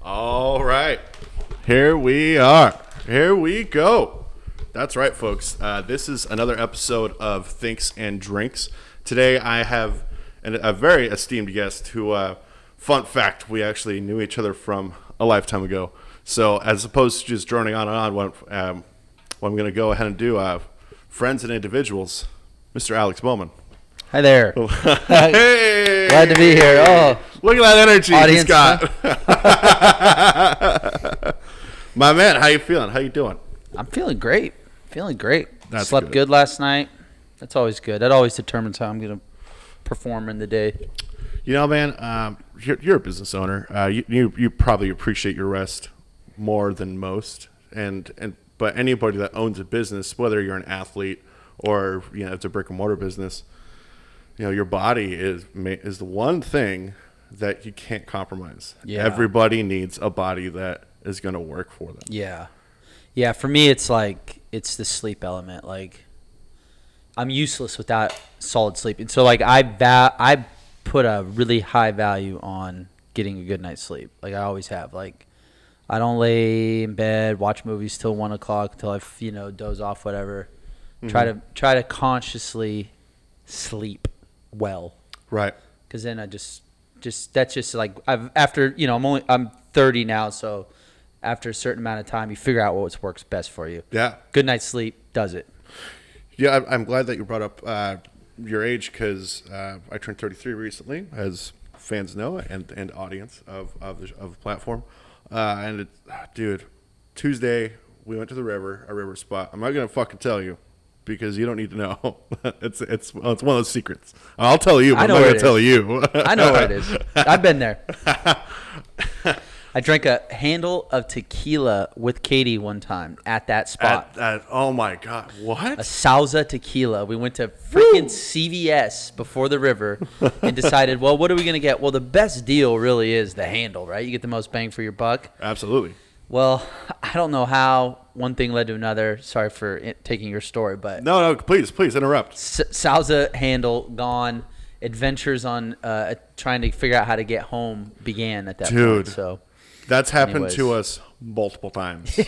All right. Here we are. Here we go. That's right, folks. This is another episode of Thinks and Drinks. Today I have a very esteemed guest who, fun fact, we actually knew each other from a lifetime ago. So as opposed to just droning on and on, what I'm going to go ahead and do, friends and individuals, Mr. Alex Bowman. Hi there. Hey! Glad to be here. Oh, look at that energy audience, he's got. My man, how you feeling? How you doing? I'm feeling great. That's Slept good last night. That's always good. That always determines how I'm going to perform in the day. You know, man, you're a business owner. You probably appreciate your rest more than most. But anybody that owns a business, whether you're an athlete or it's a brick and mortar business, your body is the one thing that you can't compromise. Yeah. Everybody needs a body that is going to work for them. Yeah. For me, it's the sleep element. Like, I'm useless without solid sleep, and so I put a really high value on getting a good night's sleep. Like I always have. Like, I don't lay in bed, watch movies till 1 o'clock till I doze off, whatever. Mm-hmm. Try to consciously sleep well, right? Because then I just that's just like I'm 30 now, so after a certain amount of time you figure out what works best for you. Yeah, good night's sleep does it. Yeah, I'm glad that you brought up your age because I turned 33 recently, as fans know and audience of the platform. Dude, Tuesday we went to the river, a river spot. I'm not gonna fucking tell you because you don't need to know. it's one of those secrets. I'll tell you, but I'm not gonna tell you. I know where it is. I've been there. I drank a handle of tequila with Katie one time at that spot. Oh my God, what? A Sauza tequila. We went to freaking CVS before the river and decided, well, what are we going to get? Well, the best deal really is the handle, right? You get the most bang for your buck. Absolutely. Well, I don't know how one thing led to another. Sorry for taking your story, but no, please interrupt. Sauza handle gone. Adventures on trying to figure out how to get home began at that point. So. That's happened to us multiple times,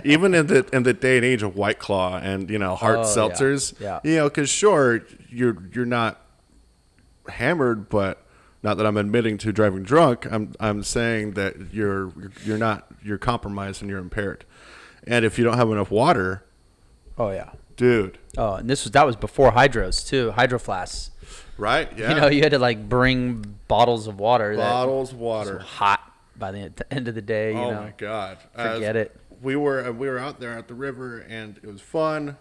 even in the day and age of White Claw and hard seltzers. Yeah. Because sure you're not hammered, but not that I'm admitting to driving drunk. I'm saying that you're compromised and you're impaired, and if you don't have enough water, oh yeah, dude. Oh, and that was before hydros too, hydro flasks. Right. Yeah. You had to bring bottles of water. Bottles of water. Was hot. By the end of the day, my God, forget it. We were out there at the river, and it was fun.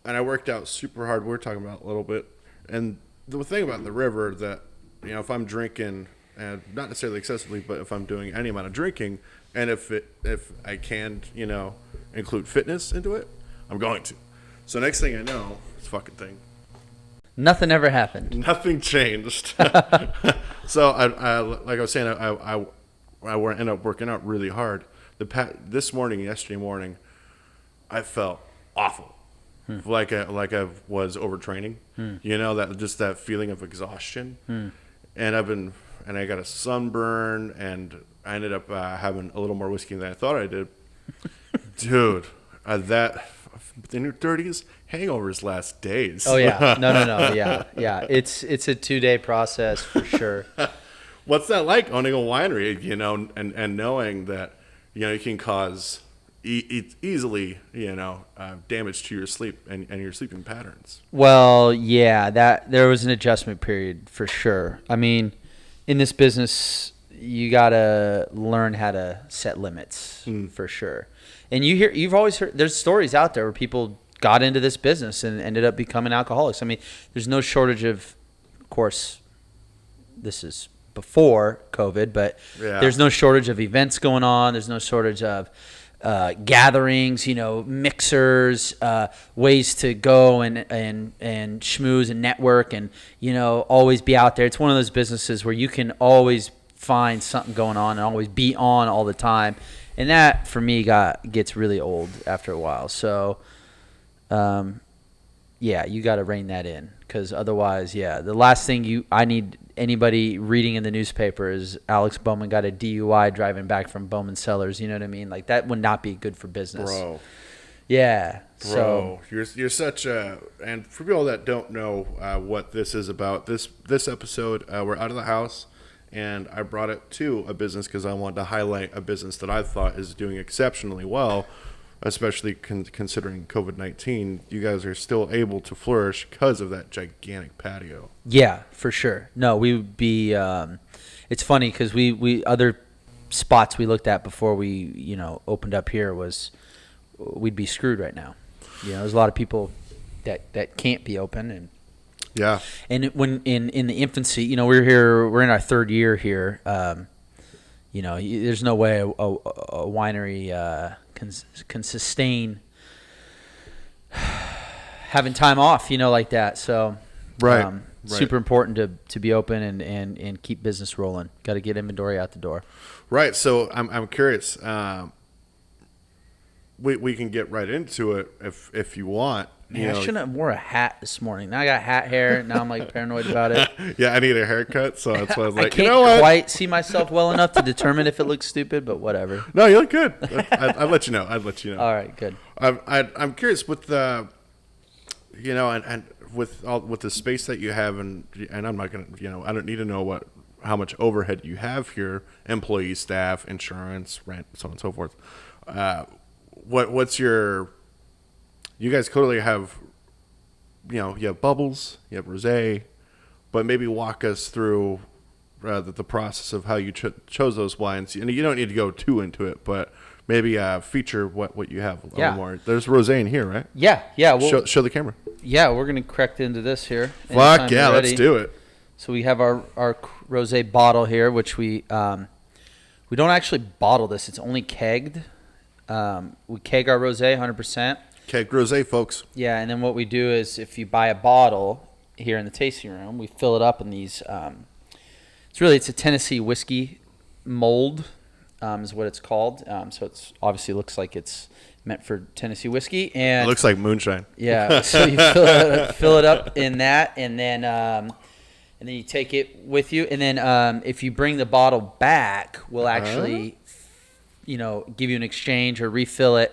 And I worked out super hard. We were talking about a little bit. And the thing about the river that if I'm drinking, and not necessarily excessively, but if I'm doing any amount of drinking, and if I can include fitness into it, I'm going to. So next thing I know, this fucking thing. Nothing ever happened. Nothing changed. So I like I was saying, I ended up working out really hard. Yesterday morning, I felt awful, like I was overtraining. That feeling of exhaustion, and I got a sunburn, and I ended up having a little more whiskey than I thought I did. Dude, that in your 30s, hangovers last days. Oh yeah, no, yeah. It's a 2-day process for sure. What's that like owning a winery, and knowing that, you can cause easily, damage to your sleep and your sleeping patterns? Well, yeah, there was an adjustment period for sure. I mean, in this business, you got to learn how to set limits for sure. And you've always heard, there's stories out there where people got into this business and ended up becoming alcoholics. I mean, there's no shortage of course, this is before COVID, but there's no shortage of events going on. There's no shortage of gatherings, mixers, ways to go and schmooze and network and, always be out there. It's one of those businesses where you can always find something going on and always be on all the time. And that, for me, gets really old after a while. So, you got to rein that in because otherwise, the last thing I need anybody reading in the newspaper is Alex Bowman got a DUI driving back from Bowman Cellars. You know what I mean? Like, that would not be good for business. Bro. Yeah. Bro, you're such a, and for people that don't know what this is about, this episode, we're out of the house, and I brought it to a business because I wanted to highlight a business that I thought is doing exceptionally well, especially considering COVID-19. You guys are still able to flourish because of that gigantic patio. Yeah, for sure. No, we would be. It's funny because we other spots we looked at before we opened up here we'd be screwed right now. There's a lot of people that can't be open, and yeah. And when in the infancy, we're in our third year here. There's no way a winery can sustain having time off, like that. So right. Super important to be open and keep business rolling. Got to get inventory out the door. Right. So I'm curious. We can get right into it if you want. Man, I shouldn't have wore a hat this morning. Now I got hat hair. Now I'm like paranoid about it. Yeah, I need a haircut, so that's why I was like, I can't quite see myself well enough to determine if it looks stupid, but whatever. No, you look good. I'd let you know. All right, good. I'm curious with the, and with the space that you have, and I'm not gonna, I don't need to know how much overhead you have here, employees, staff, insurance, rent, so on and so forth. What's your? You guys clearly have, you have bubbles, you have rosé, but maybe walk us through the process of how you chose those wines. And you don't need to go too into it, but maybe feature what you have a little more. There's rosé in here, right? Yeah. Well, show the camera. Yeah, we're gonna correct into this here. Fuck yeah, let's do it. So we have our rosé bottle here, which we don't actually bottle this. It's only kegged. We keg our rosé 100%. Keg rosé, folks. Yeah, and then what we do is if you buy a bottle here in the tasting room, we fill it up in these. It's a Tennessee whiskey mold, is what it's called. So it's obviously looks like it's meant for Tennessee whiskey, and it looks like moonshine. Yeah, so you fill it up in that, and then you take it with you, and then if you bring the bottle back, we'll actually, give you an exchange or refill it.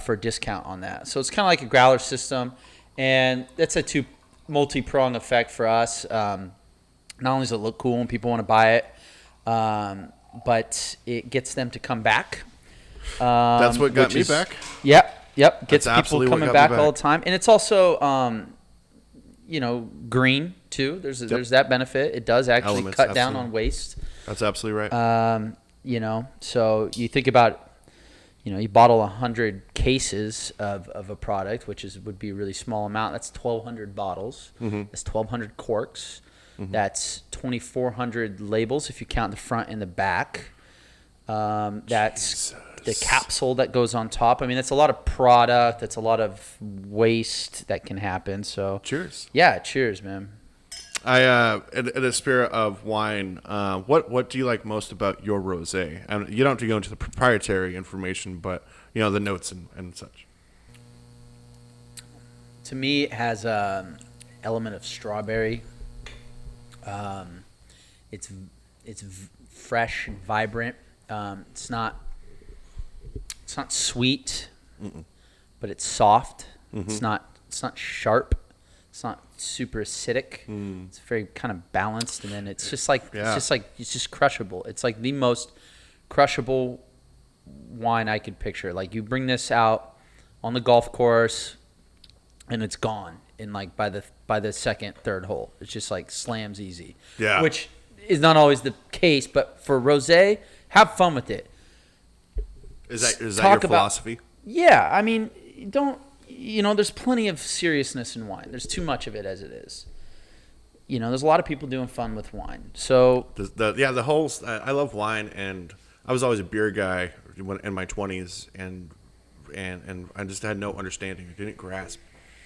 For a discount on that. So it's kind of like a growler system, and that's a multi-prong effect for us. Not only does it look cool when people want to buy it, but it gets them to come back. That's what got me back? Yep. Gets people coming back all the time. And it's also, green, too. There's that benefit. It does actually cut down on waste. That's absolutely right. So you think about you bottle 100 cases of a product, which would be a really small amount. That's 1,200 bottles. Mm-hmm. That's 1,200 corks. Mm-hmm. That's 2,400 labels if you count the front and the back. That's Jesus. The capsule that goes on top. I mean, that's a lot of product. That's a lot of waste that can happen. So cheers. Yeah, cheers, man. In the spirit of wine, what do you like most about your rosé? And you don't have to go into the proprietary information, but the notes and such. To me, it has an element of strawberry. It's fresh and vibrant. It's not sweet, but it's soft. Mm-hmm. It's not sharp. It's not super acidic. It's very kind of balanced, and then it's just crushable. It's like the most crushable wine I could picture. Like you bring this out on the golf course, and it's gone in like by the second, third hole. It's just like slams easy. Yeah. Which is not always the case, but for rosé, have fun with it. Is that your philosophy? Yeah, I mean, there's plenty of seriousness in wine. There's too much of it as it is. There's a lot of people doing fun with wine. So the whole I love wine, and I was always a beer guy in my 20s, and I just had no understanding. I didn't grasp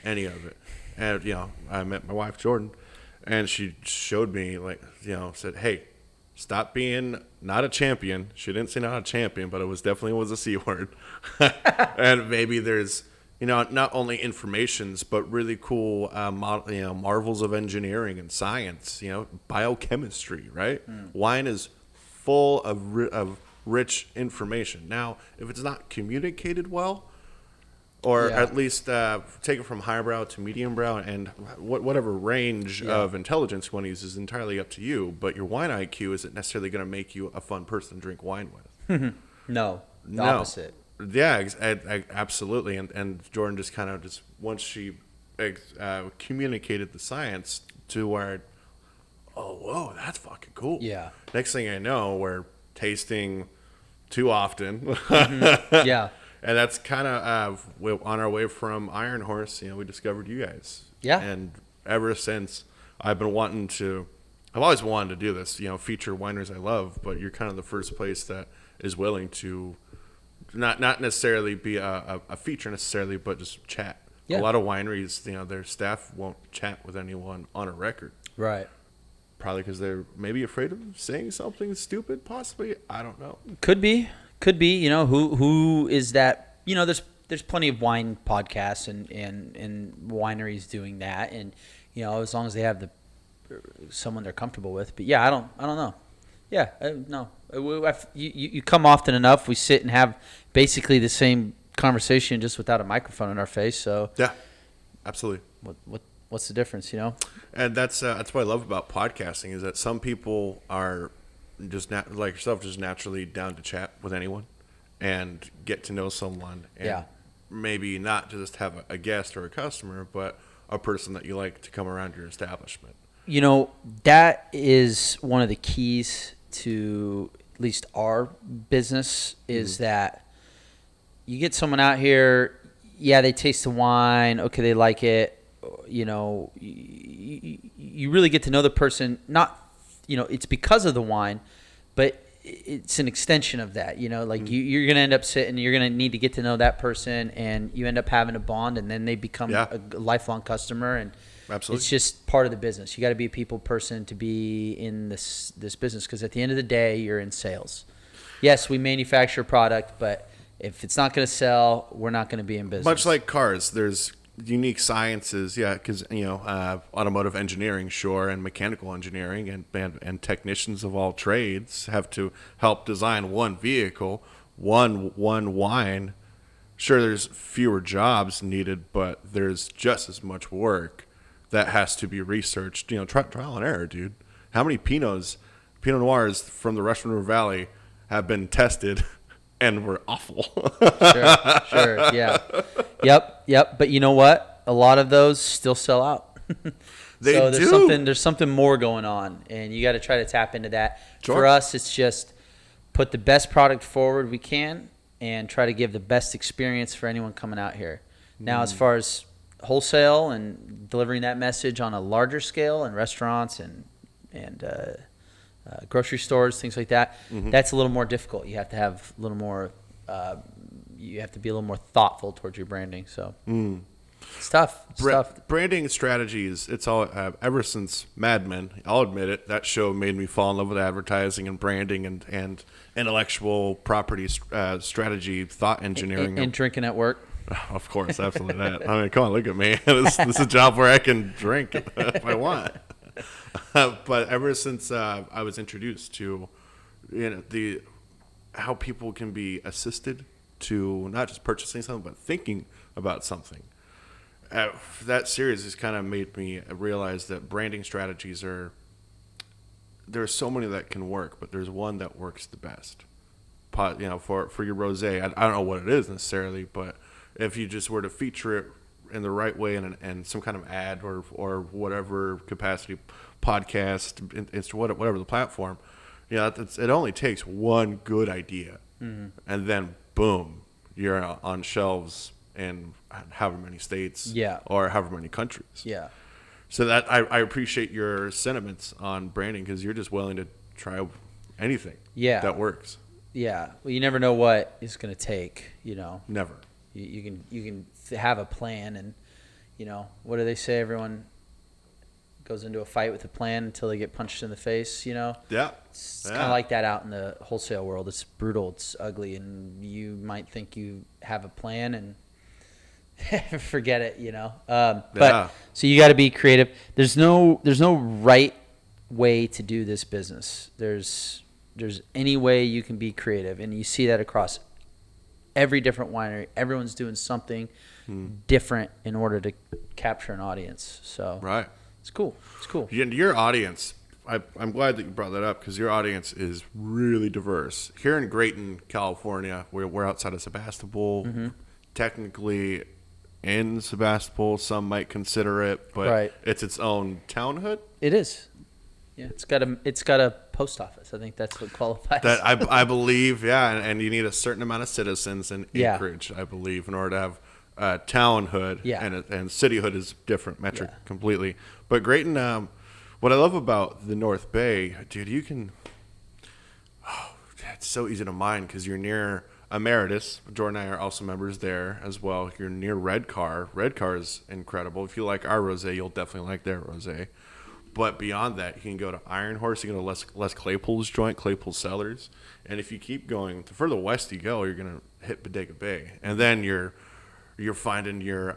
any of it. And I met my wife Jordan, and she showed me said, "Hey, stop being not a champion." She didn't say not a champion, but it definitely was a C word. And maybe there's not only informations, but really cool, marvels of engineering and science, biochemistry, right? Wine is full of rich information. Now, if it's not communicated well, or Yeah. at least take it from highbrow to medium brow, and whatever range of intelligence you want to use is entirely up to you. But your wine IQ isn't necessarily going to make you a fun person to drink wine with. No, the No. opposite. Yeah, absolutely. And Jordan just kind of once she communicated the science to where, oh, whoa, that's fucking cool. Yeah. Next thing I know, we're tasting too often. Yeah. And that's kind of on our way from Iron Horse. We discovered you guys. Yeah. And ever since, I've always wanted to do this. Feature wineries I love, but you're kind of the first place that is willing to not necessarily be a feature necessarily, but just chat. Yeah. A lot of wineries, their staff won't chat with anyone on a record. Right. Probably because they're maybe afraid of saying something stupid. Possibly, I don't know. Could be. Who is that? There's plenty of wine podcasts and wineries doing that, and as long as they have someone they're comfortable with. But yeah, I don't know. Yeah, no. You come often enough. We sit and have basically the same conversation, just without a microphone in our face. So Yeah, absolutely. What's the difference? And that's what I love about podcasting is that some people are just like yourself, just naturally down to chat with anyone and get to know someone. And maybe not just have a guest or a customer, but a person that you like to come around your establishment. That is one of the keys to at least our business is that you get someone out here, they taste the wine, okay, they like it, you really get to know the person, not, it's because of the wine, but it's an extension of that, you're going to end up sitting, you're going to need to get to know that person, and you end up having a bond, and then they become a lifelong customer, and Absolutely. It's just part of the business. You got to be a people person to be in this business, because at the end of the day, you're in sales. Yes, we manufacture a product, but if it's not going to sell, we're not going to be in business. Much like cars, there's unique sciences, because automotive engineering, sure, and mechanical engineering, and technicians of all trades have to help design one vehicle, one wine. Sure, there's fewer jobs needed, but there's just as much work that has to be researched. Trial and error, dude. How many Pinot Noirs from the Russian River Valley have been tested and were awful? Sure, yeah. Yep. But you know what? A lot of those still sell out. They do. There's something more going on, and you got to try to tap into that. Sure. For us, it's just put the best product forward we can and try to give the best experience for anyone coming out here. Now, as far as wholesale and delivering that message on a larger scale in restaurants and grocery stores, things like that, that's a little more difficult. You have to have a little more. You have to be a little more thoughtful towards your branding. So it's tough. Branding strategies. It's all ever since Mad Men. I'll admit it. That show made me fall in love with advertising and branding and intellectual property strategy, thought engineering, and drinking at work. Of course, absolutely that. I mean, come on, look at me. This is a job where I can drink if I want. But ever since I was introduced to, how people can be assisted to not just purchasing something, but thinking about something. That series has kind of made me realize that branding strategies there's so many that can work, but there's one that works the best. For your rosé, I don't know what it is necessarily, but if you just were to feature it in the right way and some kind of ad or whatever capacity, podcast, whatever the platform, it only takes one good idea, and then boom, you're on shelves in however many states, or however many countries. Yeah. So that I appreciate your sentiments on branding, because you're just willing to try anything. That works. Yeah. Well, you never know what it's going to take. Never. You can have a plan, and what do they say? Everyone goes into a fight with a plan until they get punched in the face. Yeah. It's kind of like that out in the wholesale world. It's brutal. It's ugly, and you might think you have a plan, and forget it, you know. Yeah. But so you got to be creative. There's no right way to do this business. There's any way you can be creative, and you see that across every different winery. Everyone's doing something different in order to capture an audience. So Right. it's cool. It's cool. Your audience, I'm glad that you brought that up because your audience is really diverse. Here in Graton, California, we're outside of Sebastopol, technically in Sebastopol. Some might consider it, but Right. it's its own townhood. It is. Yeah, it's got a post office. I think that's what qualifies. That I believe, yeah, and you need a certain amount of citizens and Yeah. acreage, I believe, in order to have townhood. Yeah. And cityhood is different metric completely. But Graton, what I love about the North Bay, dude, you can. Oh, it's so easy to mine because you're near Emeritus. Jordan and I are also members there as well. You're near Red Car. Red Car is incredible. If you like our rosé, you'll definitely like their rosé. But beyond that, you can go to Iron Horse. You can go to Les Claypool's joint, Claypool Cellars. And if you keep going, the further west you go, you're going to hit Bodega Bay. And then you're finding your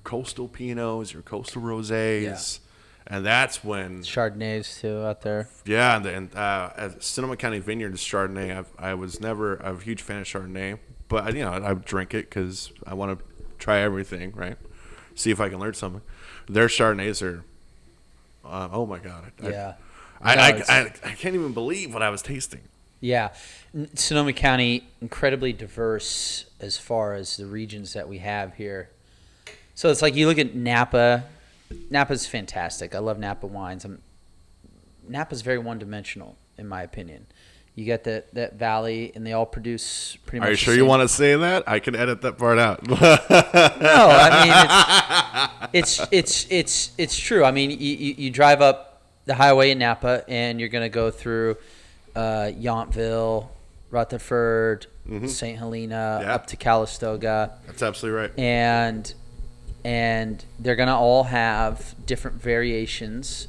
coastal Pinots, your coastal rosés. And that's when Chardonnays too out there. Yeah, and at Sonoma County Vineyards Chardonnay, I was never a huge fan of Chardonnay, but I drink it because I want to try everything, right? See if I can learn something. Their Chardonnays are, oh my god, I can't even believe what I was tasting. Yeah, Sonoma County, incredibly diverse as far as the regions that we have here. So it's like you look at Napa. Napa's fantastic. I love Napa wines. Napa's very one-dimensional, in my opinion. You get that valley, and they all produce pretty much. Are you sure you want to say that? I can edit that part out. No, I mean it's true. I mean, you drive up the highway in Napa, and you're going to go through Yountville, Rutherford, St. Helena, up to Calistoga. That's absolutely right. And they're going to all have different variations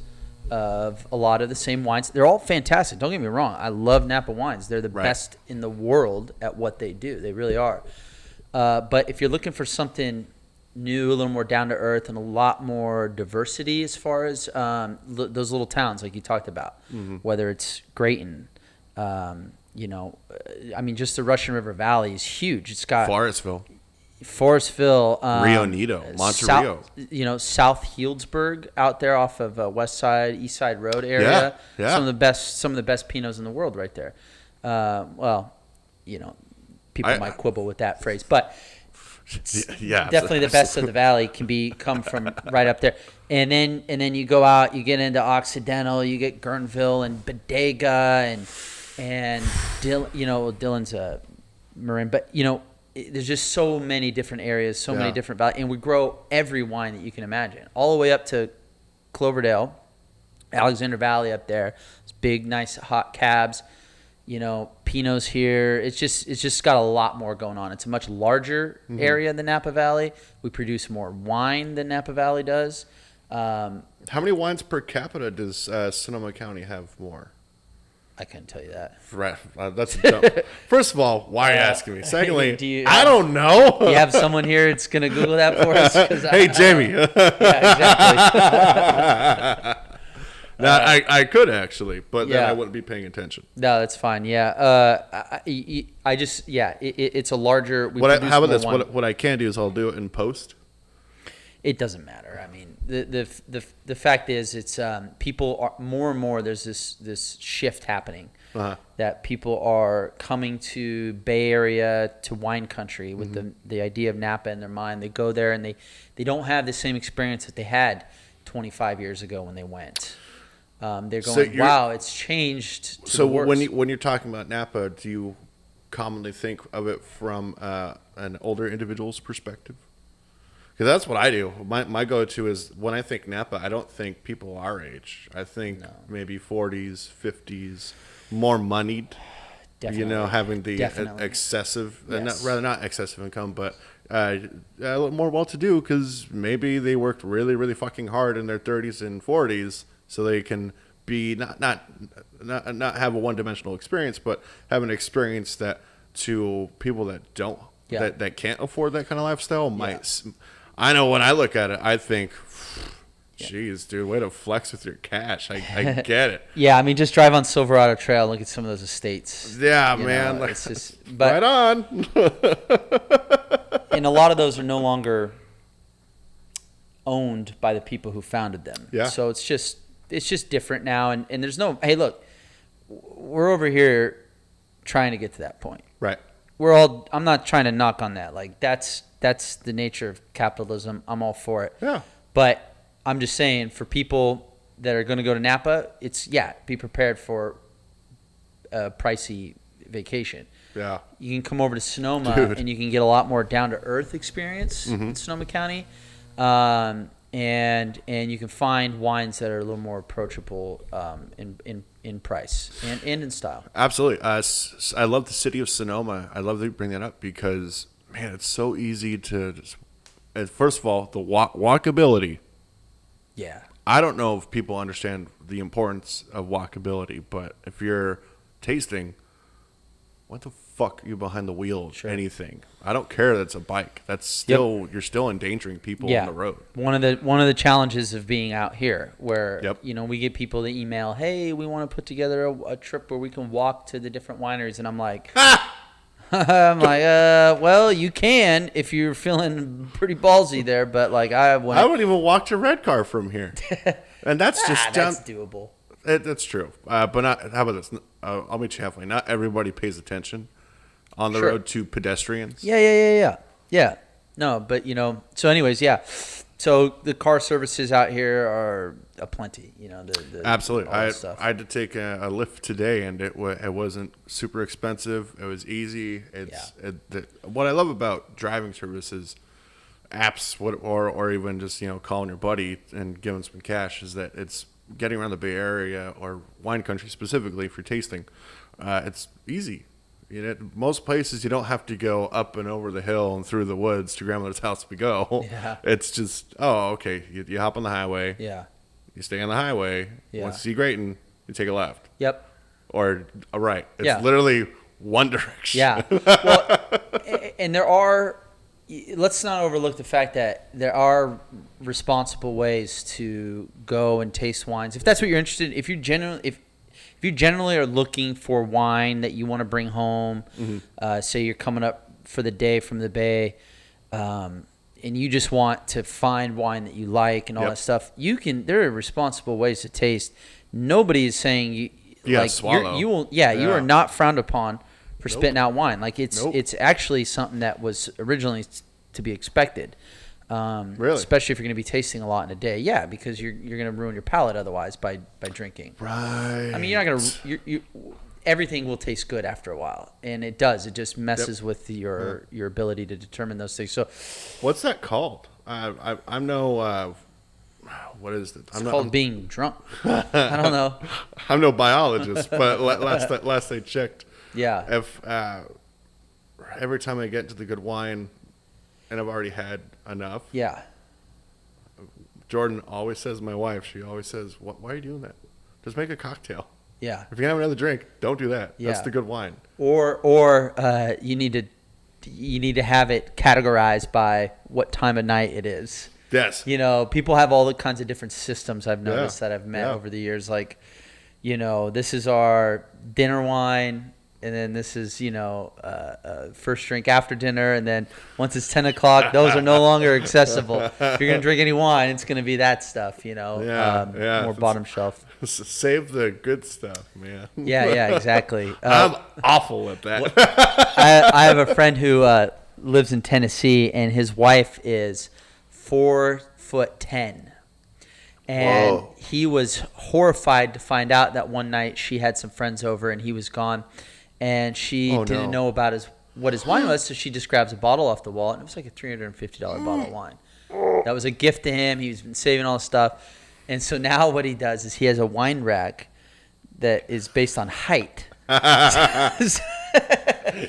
of a lot of the same wines. They're all fantastic. Don't get me wrong. I love Napa wines. They're the best in the world at what they do. They really are. But if you're looking for something new, a little more down to earth, and a lot more diversity as far as those little towns like you talked about, whether it's Graton, I mean, just the Russian River Valley is huge. It's got Forestville, Rio Neato, Monterey, South Healdsburg out there off of West Side, East Side Road area. Yeah. Some of the best Pinots in the world right there. People might quibble with that phrase, but definitely the best of the valley come from right up there. And then you go out, you get into Occidental, you get Guerneville and Bodega and Dillon's a Marin, but there's just so many different areas, so many different values, and we grow every wine that you can imagine, all the way up to Cloverdale, Alexander Valley up there. It's big, nice, hot cabs. Pinots here. It's just got a lot more going on. It's a much larger area than Napa Valley. We produce more wine than Napa Valley does. How many wines per capita does Sonoma County have more? I couldn't tell you that. Right. That's a dumb. First of all, why are you asking me? Secondly, I don't know. You have someone here that's going to Google that for us? Hey, Jamie. Yeah, exactly. I could actually, but then I wouldn't be paying attention. No, that's fine. Yeah. It's a larger. How about this? What I can do is I'll do it in post. It doesn't matter. I mean, the fact is, it's people are more and more. There's this shift happening that people are coming to Bay Area, to wine country with the idea of Napa in their mind. They go there and they don't have the same experience that they had 25 years ago when they went. They're going, wow, it's changed. To the worse. when you're talking about Napa, do you commonly think of it from an older individual's perspective? Because that's what I do. My go-to is when I think Napa, I don't think people our age. I think maybe 40s, 50s, more moneyed. Definitely. Having the excessive, not excessive income, but a little more well-to-do because maybe they worked really, really fucking hard in their 30s and 40s, so they can be not have a one-dimensional experience, but have an experience that to people that don't that can't afford that kind of lifestyle I know when I look at it, I think, geez, dude, way to flex with your cash. I get it. Yeah, I mean, just drive on Silverado Trail and look at some of those estates. Yeah, man. It's just, but, right on. and a lot of those are no longer owned by the people who founded them. Yeah. So it's just different now. And there's no, hey, look, we're over here trying to get to that point. Right. I'm not trying to knock on that. Like, that's the nature of capitalism. I'm all for it. Yeah. But I'm just saying, for people that are going to go to Napa, be prepared for a pricey vacation. Yeah. You can come over to Sonoma, Dude. and you can get a lot more down-to-earth experience in Sonoma County. And you can find wines that are a little more approachable in price and in style. Absolutely. I love the city of Sonoma. I love that you bring that up because, man, it's so easy to first of all, the walkability. Yeah. I don't know if people understand the importance of walkability, but if you're tasting, what the fuck are you behind the wheel of anything? I don't care that it's a bike. That's still you're still endangering people on the road. One of the challenges of being out here, where we get people that email, hey, we want to put together a trip where we can walk to the different wineries, and I'm like, well, you can if you're feeling pretty ballsy there, but like I wouldn't even walk to Red Car from here, and that's just that's doable. That's true, but not. How about this? I'll meet you halfway. Not everybody pays attention on the road to pedestrians. Yeah. No, but so anyways, yeah. So the car services out here are aplenty. Absolutely. All that stuff. I had to take a Lyft today, and it wasn't super expensive. It was easy. What I love about driving services, apps, or even just calling your buddy and giving some cash is that it's getting around the Bay Area or wine country specifically if you're tasting. It's easy. Most places you don't have to go up and over the hill and through the woods to grandmother's house we go. Yeah. It's just, okay, you hop on the highway. Yeah. You stay on the highway. Yeah. Once you see Graton, you take a left. Yep. Or a right. It's literally one direction. Yeah. Well, and let's not overlook the fact that there are responsible ways to go and taste wines. If that's what you're interested in, if you generally are looking for wine that you want to bring home, say you're coming up for the day from the Bay, and you just want to find wine that you like and all that stuff, there are responsible ways to taste. Nobody is saying swallow. You are not frowned upon for spitting out wine. Like it's actually something that was originally to be expected. Really? Especially if you're going to be tasting a lot in a day. Yeah, because you're going to ruin your palate otherwise by drinking. Right. I mean, you're not going to everything will taste good after a while, and it does. It just messes with your ability to determine those things. So, what's that called? I'm no. What is it? It's called being drunk. I don't know. I'm no biologist, but last I checked, if every time I get to the good wine, and I've already had enough. Yeah. Jordan always says, my wife, she always says, why are you doing that? Just make a cocktail. Yeah. If you're gonna have another drink, don't do that. Yeah. That's the good wine. Or you need to have it categorized by what time of night it is. Yes. People have all the kinds of different systems I've noticed that I've met over the years. Like, this is our dinner wine, and then this is, first drink after dinner, and then once it's 10 o'clock, those are no longer accessible. If you're going to drink any wine, it's going to be that stuff, more bottom shelf. Save the good stuff, man. Yeah, exactly. I'm awful at that. I have a friend who lives in Tennessee, and his wife is 4'10". And he was horrified to find out that one night she had some friends over and he was gone, and she didn't know about what his wine was, so she just grabs a bottle off the wall, and it was like a $350 bottle of wine. That was a gift to him. He's been saving all this stuff. And so now what he does is he has a wine rack that is based on height.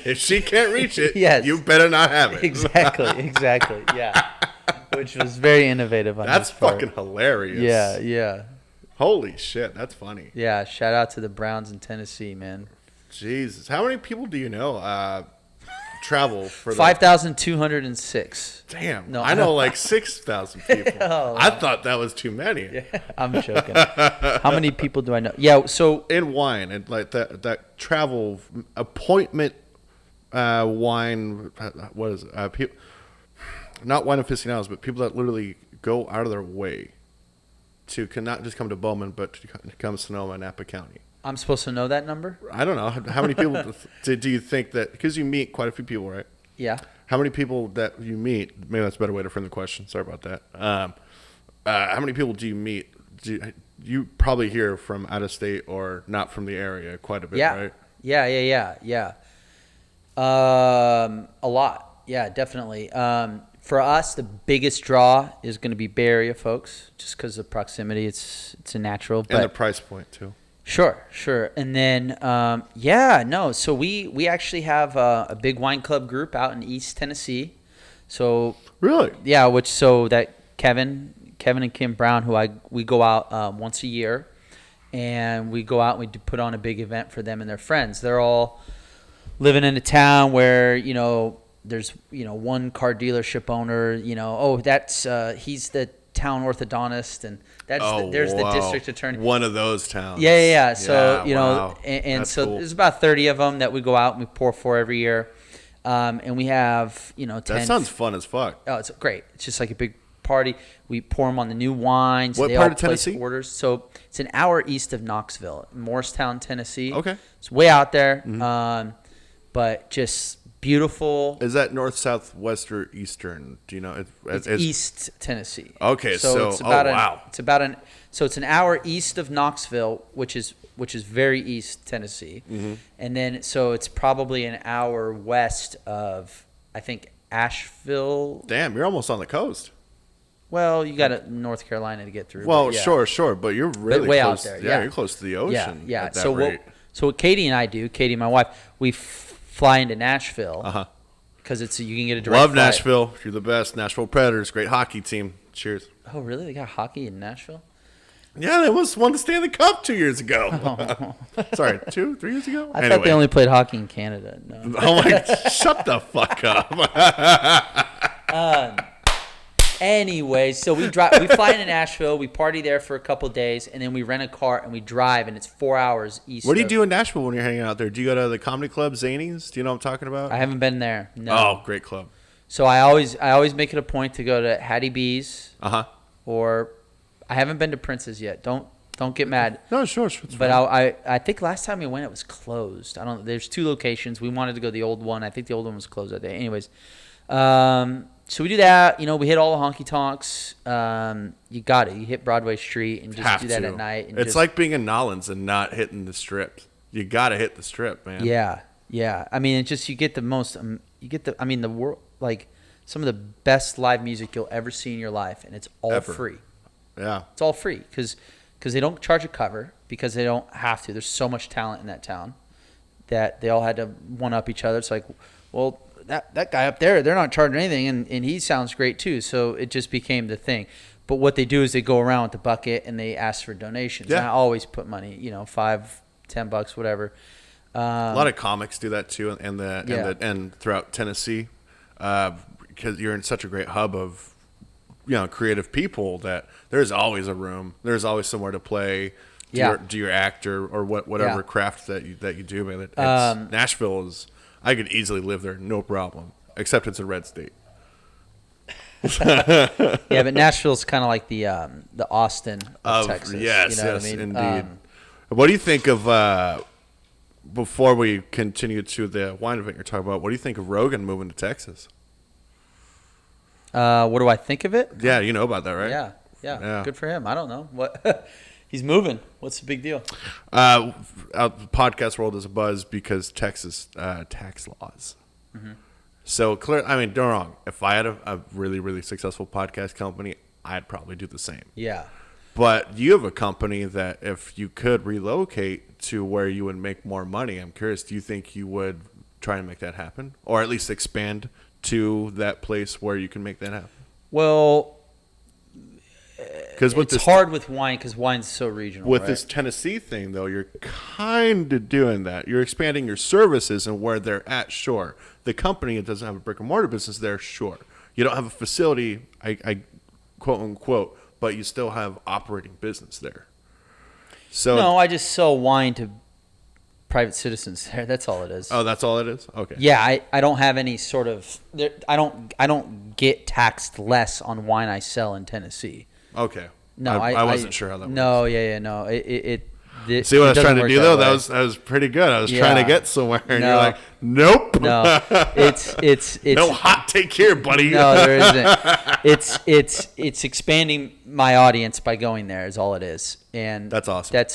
If she can't reach it, you better not have it. Exactly, yeah. Which was very innovative on That's his part. fucking hilarious. Yeah. Holy shit, that's funny. Yeah, shout out to the Browns in Tennessee, man. Jesus. How many people do you know travel for 5,206. Damn. No, I know like 6,000 people. Oh, I thought that was too many. I'm joking. How many people do I know? Yeah, so In wine and like that travel appointment wine, what is it? People, not wine aficionados, but people that literally go out of their way to not just come to Bowman, but to come to Sonoma and Napa County. I'm supposed to know that number? I don't know. How many people do you think that, because you meet quite a few people, right? Yeah. How many people that you meet, maybe that's a better way to frame the question. Sorry about that. How many people do you meet? You probably hear from out of state or not from the area quite a bit, right? Yeah. A lot. Yeah, definitely. For us, the biggest draw is going to be Bay Area folks, just because of proximity. It's a natural. And the price point, too. Sure. And then, so we actually have a big wine club group out in East Tennessee. So Really? yeah, that Kevin and Kim Brown, we go out once a year, and we go out and we put on a big event for them and their friends. They're all living in a town where, there's, one car dealership owner, he's the town orthodontist, and there's the district attorney. One of those towns. Yeah. So, wow. and That's so cool. there's about 30 of them that we go out and we pour for every year. And we have, 10. That sounds fun as fuck. Oh, it's great. It's just like a big party. We pour them on the new wines. What they part all of Tennessee? Place orders. So it's an hour east of Knoxville, Morristown, Tennessee. Okay. It's way out there, Mm-hmm. But just beautiful. Is that north, south, west, or eastern? Do you know? It's East Tennessee. Okay, so it's about wow. It's an hour east of Knoxville, which is very East Tennessee, and then so it's probably an hour west of, I think, Asheville. Damn, you're almost on the coast. Well, you got North Carolina to get through. Well, but yeah. sure, but you're really way close. out there. Yeah, you're close to the ocean. Yeah. At that rate. So what Katie and I do, Katie, my wife, we fly into Nashville. Uh-huh. Because you can get a direct Love flight. Nashville. You're the best. Nashville Predators, great hockey team. Cheers. Oh, really? They got hockey in Nashville? Yeah, they almost won the Stanley Cup 2 years ago. Sorry, 3 years ago? I thought they only played hockey in Canada. No. Oh my! Shut the fuck up. Anyway, so we fly into Nashville, we party there for a couple days, and then we rent a car and we drive, and it's 4 hours east. What do you do in Nashville when you're hanging out there? Do you go to the comedy club, Zanies? Do you know what I'm talking about? I haven't been there. No. Oh, great club. So I always make it a point to go to Hattie B's. Uh-huh. Or I haven't been to Prince's yet. Don't get mad. No, sure. But I think last time we went, it was closed. I don't. There's 2 locations. We wanted to go to the old one. I think the old one was closed that day. Anyways, so we do that. We hit all the honky tonks. You got it. You hit Broadway Street and just do that at night. And it's like being in Nolens and not hitting the strip. You got to hit the strip, man. Yeah. I mean, it's just you get the most. The world, like some of the best live music you'll ever see in your life, and it's all free. Yeah. It's all free because they don't charge a cover, because they don't have to. There's so much talent in that town that they all had to one up each other. It's like, well, that guy up there, they're not charging anything, and he sounds great too. So it just became the thing. But what they do is they go around with the bucket and they ask for donations. Yeah. And I always put money, $5-10, whatever. A lot of comics do that too, and throughout Tennessee, because you're in such a great hub of creative people that there's always a room, there's always somewhere to play. Do your act or whatever craft that you do, man. Nashville is. I could easily live there, no problem. Except it's a red state. Yeah, but Nashville's kind of like the Austin of Texas. Yes, you know what I mean? Indeed. What do you think of? Before we continue to the wine event you're talking about, what do you think of Rogan moving to Texas? What do I think of it? Yeah, you know about that, right? Yeah. Good for him. I don't know what. He's moving. What's the big deal? The podcast world is a buzz because Texas tax laws. Mm-hmm. So clear. I mean, don't wrong. If I had a really, really successful podcast company, I'd probably do the same. Yeah. But you have a company that if you could relocate to where you would make more money, I'm curious, do you think you would try and make that happen? Or at least expand to that place where you can make that happen? Well, Because it's hard with wine because wine's so regional. With right? this Tennessee thing, though, you're kind of doing that. You're expanding your services and where they're at, sure. The company, it doesn't have a brick and mortar business there, sure. You don't have a facility, I quote unquote, but you still have operating business there. So No, I just sell wine to private citizens there. That's all it is. Oh, that's all it is? Okay. Yeah, I don't have any sort of I don't get taxed less on wine I sell in Tennessee. Okay. No, I wasn't sure how that works. No, no. It See what I was trying to do though? That was pretty good. I was trying to get somewhere, and you're like, nope. No, it's no hot take here, buddy. No, there isn't. It's expanding my audience by going there is all it is, and that's awesome.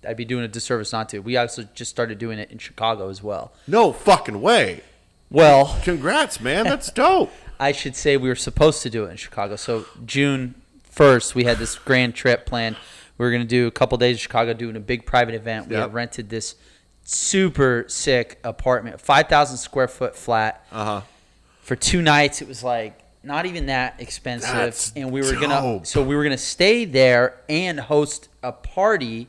I'd be doing a disservice not to. We also just started doing it in Chicago as well. No fucking way. Well, congrats, man. That's dope. I should say we were supposed to do it in Chicago. So June 1st, we had this grand trip planned. We were going to do a couple days in Chicago doing a big private event. We had rented this super sick apartment, 5,000 square foot flat. For 2 nights. It was like not even that expensive. That's and we were dope. we were gonna stay there and host a party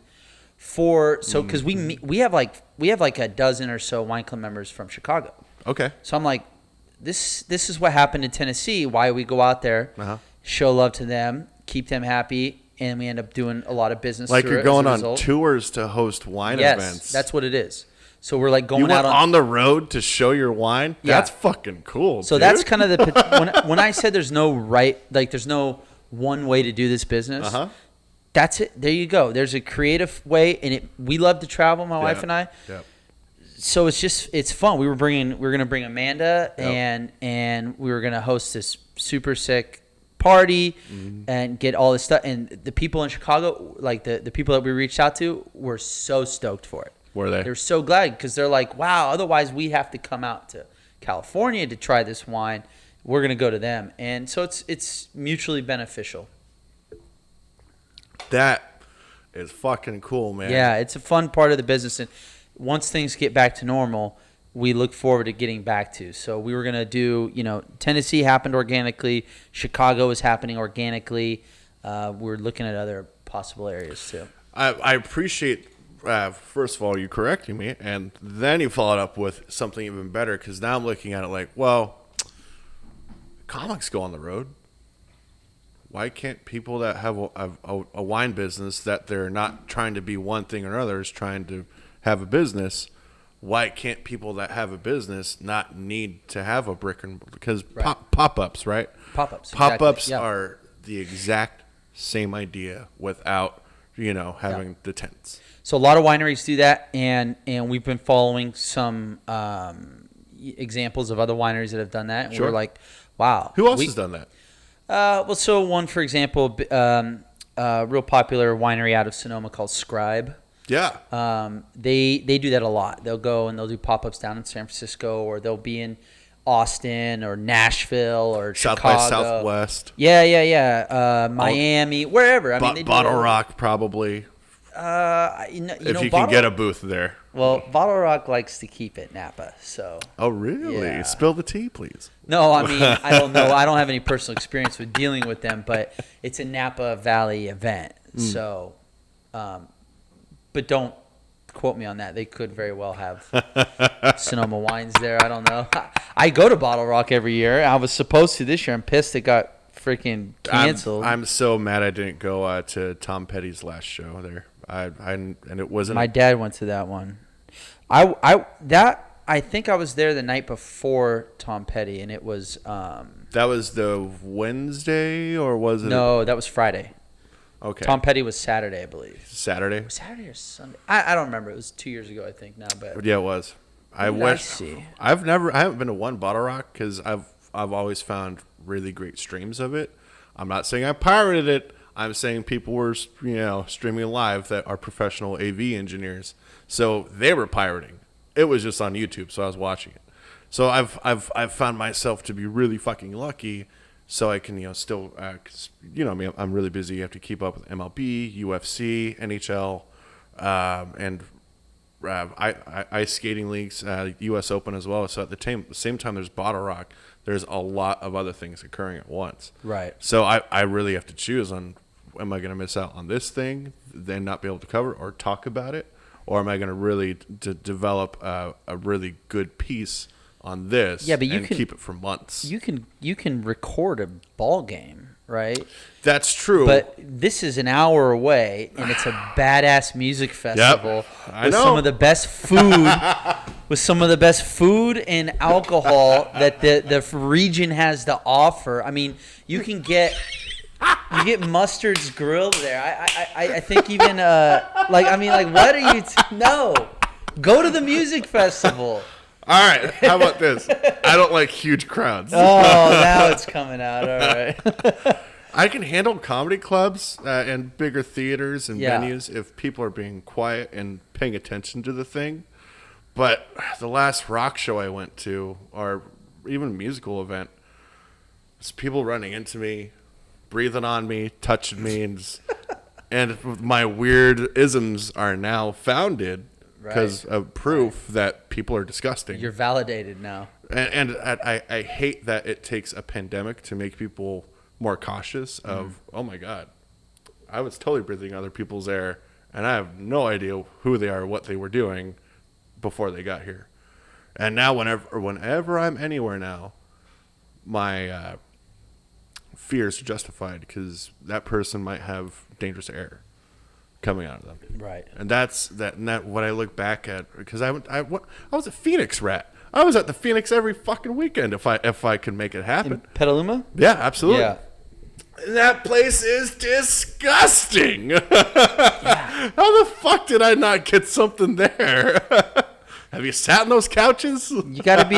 because we have like a dozen or so wine club members from Chicago. Okay. So I'm like, this is what happened in Tennessee. Why we go out there, show love to them, keep them happy, and we end up doing a lot of business. Like you're going on result. tours to host wine events. Yes, that's what it is. So we're like going you went out on the road to show your wine. Yeah. That's fucking cool. So dude. that's kind of when I said there's no there's no one way to do this business. That's it. There you go. There's a creative way, and we love to travel, my wife and I. Yep. So it's fun. We were gonna bring Amanda, and we were gonna host this super sick party and get all this stuff. And the people in Chicago, like the people that we reached out to, were so stoked for it. Were they? They're so glad because they're like, wow. Otherwise, we have to come out to California to try this wine. We're gonna go to them, and so it's mutually beneficial. That is fucking cool, man. Yeah, it's a fun part of the business, and once things get back to normal, we look forward to getting back to. So we were going to do, Tennessee happened organically. Chicago is happening organically. We're looking at other possible areas too. I appreciate, first of all, you correcting me, and then you followed up with something even better, because now I'm looking at it like, well, comics go on the road. Why can't people that have a wine business that they're not trying to be one thing or another, is trying to have a business, why can't people that have a business not need to have a brick and because pop-ups, right? Pop-ups. Pop-ups exactly. Yeah. are the exact same idea without, having the tents. So a lot of wineries do that, and we've been following some examples of other wineries that have done that. And Sure. we're like, wow. Who else has done that? So one, for example, real popular winery out of Sonoma called Scribe. Yeah. They do that a lot. They'll go and they'll do pop-ups down in San Francisco, or they'll be in Austin or Nashville or South Chicago. by Southwest. Yeah. Miami, wherever. I mean, they Bottle do Rock, probably. If you can get a booth there. Well, Bottle Rock likes to keep it Napa, so. Oh, really? Yeah. Spill the tea, please. No, I mean, I don't know. I don't have any personal experience with dealing with them, but it's a Napa Valley event. So, but don't quote me on that. They could very well have Sonoma wines there. I don't know. I go to Bottle Rock every year. I was supposed to this year. I'm pissed it got freaking canceled. I'm so mad I didn't go to Tom Petty's last show there. And it wasn't. My dad went to that one. I think I was there the night before Tom Petty, and it was. That was the Wednesday, or was it? No, that was Friday. Okay. Tom Petty was Saturday, I believe. Saturday? Saturday or Sunday? I don't remember. It was 2 years ago, I think. Now, but yeah, it was. I haven't been to one Bottle Rock because I've always found really great streams of it. I'm not saying I pirated it. I'm saying people were streaming live that are professional AV engineers, so they were pirating. It was just on YouTube, so I was watching it. So I've found myself to be really fucking lucky. So I can, still, cause, I'm really busy. You have to keep up with MLB, UFC, NHL, and ice skating leagues, U.S. Open as well. So at the same time there's Bottle Rock, there's a lot of other things occurring at once. Right. So I really have to choose on, am I going to miss out on this thing, then not be able to cover or talk about it? Or am I going to really develop a really good piece on this but you and can keep it for months? You can record a ball game, right? That's true. But this is an hour away, and it's a badass music festival with know. some of the best food, with some of the best food and alcohol that the region has to offer. I mean, you get Mustard's Grill there. I think even what are you? No, go to the music festival. All right, how about this? I don't like huge crowds. Oh, now it's coming out. All right. I can handle comedy clubs and bigger theaters and Yeah. venues if people are being quiet and paying attention to the thing. But the last rock show I went to, or even musical event, was people running into me, breathing on me, touching me, and my weird isms are now founded because of proof that people are disgusting. You're validated now. And I hate that it takes a pandemic to make people more cautious of, oh my God, I was totally breathing other people's air, and I have no idea who they are, what they were doing before they got here. And now whenever I'm anywhere now, my fears are justified because that person might have dangerous air coming out of them. Right. And that's what I look back at, because I was a Phoenix rat. I was at the Phoenix every fucking weekend if I could make it happen. In Petaluma? Yeah, absolutely. Yeah. That place is disgusting. How the fuck did I not get something there? Have you sat on those couches? You got to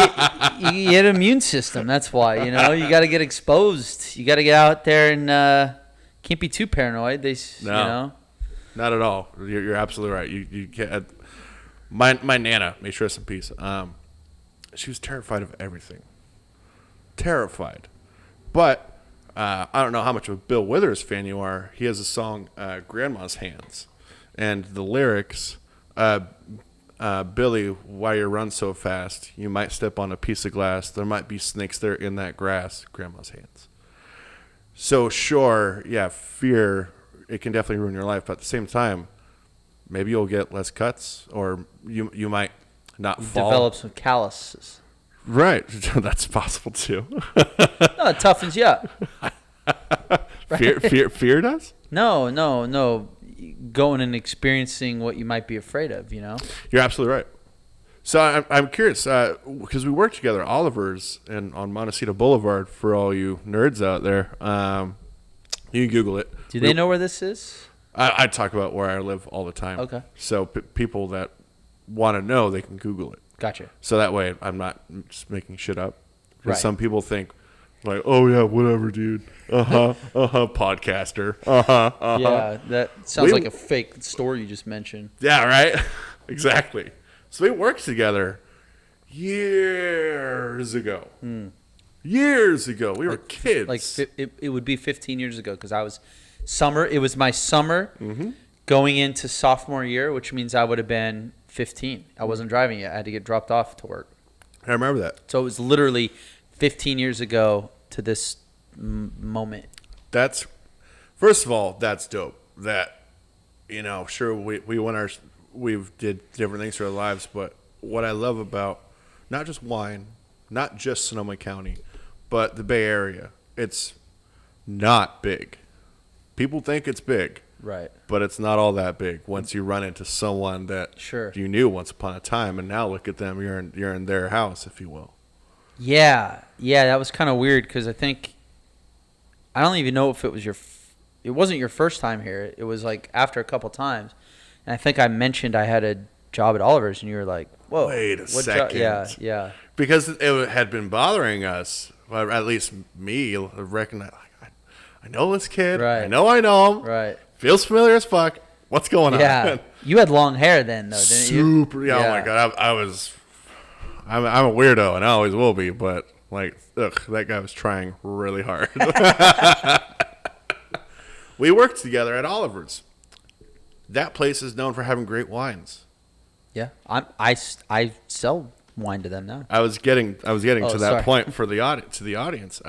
you get an immune system. That's why, you got to get exposed. You got to get out there and can't be too paranoid. No. Not at all. You're absolutely right. You can't. My Nana, may she rest in peace. She was terrified of everything. Terrified. But I don't know how much of a Bill Withers fan you are. He has a song, Grandma's Hands. And the lyrics, Billy, why you run so fast? You might step on a piece of glass. There might be snakes there in that grass. Grandma's hands. So sure, yeah, fear, it can definitely ruin your life. But at the same time, maybe you'll get less cuts, or you might not fall. Develop some calluses. Right. That's possible too. No, it toughens you up. Fear does? No. Going and experiencing what you might be afraid of, You're absolutely right. So I'm curious, because we work together at Oliver's and on Montecito Boulevard, for all you nerds out there. You can Google it. Do they know where this is? I talk about where I live all the time. Okay. So people that want to know, they can Google it. Gotcha. So that way I'm not just making shit up. Because Right. some people think, like, oh, yeah, whatever, dude. Podcaster. Yeah, that sounds like a fake story you just mentioned. Yeah, right? Exactly. So we worked together years ago. Years ago. We were kids. It would be 15 years ago because it was my summer going into sophomore year, which means I would have been 15. I wasn't driving yet. I had to get dropped off to work. I remember that. So it was literally 15 years ago to this moment. First of all, that's dope. That, sure, we've did different things for our lives, but what I love about not just wine, not just Sonoma County, but the Bay Area, it's not big. People think it's big. Right. But it's not all that big once you run into someone that you knew once upon a time, and now look at them, you're in their house, if you will. Yeah, that was kind of weird because I don't even know if it was it wasn't your first time here. It was like after a couple times, and I think I mentioned I had a job at Oliver's, and you were like, "Whoa, wait a second." Yeah. Because it had been bothering us, well, at least me. I know this kid. Right. I know him. Right. Feels familiar as fuck. What's going on? Yeah. You had long hair then, though, didn't you? Super. Yeah. Oh my god. I'm a weirdo, and I always will be. But that guy was trying really hard. We worked together at Oliver's. That place is known for having great wines. Yeah, I sell wine to them now. I was getting to that sorry. point for the audience.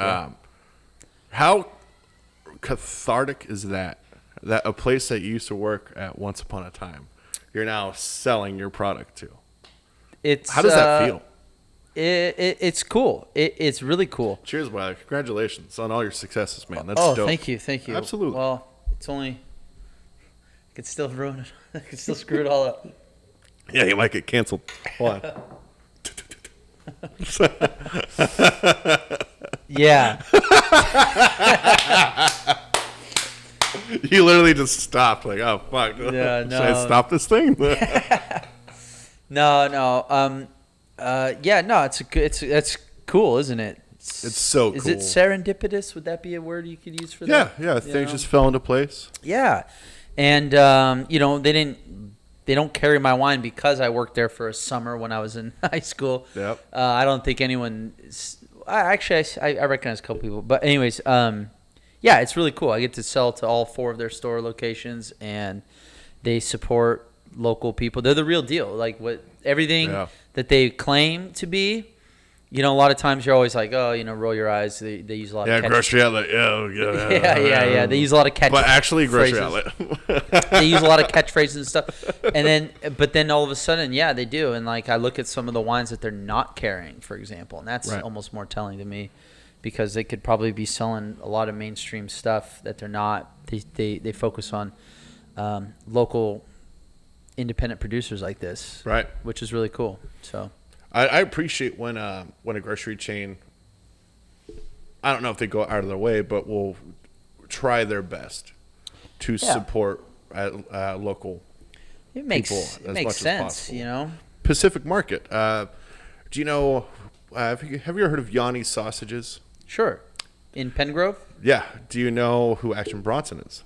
How cathartic is that? That a place that you used to work at once upon a time, you're now selling your product to. How does that feel? It's cool. It's really cool. Cheers, brother. Congratulations on all your successes, man. That's dope. Thank you. Absolutely. Well, it's only I could still ruin it. I could still screw it all up. Yeah, you might get canceled. Hold on. Yeah. You literally just stopped, like, oh fuck. Yeah, Should I stop this thing? No. Yeah, no. It's cool, isn't it? It's so cool. Is it serendipitous? Would that be a word you could use for that? Yeah. Things just fell into place. Yeah, and they don't carry my wine because I worked there for a summer when I was in high school. Yep. I don't think anyone. I recognize a couple people, but anyways, yeah, it's really cool. I get to sell to all 4 of their store locations, and they support local people. They're the real deal. Like everything that they claim to be. A lot of times you're always like, oh, roll your eyes. They use a lot of grocery outlet. Yeah. They use a lot of catchphrases. But actually, grocery outlet. They use a lot of catchphrases and stuff. But then all of a sudden, yeah, they do. And I look at some of the wines that they're not carrying, for example, and that's almost more telling to me, because they could probably be selling a lot of mainstream stuff that they're not. They focus on local, independent producers like this, right? Which is really cool. So. I appreciate when a grocery chain, I don't know if they go out of their way, but will try their best to support local people as much makes sense, as possible. Pacific Market. Do you know? Have you ever heard of Yanni's Sausages? Sure. In Pengrove? Yeah. Do you know who Action Bronson is?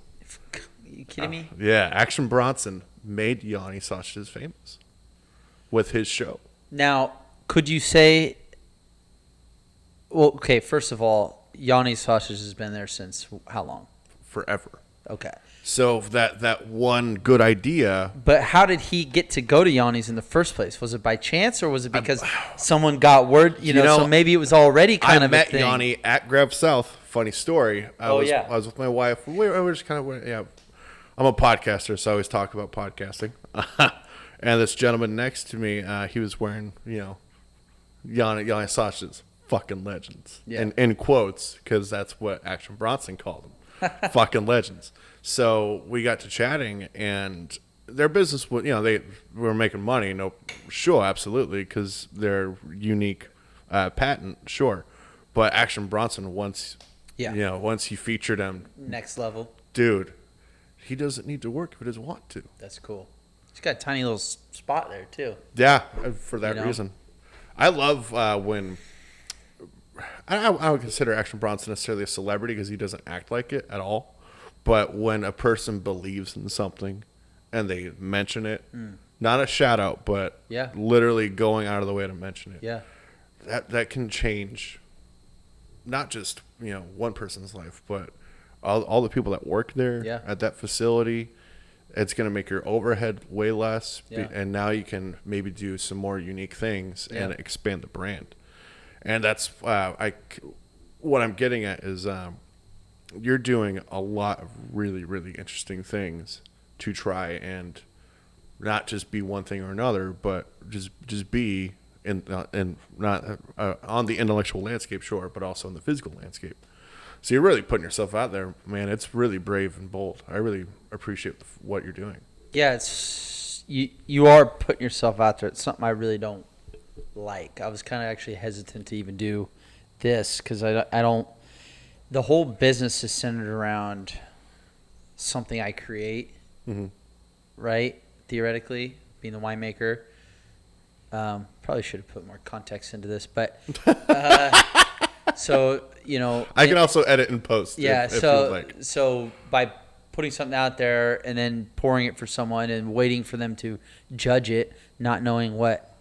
Are you kidding me? Yeah. Action Bronson made Yanni's Sausages famous with his show. Now, could you say, well, okay, first of all, Yanni's Sausages has been there since how long? Forever. Okay. So that one good idea. But how did he get to go to Yanni's in the first place? Was it by chance, or was it because someone got word? So maybe it was already kind of a thing. I met Yanni at Grab South. Funny story. I was with my wife. We were just kind of, I'm a podcaster, so I always talk about podcasting. And this gentleman next to me, he was wearing, Yanni Sausages, fucking legends. Yeah. In quotes, because that's what Action Bronson called them. Fucking legends. So we got to chatting, and their business was, they were making money. No, sure, absolutely, because they're unique patent, sure. But Action Bronson, once he featured him. Next level. Dude, he doesn't need to work if he doesn't want to. That's cool. He's got a tiny little spot there, too. Yeah, for that reason. I love when... I would consider Action Bronson necessarily a celebrity because he doesn't act like it at all. But when a person believes in something and they mention it, not a shout-out, but literally going out of the way to mention it, that can change not just one person's life, but all the people that work there at that facility. It's going to make your overhead way less, and now you can maybe do some more unique things and expand the brand. And that's what I'm getting at is you're doing a lot of really, really interesting things to try and not just be one thing or another, but just be in not on the intellectual landscape, sure, but also in the physical landscape. So you're really putting yourself out there, man. It's really brave and bold. I really appreciate what you're doing. Yeah, it's you are putting yourself out there. It's something I really don't like. I was kind of actually hesitant to even do this because I don't. The whole business is centered around something I create, right? Theoretically, being the winemaker. Probably should have put more context into this, but. So, I can also edit and post. Yeah. If you'd like. So by putting something out there and then pouring it for someone and waiting for them to judge it, not knowing what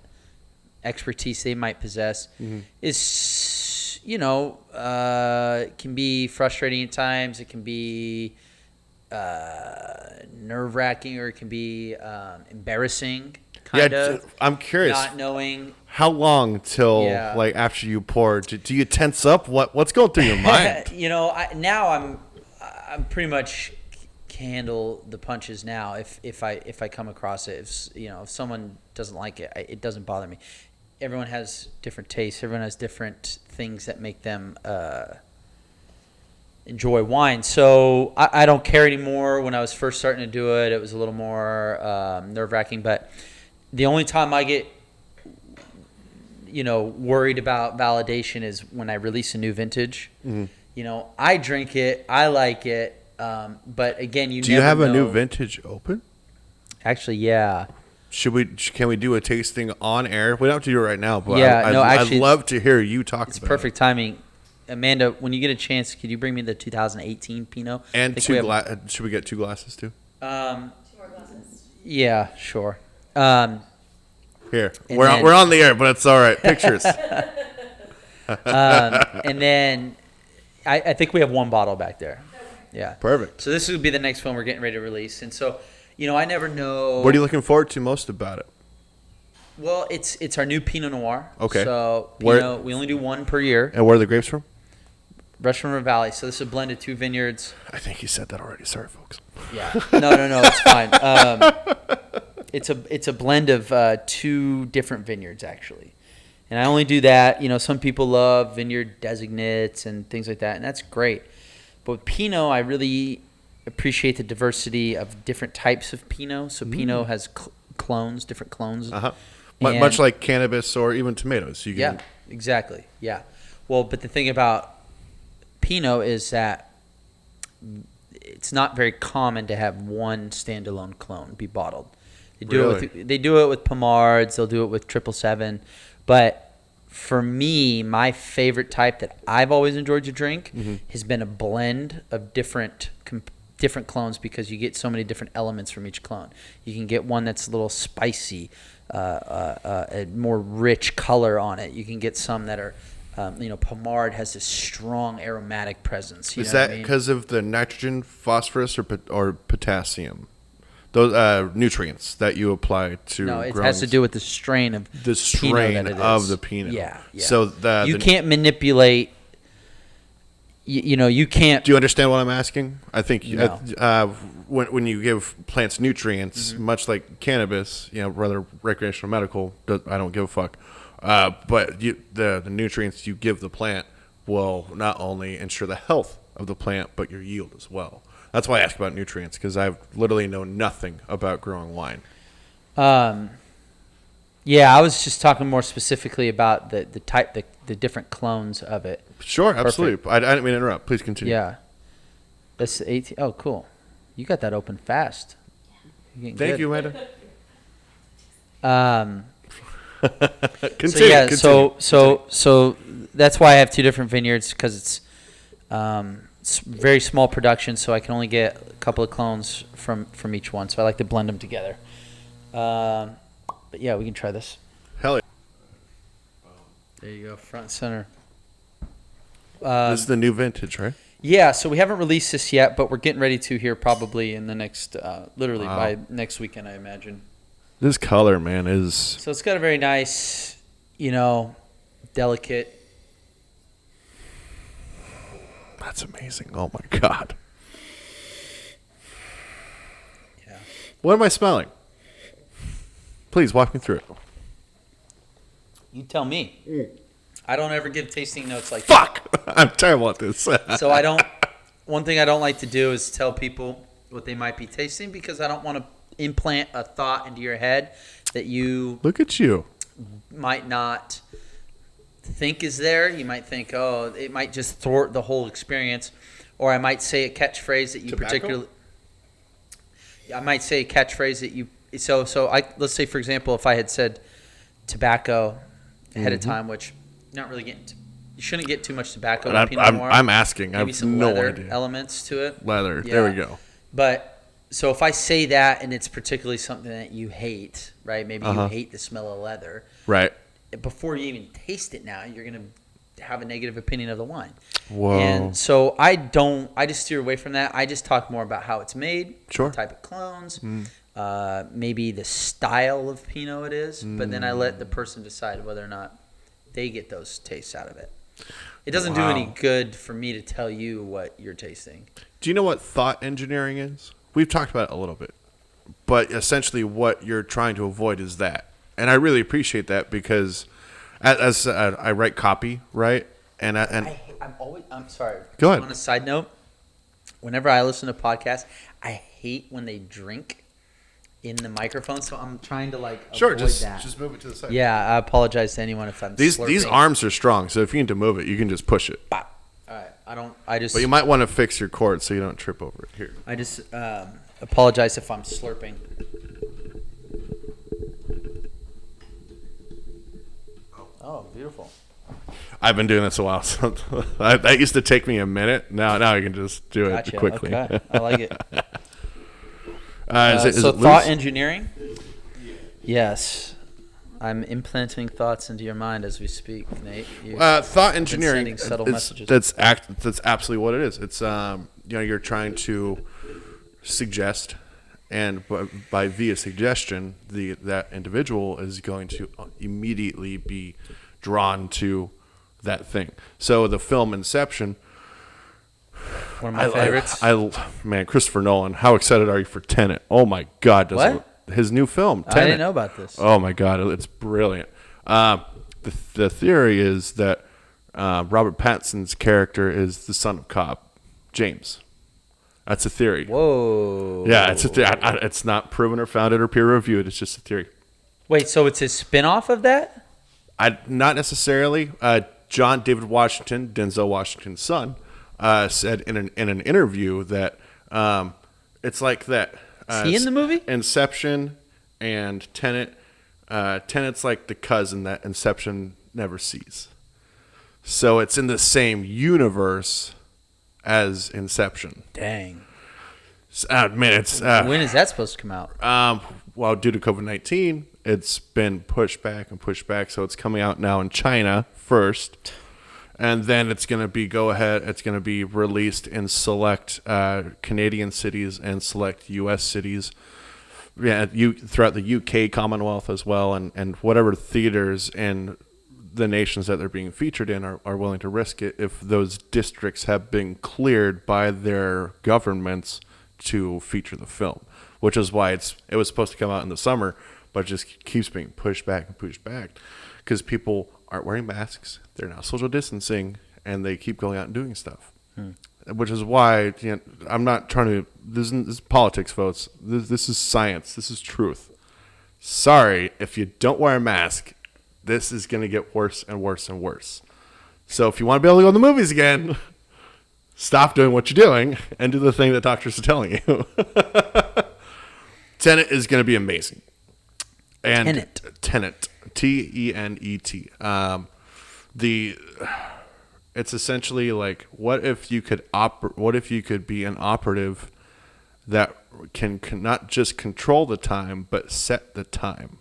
expertise they might possess, is, it can be frustrating at times. It can be nerve-wracking, or it can be embarrassing, kind of. I'm curious. Not knowing. How long till like after you pour? Do you tense up? What's going through your mind? I'm pretty much handle the punches now. If I come across it, if someone doesn't like it, it doesn't bother me. Everyone has different tastes. Everyone has different things that make them enjoy wine. So I don't care anymore. When I was first starting to do it, it was a little more nerve-wracking. But the only time I get worried about validation is when I release a new vintage. Mm-hmm. I drink it, I like it, but again, do you have a new vintage open? Actually, yeah. Can we do a tasting on air? We don't have to do it right now, but I'd love to hear you talk about it. It's perfect timing. Amanda, when you get a chance, could you bring me the 2018 Pinot? And should we get 2 glasses too? 2 more glasses. Yeah, sure. Here, we're on the air, but it's all right. Pictures. And then I think we have 1 bottle back there. Yeah. Perfect. So this would be the next one we're getting ready to release. And so, I never know. What are you looking forward to most about it? Well, it's our new Pinot Noir. Okay. So we only do 1 per year. And where are the grapes from? Russian River Valley. So this is a blend of 2 vineyards. I think you said that already. Sorry, folks. Yeah. No. It's fine. It's a blend of 2 different vineyards, actually. And I only do that. Some people love vineyard designates and things like that, and that's great. But with Pinot, I really appreciate the diversity of different types of Pinot. So Pinot has clones, different clones. Uh-huh. Much like cannabis or even tomatoes. Yeah, exactly. Yeah. Well, but the thing about Pinot is that it's not very common to have 1 standalone clone be bottled. They do it with Pomards. They'll do it with 777. But for me, my favorite type that I've always enjoyed to drink has been a blend of different clones, because you get so many different elements from each clone. You can get one that's a little spicy, a more rich color on it. You can get some that are, Pomard has this strong aromatic presence. Is that because of the nitrogen, phosphorus, or potassium? Those nutrients that you apply to No, it has to do with the strain of the Pinot. Yeah. So you can't manipulate. You can't. Do you understand what I'm asking? I think No. when you give plants nutrients, much like cannabis, rather recreational, medical, I don't give a fuck. But the nutrients you give the plant will not only ensure the health of the plant, but your yield as well. That's why I ask about nutrients, because I've literally know nothing about growing wine. Yeah, I was just talking more specifically about the type, the different clones of it. Sure, absolutely. I didn't mean to interrupt. Please continue. Yeah. That's 18. Oh, cool. You got that open fast. Thank you, Amanda. Continue. So that's why I have 2 different vineyards, because it's very small production, so I can only get a couple of clones from each one. So I like to blend them together. But yeah, we can try this. Hell yeah. There you go, front and center. This is the new vintage, right? Yeah, so we haven't released this yet, but we're getting ready to here probably in the next, literally by next weekend, I imagine. This color, man, is... So it's got a very nice, delicate... That's amazing. Oh, my God. Yeah. What am I smelling? Please, walk me through it. You tell me. I don't ever give tasting notes like Fuck! I'm terrible at this. So I don't... One thing I don't like to do is tell people what they might be tasting, because I don't want to implant a thought into your head that you... Look at you. ...might not think is there. You might think, oh, it might just thwart the whole experience. Or I might say a catchphrase that you Tobacco? particularly... I might say a catchphrase that you... So let's say, for example, if I had said tobacco ahead of time, which not really getting... You shouldn't get too much tobacco in Pinot Noir. I'm asking. Maybe I have some no leather idea. elements to it. Leather. Yeah. There we go. But so if I say that and it's particularly something that you hate, right? Maybe you hate the smell of leather. Right. Before you even taste it now, you're going to have a negative opinion of the wine. Whoa. And so I just steer away from that. I just talk more about how it's made, Sure. the type of clones, maybe the style of Pinot it is, but then I let the person decide whether or not they get those tastes out of it. It doesn't do any good for me to tell you what you're tasting. Do you know what thought engineering is? We've talked about it a little bit, but essentially what you're trying to avoid is that. And I really appreciate that because as I write copy, right? I'm sorry. Go ahead. On a side note, whenever I listen to podcasts, I hate when they drink in the microphone, so I'm trying to avoid that. Just move it to the side. Yeah, I apologize to anyone if I'm These slurping. arms are strong, so if you need to move it, you can just push it. All right, But you might want to fix your cord so you don't trip over it. Here. I just apologize if I'm slurping. Oh, beautiful. I've been doing this a while, so that used to take me a minute. Now I can just do it quickly. Okay, I like it. Is so it thought loose? engineering? Yes. I'm implanting thoughts into your mind as we speak, Nate. Thought engineering. sending subtle messages. That's absolutely what it is. It's you're trying to suggest, and by via suggestion, that individual is going to immediately be drawn to that thing. So the film Inception. One of my favorites. Man, Christopher Nolan. How excited are you for Tenet? Oh my God! His new film, Tenet. I didn't know about this. Oh my God, it's brilliant. The theory is that Robert Pattinson's character is the son of Cobb, James. That's a theory. Whoa. Yeah, it's a theory. It's not proven or founded or peer reviewed. It's just a theory. Wait, so it's a spin-off of that? Not necessarily. John David Washington, Denzel Washington's son, said in an interview that it's like that. Is he in the movie? Inception and Tenet. Tenet's like the cousin that Inception never sees. So it's in the same universe as Inception. Dang. Man, it's when is that supposed to come out? Well, due to COVID-19, it's been pushed back and pushed back. So it's coming out now in China first. And then it's going to be it's going to be released in select Canadian cities and select U.S. cities. Yeah, throughout the UK Commonwealth as well, and whatever theaters in the nations that they're being featured in are willing to risk it if those districts have been cleared by their governments to feature the film, which is why it was supposed to come out in the summer, but it just keeps being pushed back because people aren't wearing masks, they're not social distancing, and they keep going out and doing stuff. Which is why I'm not trying to. This is politics, folks. This is science. This is truth. Sorry, if you don't wear a mask, this is going to get worse and worse and worse. So if you want to be able to go to the movies again, stop doing what you're doing and do the thing that doctors are telling you. Tenet is going to be amazing. And Tenet. Tenet. It's essentially like, what if you could be an operative that can not just control the time but set the time.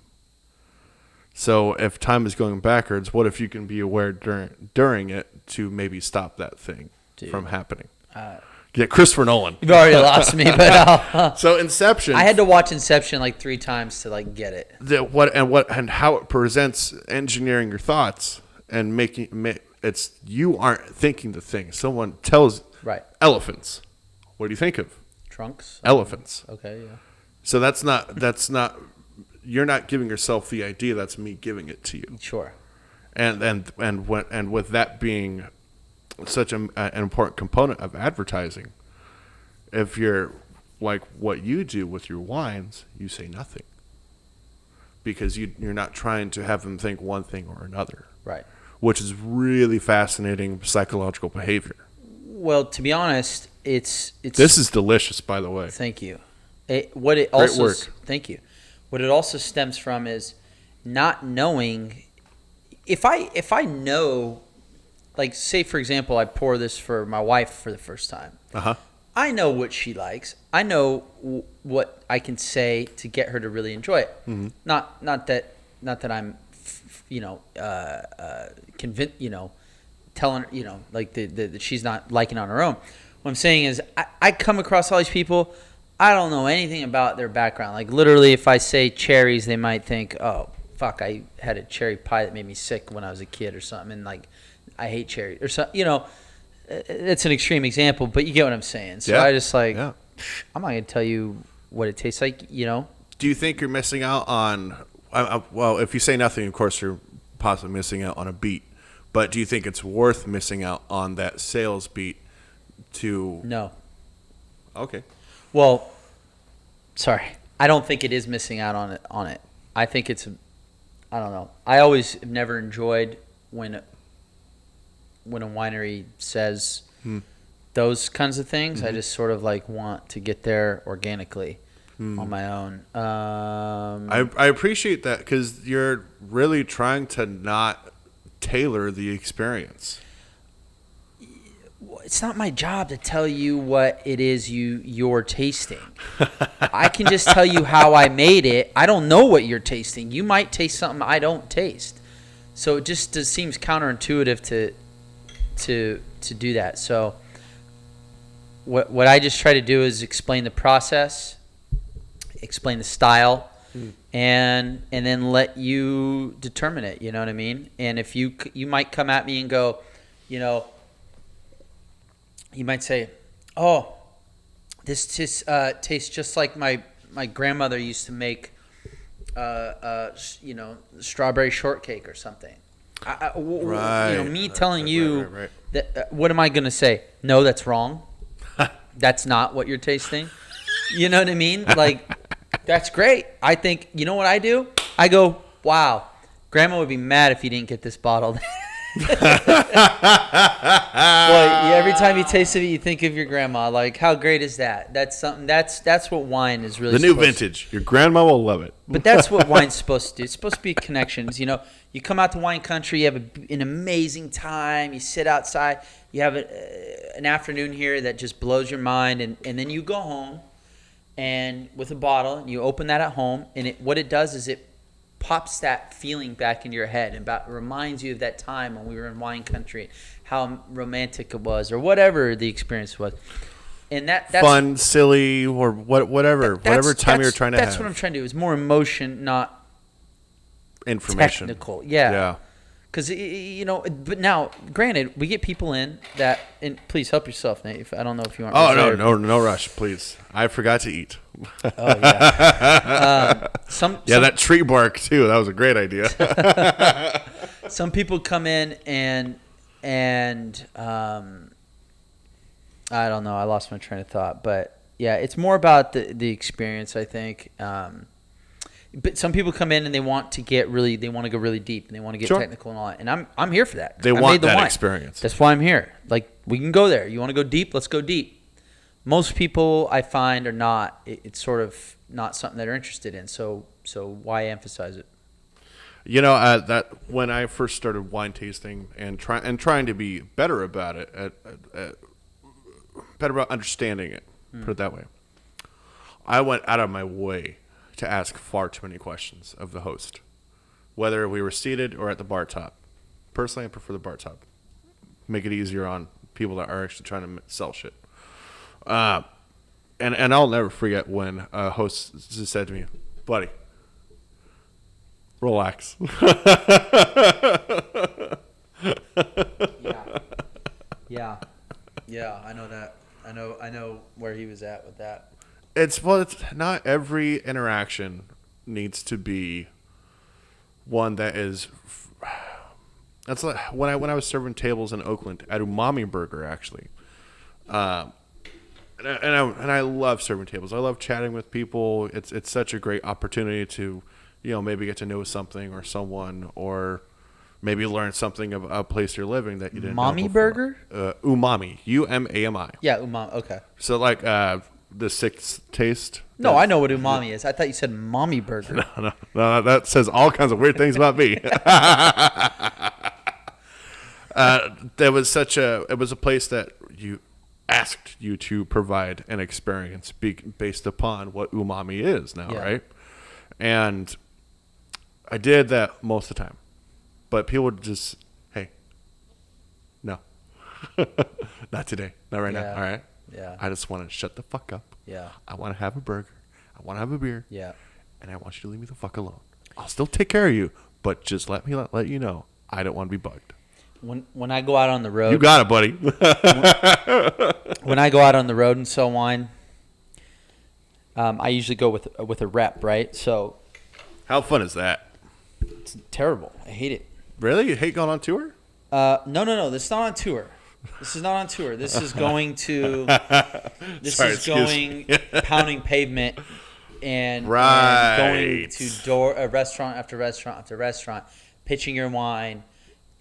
So if time is going backwards, what if you can be aware during it to maybe stop that thing from happening? Yeah, Christopher Nolan. You've already lost me, but so Inception. I had to watch Inception like 3 times to get it. And how it presents engineering your thoughts and it's you aren't thinking the thing. Someone tells elephants. What do you think of? Trunks. Elephants. Okay, yeah. So that's not. You're not giving yourself the idea. That's me giving it to you. Sure. And with that being such an important component of advertising, if you're like what you do with your wines, you say nothing because you're not trying to have them think one thing or another. Right. Which is really fascinating psychological behavior. Well, to be honest, it's. This is delicious, by the way. Thank you. Great work. Thank you. What it also stems from is not knowing. If I know, like, say for example, I pour this for my wife for the first time. I know what she likes. I know what I can say to get her to really enjoy it. Mm-hmm. Not that I'm, convinced, telling her, like that she's not liking it on her own. What I'm saying is I come across all these people. I don't know anything about their background. Like literally, if I say cherries, they might think, "Oh, fuck, I had a cherry pie that made me sick when I was a kid or something," and like, I hate cherries or something. You know, it's an extreme example, but you get what I'm saying. So I just like, I'm not gonna tell you what it tastes like. You know. Do you think you're missing out on? Well, if you say nothing, of course you're possibly missing out on a beat. But do you think it's worth missing out on that sales beat to? No. Okay. Well, sorry. I don't think it is missing out on it. I think it's I don't know. I always have never enjoyed when a winery says those kinds of things. I just sort of like want to get there organically on my own. I appreciate that because you're really trying to not tailor the experience. It's not my job to tell you what it is you're tasting. I can just tell you how I made it. I don't know what you're tasting. You might taste something I don't taste. So it just seems counterintuitive to do that. So what I just try to do is explain the process, explain the style, and then let you determine it. You know what I mean? And if you might come at me and go, you know, you might say, "Oh, this just tastes just like my grandmother used to make, you know, strawberry shortcake or something." Right. You know, me telling you right. that. What am I gonna say? No, that's wrong. That's not what you're tasting. You know what I mean? Like, that's great. I think. You know what I do? I go, "Wow, Grandma would be mad if you didn't get this bottle." Well, every time you taste it, you think of your grandma. Like, how great is that? That's something. That's what wine is really. The new vintage. Your grandma will love it. But that's what wine's supposed to do. It's supposed to be connections. You know, you come out to wine country, you have an amazing time. You sit outside. You have an afternoon here that just blows your mind, and then you go home, and with a bottle, and you open that at home, and what it does is it pops that feeling back into your head and reminds you of that time when we were in wine country, how romantic it was, or whatever the experience was. And that's fun, silly, or whatever time you're trying to have. That's what I'm trying to do. Is more emotion, not information. Technical. Yeah. Because, you know, but now, granted, we get people in that, and please help yourself, Nate. I don't know if you aren't. Oh, no rush, please. I forgot to eat. Oh, yeah. That tree bark, too. That was a great idea. Some people come in and I don't know. I lost my train of thought. But, yeah, it's more about the experience, I think. But some people come in and they want to go really deep, and they want to get technical and all that. And I'm here for that. They want that experience. That's why I'm here. Like, we can go there. You want to go deep? Let's go deep. Most people I find are not. It's sort of not something that they're interested in. So why emphasize it? You know, that when I first started wine tasting and trying to be better about it, better about understanding it, put it that way, I went out of my way to ask far too many questions of the host, whether we were seated or at the bar top. Personally, I prefer the bar top. Make it easier on people that are actually trying to sell shit. And I'll never forget when a host just said to me, "Buddy, relax." Yeah, I know that. I know where he was at with that. It's not every interaction needs to be one that is. That's like when I was serving tables in Oakland at Umami Burger, actually, and I love serving tables. I love chatting with people. It's such a great opportunity to, you know, maybe get to know something or someone, or maybe learn something of a place you're living that you didn't know before. Burger? Umami, UMAMI. Yeah, umami. Okay. So like the sixth taste. No, I know what umami is. I thought you said mommy burger. No, that says all kinds of weird things about me. It was a place that asked you to provide an experience based upon what umami is now, right? And I did that most of the time. But people would just, "Hey, no. Not today. Not right now. All right. Yeah. I just want to shut the fuck up. Yeah. I want to have a burger. I want to have a beer. Yeah. And I want you to leave me the fuck alone. I'll still take care of you, but just let me let you know I don't want to be bugged. When I go out on the road, You got it, buddy. when I go out on the road and sell wine, I usually go with a rep, right? So How fun is that? it's terrible. I hate it. Really? You hate going on tour? No. This is not on tour. This is not on tour. This is going to. This Sorry, is excuse going me. pounding pavement and Right. going to restaurant after restaurant after restaurant, pitching your wine.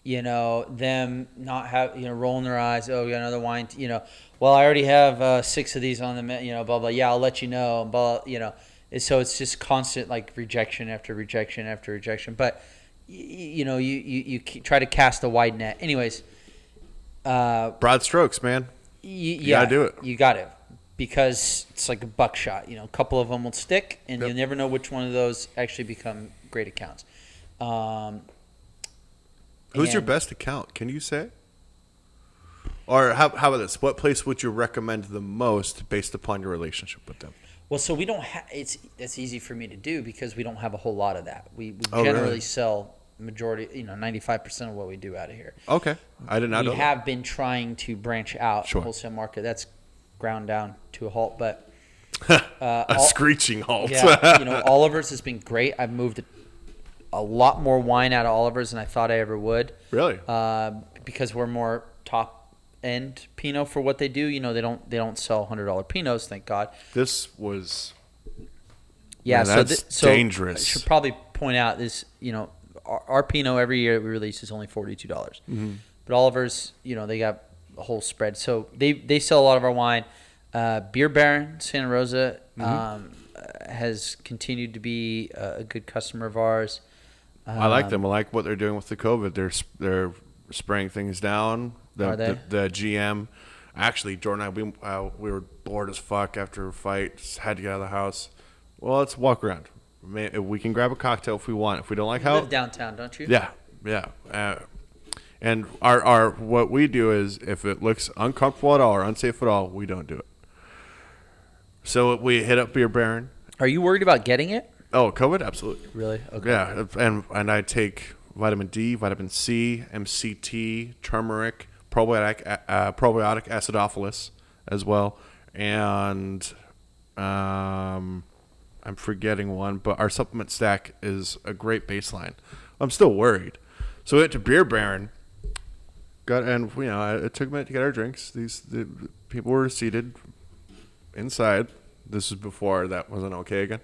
Them not rolling their eyes. Oh, we got another wine. Well, I already have 6 of these on the blah blah. Yeah, I'll let you know. Blah. And so it's just constant like rejection after rejection after rejection. But you try to cast a wide net. Anyways. Broad strokes, man. You gotta do it. You got to, because it's like a buckshot. A couple of them will stick, and Yep. you'll never know which one of those actually become great accounts. Who's your and- best account? Can you say? Or how about this? What place would you recommend the most based upon your relationship with them? Well, so we don't have. It's easy for me to do because we don't have a whole lot of that. We Oh, generally really? sell majority, 95% of what we do out of here. Okay. I did not know We that. have been trying to branch out Sure. the wholesale market. That's ground down to a halt, but A screeching halt. yeah, Oliver's has been great. I've moved a lot more wine out of Oliver's than I thought I ever would. Really? Because we're more top end Pinot for what they do. They don't sell $100 Pinots, thank God. This was Yeah, Man, that's dangerous. I should probably point out this. Our Pinot every year we release is only $42. Mm-hmm. But Oliver's, they got a whole spread. So they sell a lot of our wine. Beer Baron Santa Rosa has continued to be a good customer of ours. I like them. I like what they're doing with the COVID. They're spraying things down. Are they? The GM, actually, Jordan and I, we were bored as fuck after a fight. Just had to get out of the house. Well, let's walk around. We can grab a cocktail if we want. If we don't like You how, live downtown, don't you? yeah. And our what we do is if it looks uncomfortable at all or unsafe at all, we don't do it. So we hit up Beer Baron. Are you worried about getting it? Oh, COVID, absolutely. Really? Okay. Yeah, and I take vitamin D, vitamin C, MCT, turmeric, probiotic acidophilus as well, and I'm forgetting one, but our supplement stack is a great baseline. I'm still worried, so we went to Beer Baron. It took a minute to get our drinks. The people were seated inside. This was before that wasn't okay again.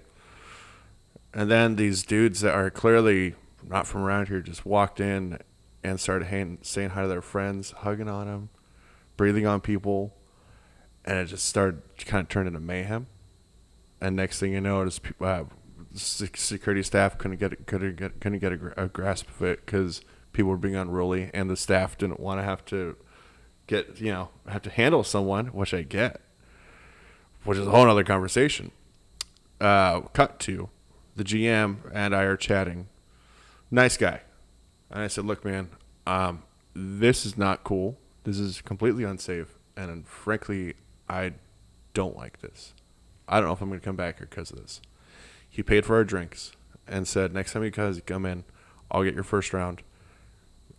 And then these dudes that are clearly not from around here just walked in and started saying hi to their friends, hugging on them, breathing on people, and it just started kind of turned into mayhem. And next thing you know, security staff couldn't get a grasp of it because people were being unruly, and the staff didn't want to have to handle someone, which I get, which is a whole other conversation. Cut to the GM and I are chatting. Nice guy. And I said, look, man, this is not cool. This is completely unsafe. And frankly, I don't like this. I don't know if I'm going to come back here because of this. He paid for our drinks and said, next time you guys come in, I'll get your first round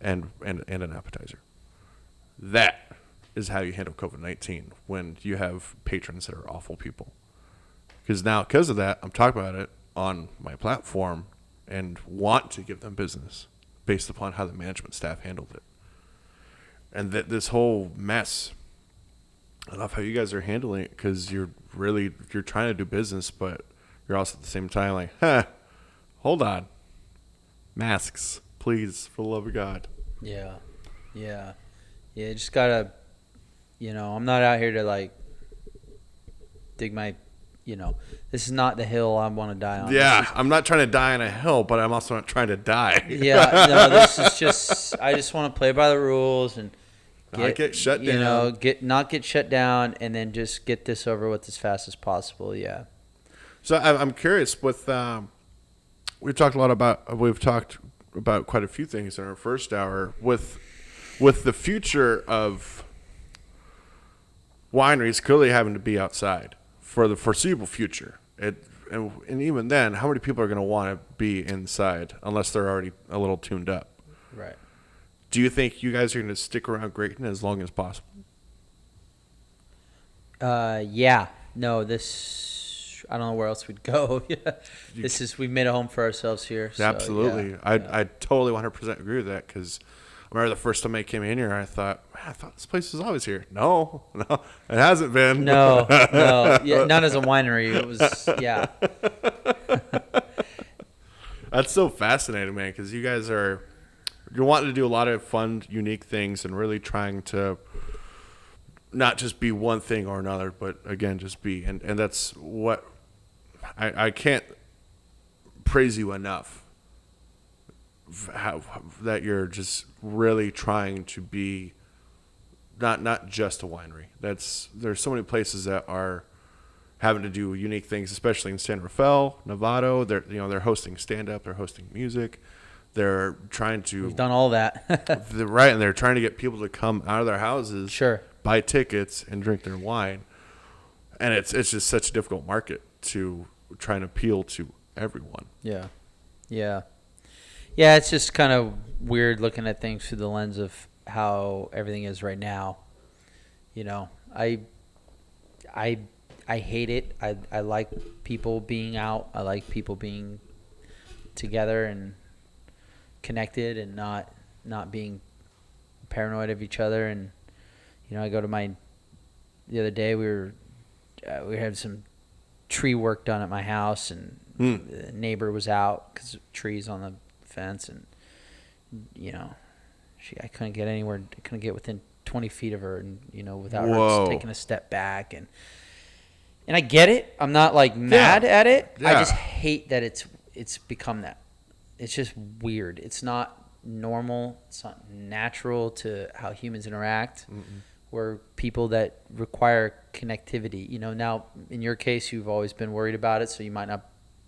and an appetizer. That is how you handle COVID-19 when you have patrons that are awful people. Because of that, I'm talking about it on my platform and want to give them business based upon how the management staff handled it. And that this whole mess, I love how you guys are handling it because you're trying to do business, but you're also at the same time like, hold on. Masks, please, for the love of God. Yeah. You just gotta, I'm not out here to like dig my, this is not the hill I want to die on. Yeah, I'm not trying to die on a hill, but I'm also not trying to die. Yeah, no, this is just, I just want to play by the rules and Not get shut down. Not get shut down, and then just get this over with as fast as possible. Yeah. So I'm curious with, we've talked about quite a few things in our first hour with the future of wineries clearly having to be outside for the foreseeable future. And even then, how many people are going to want to be inside unless they're already a little tuned up? Right. Do you think you guys are going to stick around Graton as long as possible? Yeah. No, I don't know where else we'd go. We've made a home for ourselves here. So, Absolutely. yeah. I totally 100% agree with that, because I remember the first time I came in here, I thought this place was always here. No, it hasn't been. No. Yeah, not as a winery. It was, yeah. That's so fascinating, man, because you guys you're wanting to do a lot of fun, unique things and really trying to not just be one thing or another, but again, just be. And that's what I can't praise you enough. That you're just really trying to be not just a winery. There's so many places that are having to do unique things, especially in San Rafael, Novato. They're hosting stand up, they're hosting music, they're trying to. We've done all that. Right, and they're trying to get people to come out of their houses, Sure, buy tickets and drink their wine, and it's just such a difficult market to try and appeal to everyone. Yeah. It's just kind of weird looking at things through the lens of how everything is right now. I hate it. I like people being out. I like people being together and connected and not being paranoid of each other. And I go to the other day we had some tree work done at my house, and the neighbor was out because trees on the fence, and I couldn't get anywhere. I couldn't get within 20 feet of her, and without Whoa. her taking a step back. And I get it. I'm not like mad at it. Yeah. I just hate that it's become that. It's just weird. It's not normal. It's not natural to how humans interact. We're people that require connectivity. Now in your case, you've always been worried about it, so you might not,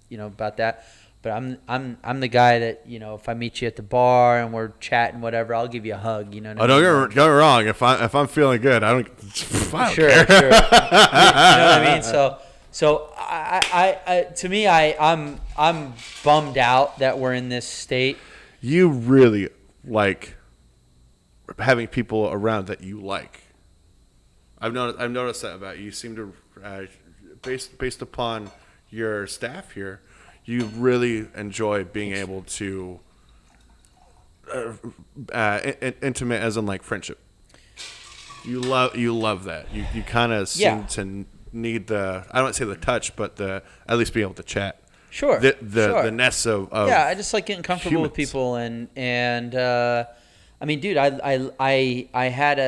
about that. But I'm the guy that, if I meet you at the bar and we're chatting, whatever, I'll give you a hug. Don't get me wrong. If I'm feeling good, I don't Sure. You know what I mean? So I to me, I'm bummed out that we're in this state. You really like having people around that you like. I've noticed that about you. You seem to, based upon your staff here, you really enjoy being able to intimate, as in like friendship. You love that. You kind of seem to need I don't want to say the touch, but at least be able to chat. Sure. The ness of yeah. I just like getting comfortable humans. with people, and I mean, dude, I had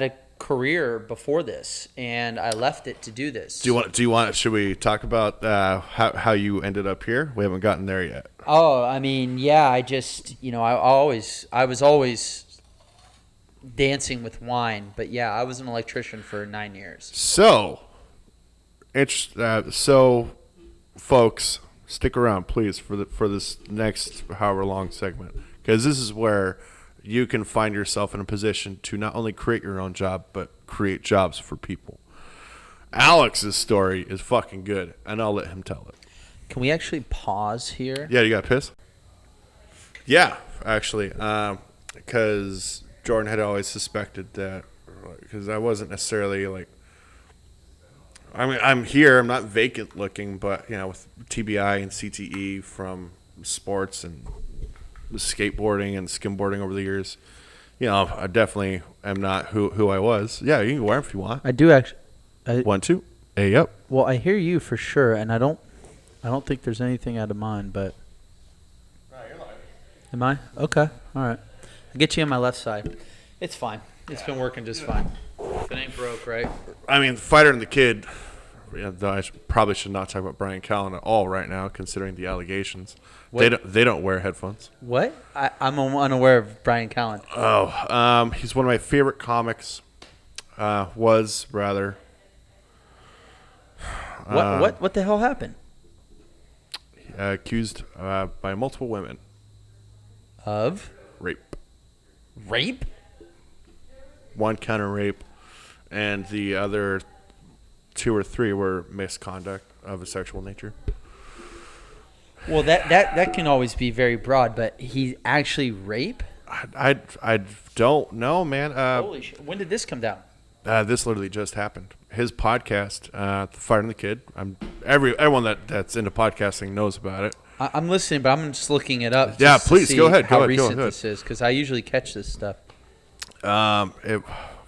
a career before this, and I left it to do this. Do you want? Should we talk about how you ended up here? We haven't gotten there yet. Oh, I mean, yeah. I just, I was always dancing with wine, but yeah, I was an electrician for 9 years. So, folks, stick around, please, for this next however long segment, because this is where you can find yourself in a position to not only create your own job, but create jobs for people. Alex's story is fucking good, and I'll let him tell it. Can we actually pause here? Yeah, you got piss? Yeah, actually, because Jordan had always suspected that, because I wasn't necessarily like, I mean, I'm here, I'm not vacant looking, but, with TBI and CTE from sports and skateboarding and skimboarding over the years, I definitely am not who I was. Yeah, you can wear them if you want. I do actually. 1, 2. Hey, up. Well, I hear you for sure, and I don't think there's anything out of mine, but. You're live. Am I? Okay. All right. I'll get you on my left side. It's fine. It's been working just fine. If it ain't broke, right? I mean, Fighter and the Kid, though I probably should not talk about Brian Callen at all right now, considering the allegations. What? They don't wear headphones. What? I'm unaware of Brian Callen. Oh, he's one of my favorite comics. Was rather. What the hell happened? Accused by multiple women Of rape. rape? One count of rape, and the other 2 or 3 were misconduct of a sexual nature. Well, that can always be very broad, but he actually rape? I don't know, man. Holy shit! When did this come down? This literally just happened. His podcast, Fire and the Kid. Everyone that's into podcasting knows about it. I'm listening, but I'm just looking it up. Yeah, just to please see go ahead. How Go recent ahead. this is? Because I usually catch this stuff. It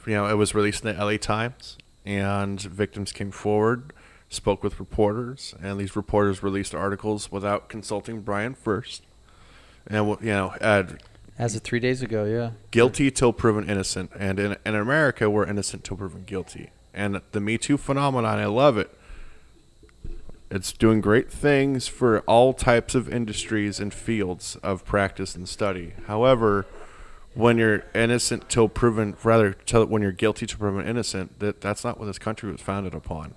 was released in the LA Times, and victims came forward, spoke with reporters, and these reporters released articles without consulting Brian first. And As of 3 days ago, yeah. guilty till proven innocent, and in America, we're innocent till proven guilty. And the Me Too phenomenon, I love it. It's doing great things for all types of industries and fields of practice and study. However, when you're innocent till proven, when you're guilty till proven innocent, that's not what this country was founded upon.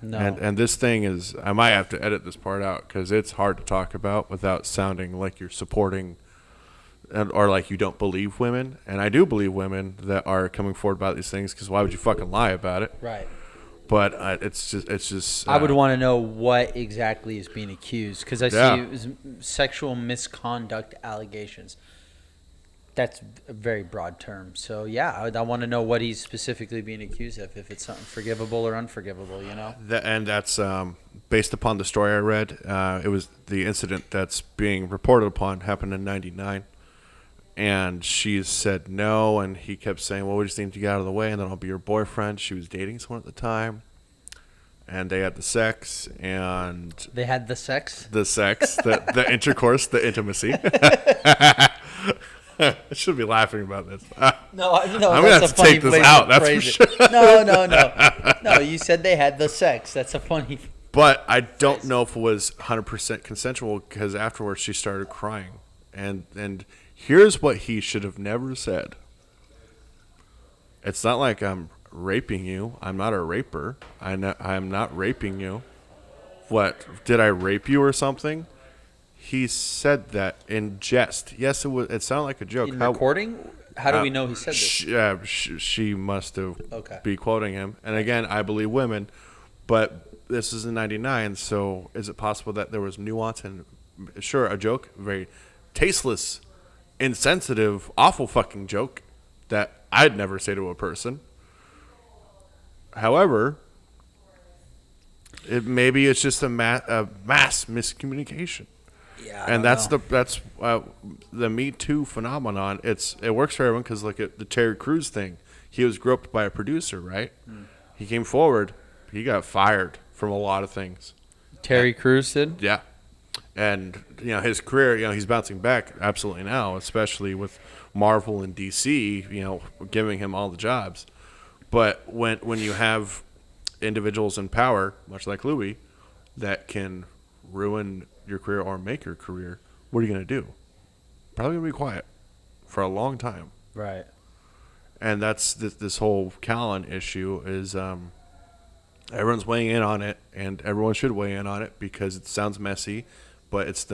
No. And this thing is, I might have to edit this part out because it's hard to talk about without sounding like you're supporting or like you don't believe women. And I do believe women that are coming forward about these things, because why would you fucking lie about it? Right. But it's just. I would want to know what exactly is being accused, because I see it was sexual misconduct allegations. That's a very broad term. So, yeah, I want to know what he's specifically being accused of, if it's something forgivable or unforgivable, you know? And that's based upon the story I read. It was the incident that's being reported upon happened in '99. And she said no, and he kept saying, well, we just need to get out of the way, and then I'll be your boyfriend. She was dating someone at the time, and they had the sex, and... They had the sex? The sex, the intercourse, the intimacy. I should be laughing about this. No, I'm going to have to take this out, that's for sure. No, you said they had the sex. That's a funny... But I don't know if it was 100% consensual, because afterwards she started crying. And here's what he should have never said. It's not like I'm raping you. I'm not a raper. I'm not raping you. What? Did I rape you or something? He said that in jest. Yes, it sounded like a joke. In recording? How do we know he said this? She must have be quoting him. And again, I believe women, but this is in '99, so is it possible that there was nuance and, sure, a joke, very tasteless, insensitive, awful fucking joke that I'd never say to a person. However, maybe it's just a mass miscommunication. Yeah, and that's the Me Too phenomenon. It works for everyone, because look at the Terry Crews thing. He was groped by a producer, right? He came forward. He got fired from a lot of things. Terry Crews did? Yeah. And, his career, he's bouncing back absolutely now, especially with Marvel and DC, giving him all the jobs. But when you have individuals in power, much like Louis, that can ruin your career or make your career, what are you going to do? Probably going to be quiet for a long time. Right. And that's this whole Callan issue is everyone's weighing in on it, and everyone should weigh in on it because it sounds messy. But it's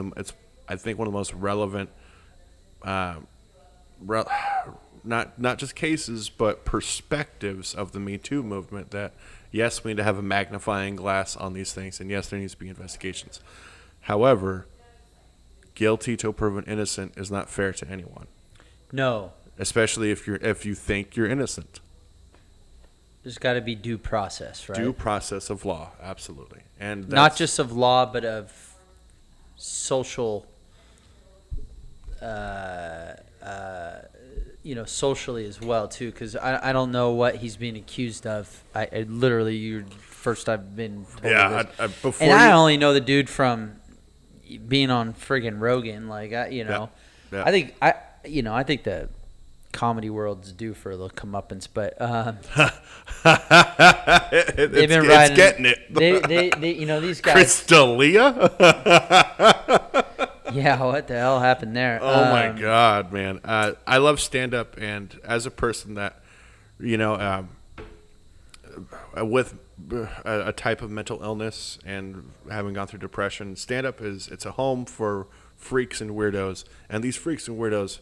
I think one of the most relevant, not just cases, but perspectives of the Me Too movement. That yes, we need to have a magnifying glass on these things, and yes, there needs to be investigations. However, guilty till proven innocent is not fair to anyone. No, especially if you think you're innocent. There's got to be due process, right? Due process of law, absolutely, and not just of law, but of social, socially as well too. Because I don't know what he's being accused of. I literally, you're first I've been told this. I only know the dude from being on friggin' Rogan. Like Yeah. I think the comedy world's due for a little comeuppance, but they've been riding. It's getting it. They these guys. Crystalia? Yeah, what the hell happened there? Oh my God, man! I love stand-up, and as a person that, with a type of mental illness and having gone through depression, stand-up it's a home for freaks and weirdos, and these freaks and weirdos,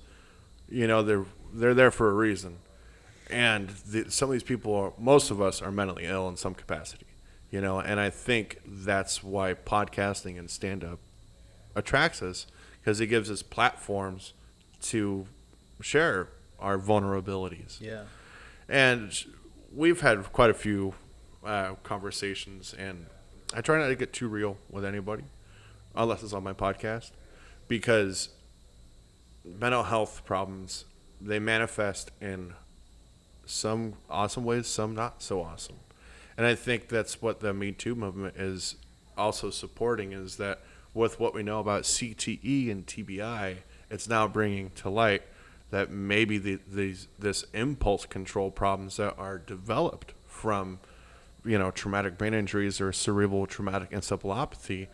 they're there for a reason. And some of these people, most of us, are mentally ill in some capacity, you know. And I think that's why podcasting and stand-up attracts us, because it gives us platforms to share our vulnerabilities. Yeah. And we've had quite a few conversations, and I try not to get too real with anybody, unless it's on my podcast, because mental health problems, they manifest in some awesome ways, some not so awesome. And I think that's what the Me Too movement is also supporting, is that with what we know about CTE and TBI, it's now bringing to light that maybe this impulse control problems that are developed from, you know, traumatic brain injuries or cerebral traumatic encephalopathy,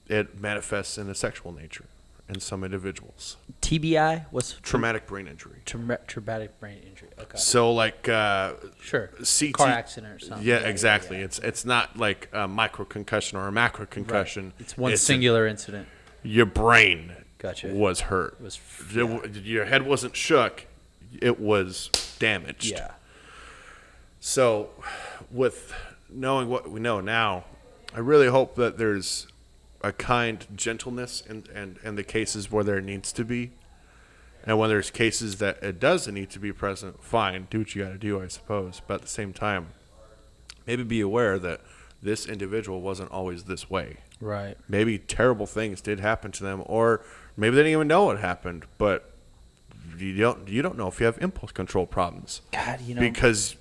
it manifests in a sexual nature in some individuals. TBI? What's traumatic brain injury? Traumatic brain injury. Okay. So like Sure. CT, car accident or something. Yeah, exactly. Yeah. It's not like a micro concussion or a macro concussion. Right. It's one singular incident. Your brain Gotcha. was hurt. Your head wasn't shook. It was damaged. Yeah. So with knowing what we know now, I really hope that there's a kind gentleness in the cases where there needs to be. And when there's cases that it doesn't need to be present, fine, do what you got to do, I suppose. But at the same time, maybe be aware that this individual wasn't always this way. Right. Maybe terrible things did happen to them, or maybe they didn't even know what happened. But you don't know if you have impulse control problems. God, you know, because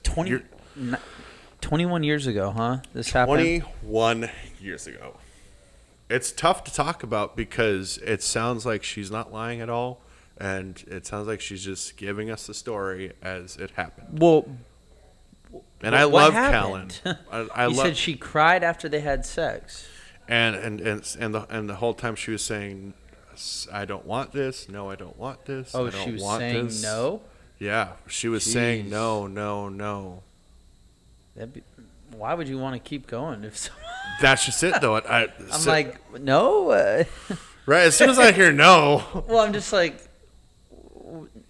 21 years ago, huh? This happened. 21 years ago. It's tough to talk about because it sounds like she's not lying at all, and it sounds like she's just giving us the story as it happened. Well, and I love Callan. You said she cried after they had sex, and the whole time she was saying, "I don't want this. No, I don't want this. Oh, I don't she was want saying this." no. Yeah, she was saying no, no, no. Why would you want to keep going if so? That's just it, though. I'm like, no. Right. As soon as I hear no. Well, I'm just like,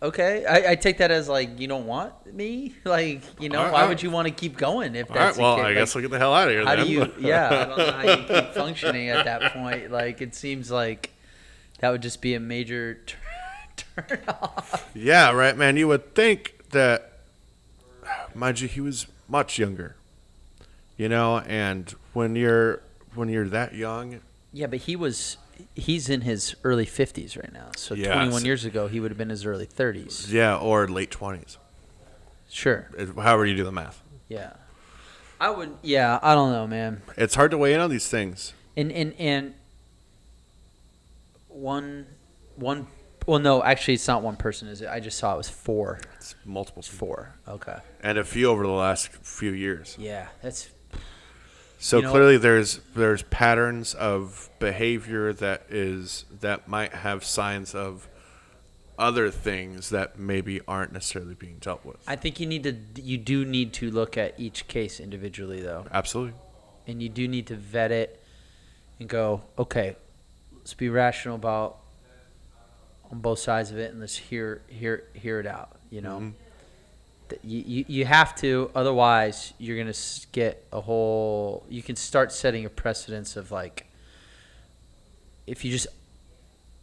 okay. I take that as like, you don't want me? Like, you know, why would you want to keep going if that's all right, well, the case? I guess we'll get the hell out of here How then. do you, yeah, I don't know how you keep functioning at that point. Like, it seems like that would just be a major turn off. Yeah, right, man. You would think that, mind you, he was much younger. You know, and when you're that young. Yeah, but he's in his early 50s right now. So 21 years ago, he would have been in his early 30s. Yeah, or late 20s. Sure. However you do the math. Yeah. I don't know, man. It's hard to weigh in on these things. And well, no, actually, it's not one person, is it? I just saw it was 4. It's multiple. It's 4. Okay. And a few over the last few years. Yeah, that's. So clearly, there's patterns of behavior that might have signs of other things that maybe aren't necessarily being dealt with. I think you do need to look at each case individually, though. Absolutely. And you do need to vet it and go, okay, let's be rational about on both sides of it, and let's hear it out. You know. Mm-hmm. You have to, otherwise you're going to get you can start setting a precedence of like, if you just,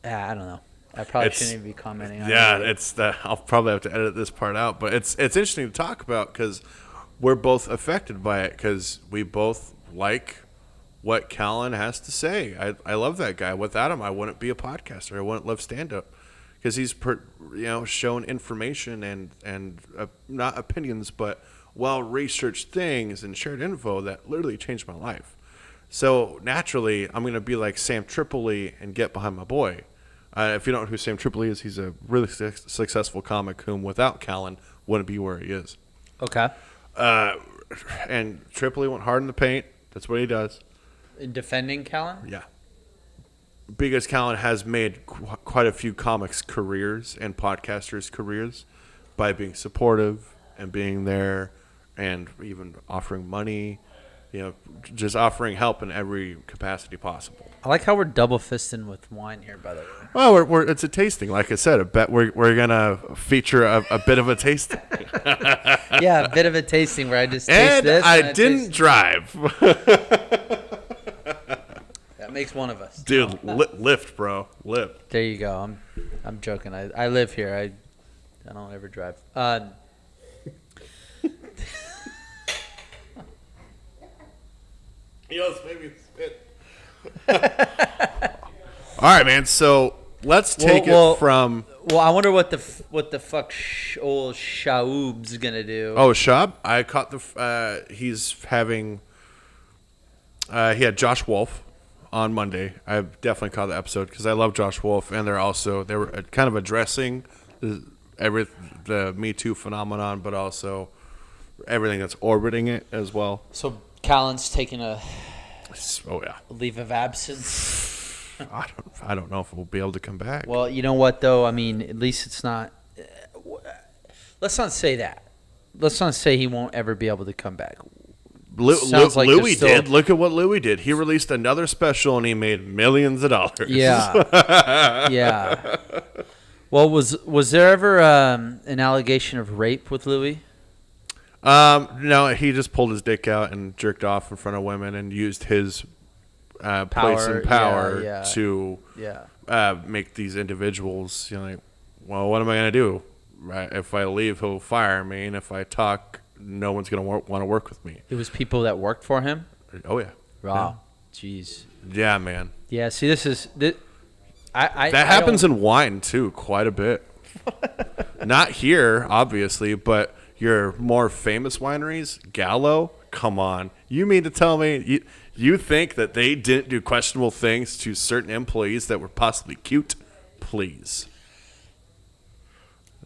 I don't know. I probably shouldn't even be commenting on it. Yeah, I'll probably have to edit this part out, but it's interesting to talk about because we're both affected by it because we both like what Callan has to say. I love that guy. Without him, I wouldn't be a podcaster. I wouldn't love stand-up. Because he's shown information and not opinions, but well-researched things and shared info that literally changed my life. So naturally, I'm going to be like Sam Tripoli and get behind my boy. If you don't know who Sam Tripoli is, he's a really successful comic whom without Callan wouldn't be where he is. Okay. And Tripoli went hard in the paint. That's what he does. In defending Callan? Yeah. Because Callan has made quite a few comics' careers and podcasters' careers by being supportive and being there and even offering money, just offering help in every capacity possible. I like how we're double fisting with wine here, by the way. Well, it's a tasting. Like I said, I bet we're gonna feature a bit of a tasting. Yeah, a bit of a tasting where I just taste And this. I didn't drive. That makes one of us. Dude, lift, bro. Lift. There you go. I'm joking. I live here. I don't ever drive. Yes, maybe spit. All right, man. So let's take it from. Well, I wonder what the fuck old Shaoub's gonna do. Oh, Shab. I caught the. He's having. He had Josh Wolf on Monday. I definitely caught the episode because I love Josh Wolf, and they were kind of addressing the Me Too phenomenon, but also everything that's orbiting it as well. So Callan's taking a leave of absence. I don't know if we'll be able to come back. Well, you know what though? I mean, at least it's not. Let's not say that. Let's not say he won't ever be able to come back. Sounds like Louis did. Look at what Louis did. He released another special and he made millions of dollars. Yeah, yeah. Well, was there ever an allegation of rape with Louis? No, he just pulled his dick out and jerked off in front of women and used his place and power to make these individuals, like, well, what am I going to do? Right? If I leave, he'll fire me, and if I talk, no one's going to want to work with me. It was people that worked for him? Oh, yeah. Wow. Jeez. Yeah, man. Yeah, see, that happens in wine, too, quite a bit. Not here, obviously, but your more famous wineries, Gallo, come on. You mean to tell me you think that they didn't do questionable things to certain employees that were possibly cute? Please.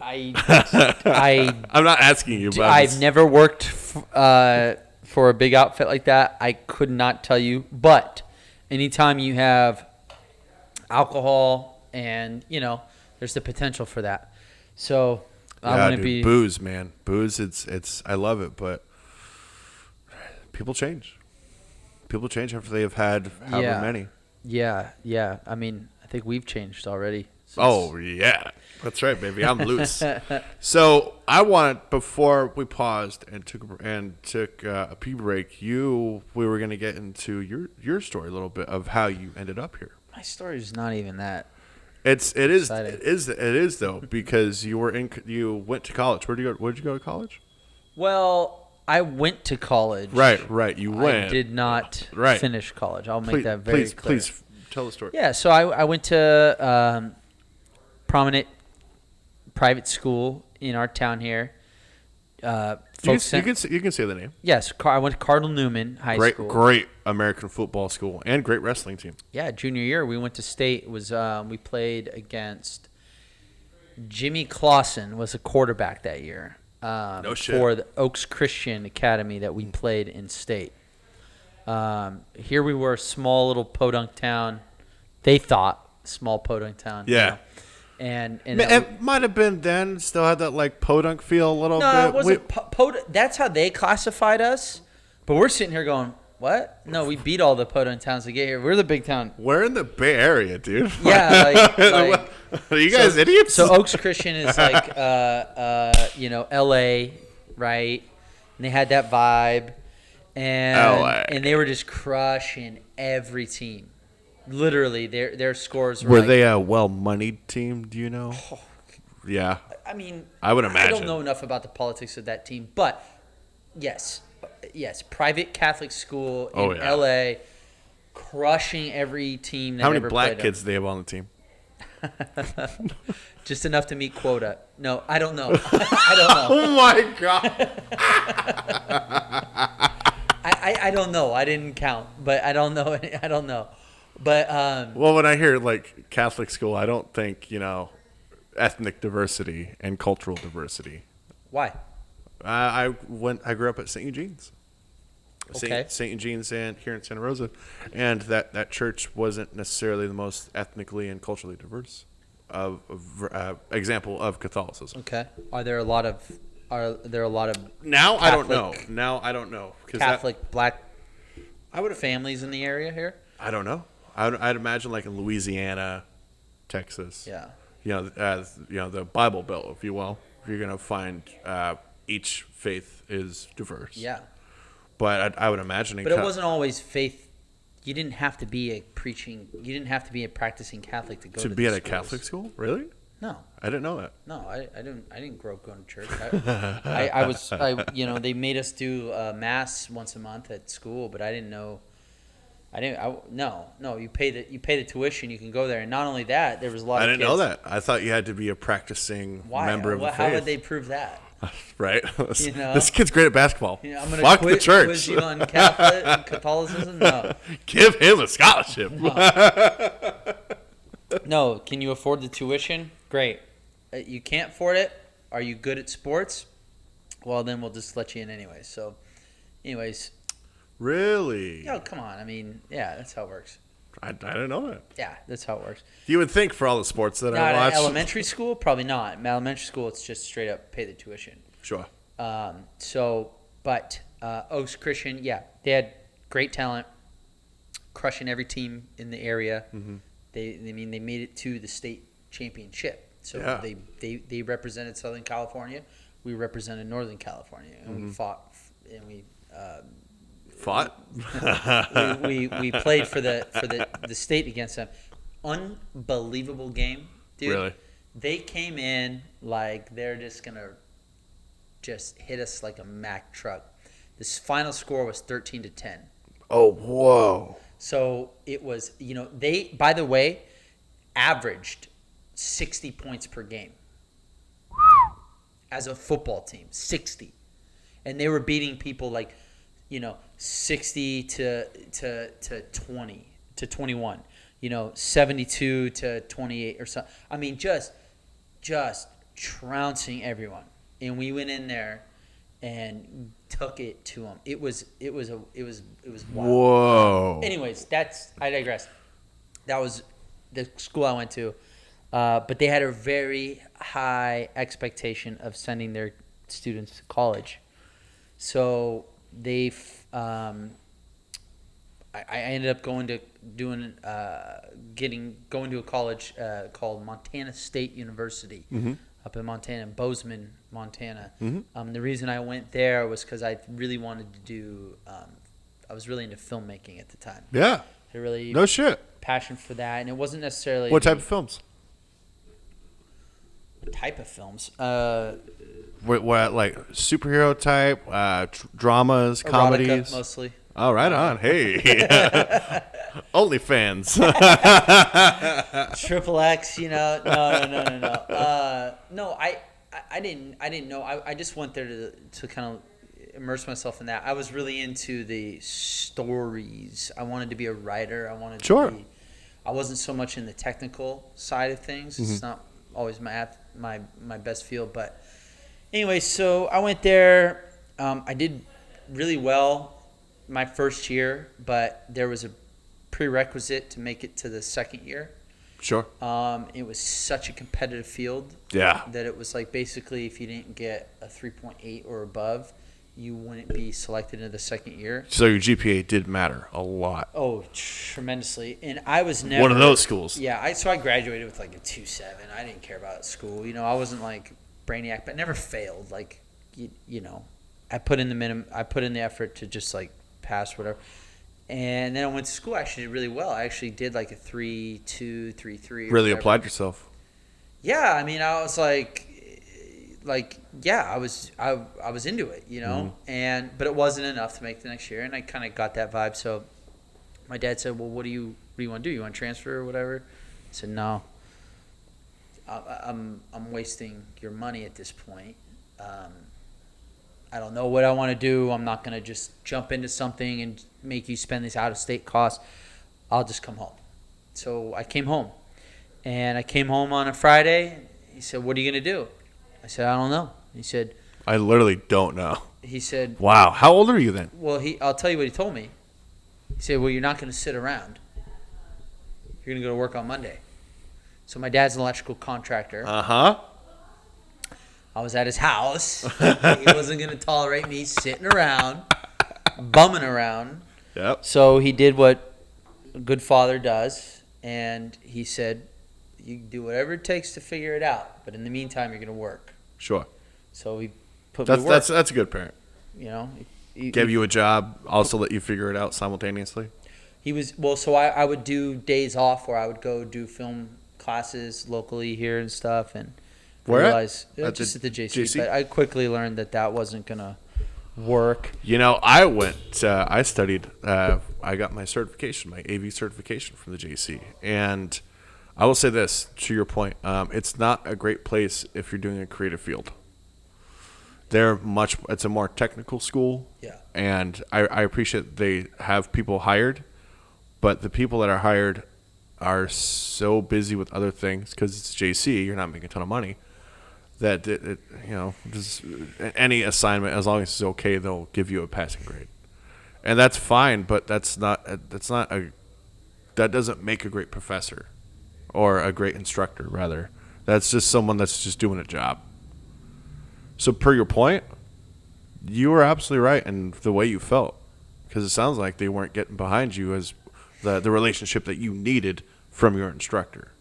I'm not asking you, but I've never worked for a big outfit like that. I could not tell you. But anytime you have alcohol and, there's the potential for that. So I want to be booze, man. Booze, it's I love it, but people change. People change after they have had however many. Yeah, yeah. I mean, I think we've changed already. Oh, yeah. That's right, baby. I'm loose. So I wanted, before we paused and took a pee break, we were going to get into your story a little bit of how you ended up here. My story is not even that. It is though, because you went to college. Where'd you go to college? Well, I went to college. Right. You went. I did not finish college. I'll make that very clear. Please tell the story. Yeah, so I went to prominent private school in our town here. You can say the name. Yes, I went to Cardinal Newman High School. Great American football school and great wrestling team. Yeah, junior year we went to state. We played against Jimmy Clausen was a quarterback that year. No shit. For the Oaks Christian Academy that we played in state. Here we were, small little podunk town. They thought small podunk town. Yeah. And it might have been then. Still had that like podunk feel a little bit. No, it wasn't. That's how they classified us. But we're sitting here going, what? No, we beat all the podunk towns to get here. We're the big town. We're in the Bay Area, dude. Yeah, like are you guys idiots? So Oaks Christian is like, L.A., right? And they had that vibe, and they were just crushing every team. Literally, their scores were. Were they a well-moneyed team? Do you know? Oh, yeah. I mean, I would imagine. I don't know enough about the politics of that team, but yes, private Catholic school in L.A., crushing every team that How many ever black played kids do they have on the team? Just enough to meet quota. No, I don't know. I don't know. Oh my god. I don't know. I didn't count, but I don't know. I don't know. But well, when I hear like Catholic school, I don't think ethnic diversity and cultural diversity. Why? I grew up at St. Eugene's. Okay. St. Eugene's here in Santa Rosa, and that church wasn't necessarily the most ethnically and culturally diverse example of Catholicism. Okay. Are there a lot of now? Catholic, I don't know. Now I don't know. Catholic black I would. families in the area here? I don't know. I'd imagine like in Louisiana, Texas. Yeah. The Bible Belt, if you will. You're gonna find each faith is diverse. Yeah. But I would imagine. But it wasn't always faith. You didn't have to be a practicing Catholic to go to be at a schools. Catholic school. Really? No. I didn't know that. No, I didn't grow up going to church. They made us do mass once a month at school, but I didn't know. No. You pay the tuition, you can go there, and not only that, there was a lot. I of didn't kids. know that. I thought you had to be a practicing member of the faith. How would they prove that? Right. You know? This kid's great at basketball. I'm gonna Fuck the church. quiz you on Catholicism? No. Give him a scholarship. No. Can you afford the tuition? Great. You can't afford it. Are you good at sports? Well, then we'll just let you in anyway. So, anyways. Really? Oh, come on. I mean, yeah, that's how it works. I didn't know that. Yeah, that's how it works. You would think for all the sports that I Not watch. at elementary school? Probably not. In elementary school, it's just straight up pay the tuition. Sure. Oaks Christian, yeah, they had great talent, crushing every team in the area. Mm-hmm. They made it to the state championship. So yeah. they represented Southern California. We represented Northern California, and we fought, and we we played for the state against them. Unbelievable game, dude. Really? They came in like they're just gonna hit us like a Mack truck. This final score was 13-10. Oh, whoa. So it was, they, by the way, averaged 60 points per game as a football team, 60. And they were beating people like, 60 to 20 to 21, 72 to 28 or something. I mean, just trouncing everyone. And we went in there and took it to them. It was wild. Whoa. Anyways, I digress. That was the school I went to, but they had a very high expectation of sending their students to college. So they, I ended up going to a college called Montana State University. Mm-hmm. Up in Montana, Bozeman, Montana. Mm-hmm. The reason I went there was because I really wanted to do. I was really into filmmaking at the time. Yeah. No shit. Passion for that, and it wasn't necessarily. What type of films? What type of films? What like superhero type, dramas, Erotica, comedies, mostly. Oh, right on. Hey. OnlyFans. Triple X, No. No, I didn't know. I just went there to kind of immerse myself in that. I was really into the stories. I wanted to be a writer. I wasn't so much in the technical side of things. Mm-hmm. It's not always my best field, but anyway, so I went there. I did really well my first year, but there was a prerequisite to make it to the second year. Sure. It was such a competitive field. Yeah. That it was like basically if you didn't get a 3.8 or above, you wouldn't be selected into the second year. So your GPA did matter a lot. Oh, tremendously. And I was never one of those schools. Yeah. I graduated with like a 2.7. I didn't care about school. I wasn't like brainiac, but never failed. Like, I put in the minimum. I put in the effort to just like pass whatever. And then I went to school. I actually did really well. I actually did like a 3.2, 3.3. Really whatever. applied yourself. Yeah, I mean, I was yeah, I was into it, Mm-hmm. But it wasn't enough to make the next year, and I kind of got that vibe. So my dad said, "Well, what do you want to do? You want to transfer or whatever?" I said, "No, I'm wasting your money at this point. I don't know what I want to do. I'm not going to just jump into something and make you spend these out-of-state costs. I'll just come home." So I came home. And I came home on a Friday. He said, "What are you going to do?" I said, "I don't know." He said, "I literally don't know." He said, "Wow. How old are you then?" Well, I'll tell you what he told me. He said, "Well, you're not going to sit around. You're going to go to work on Monday." So my dad's an electrical contractor. Uh-huh. I was at his house. He wasn't going to tolerate me sitting around, bumming around. Yep. So he did what a good father does, and he said, "You can do whatever it takes to figure it out, but in the meantime, you're going to work." Sure. So he put me to work. That's a good parent. You know, Gave you a job, also let you figure it out simultaneously. He was so I would do days off where I would go do film classes locally here and stuff, and Where realize at just the at the JC. JC? But I quickly learned that wasn't gonna work. I studied. I got my certification, my AV certification from the JC, and I will say this to your point: it's not a great place if you're doing a creative field. It's a more technical school. Yeah. And I appreciate they have people hired, but the people that are hired are so busy with other things because it's JC, you're not making a ton of money, that just any assignment, as long as it's okay, they'll give you a passing grade. And that's fine, but that doesn't make a great professor or a great instructor, rather. That's just someone that's just doing a job. So per your point, you were absolutely right in the way you felt, because it sounds like they weren't getting behind you as the relationship that you needed from your instructor,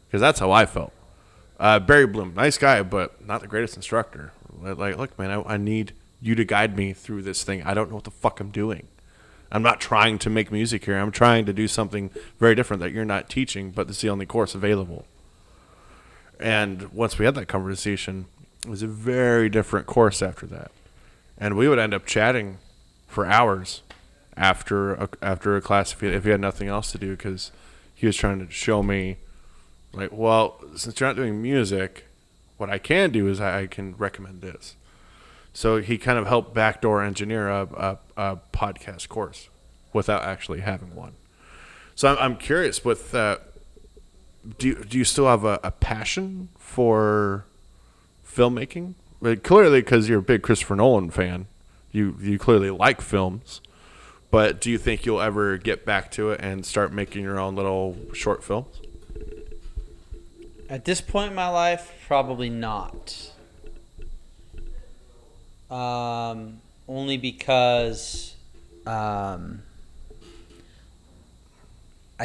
because that's how I felt. Barry Bloom, nice guy, but not the greatest instructor. Like, look, man, I need you to guide me through this thing. I don't know what the fuck I'm doing. I'm not trying to make music here. I'm trying to do something very different that you're not teaching, but it's the only course available. And once we had that conversation, it was a very different course after that. And we would end up chatting for hours after a class if he had nothing else to do, because he was trying to show me, like, well, since you're not doing music, what I can do is I can recommend this. So he kind of helped backdoor engineer a podcast course without actually having one. So I'm curious, with do you still have a passion for filmmaking? Like, clearly, because you're a big Christopher Nolan fan, you clearly like films. But do you think you'll ever get back to it and start making your own little short films? At this point in my life, probably not. Only because I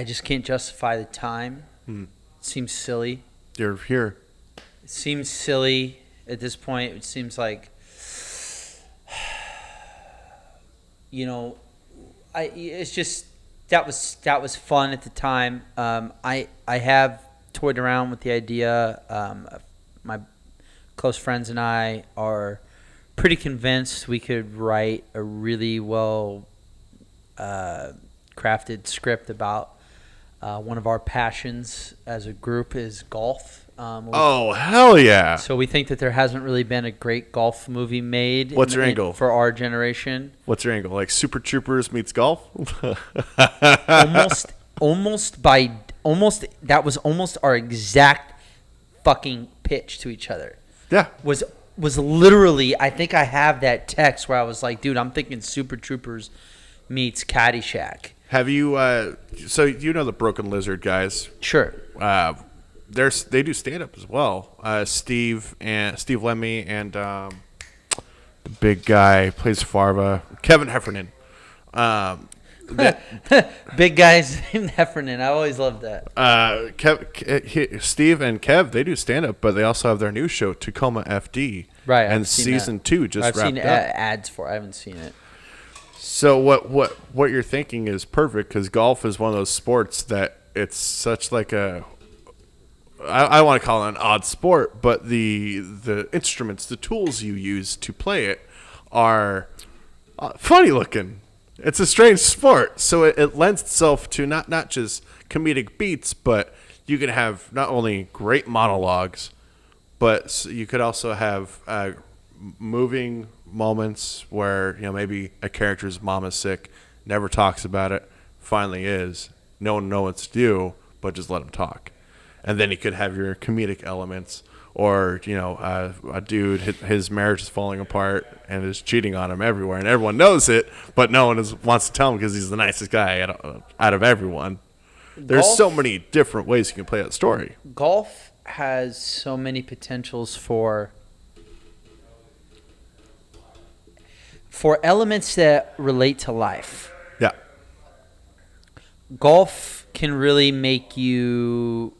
just can't justify the time. It seems silly. You're here. It seems silly at this point. It seems like, it's just that was fun at the time. I have toyed around with the idea. My close friends and I are pretty convinced we could write a really well crafted script about one of our passions as a group is golf. Oh, hell yeah. So we think that there hasn't really been a great golf movie made. What's your angle? For our generation. What's your angle? Like Super Troopers meets golf? That was almost our exact fucking pitch to each other. Yeah. Was literally, I think I have that text where I was like, dude, I'm thinking Super Troopers meets Caddyshack. Have you, so you know the Broken Lizard guys? Sure. They do stand-up as well. Steve Lemmy and the big guy plays Farva, Kevin Heffernan. Big guys named Heffernan. I always loved that. Steve and Kev, they do stand-up, but they also have their new show, Tacoma FD. Right. And season 2 just I've wrapped seen up. ads for it. I haven't seen it. So what you're thinking is perfect, because golf is one of those sports that it's such like a, I want to call it an odd sport, but the instruments, the tools you use to play it are funny looking. It's a strange sport, so it lends itself to not just comedic beats, but you can have not only great monologues, but you could also have moving moments where maybe a character's mom is sick, never talks about it, finally is, no one knows what to do, but just let him talk. And then you could have your comedic elements, or a dude, his marriage is falling apart and is cheating on him everywhere, and everyone knows it, but no one wants to tell him because he's the nicest guy out of everyone. There's so many different ways you can play that story. Golf has so many potentials for elements that relate to life. Yeah. Golf can really make you,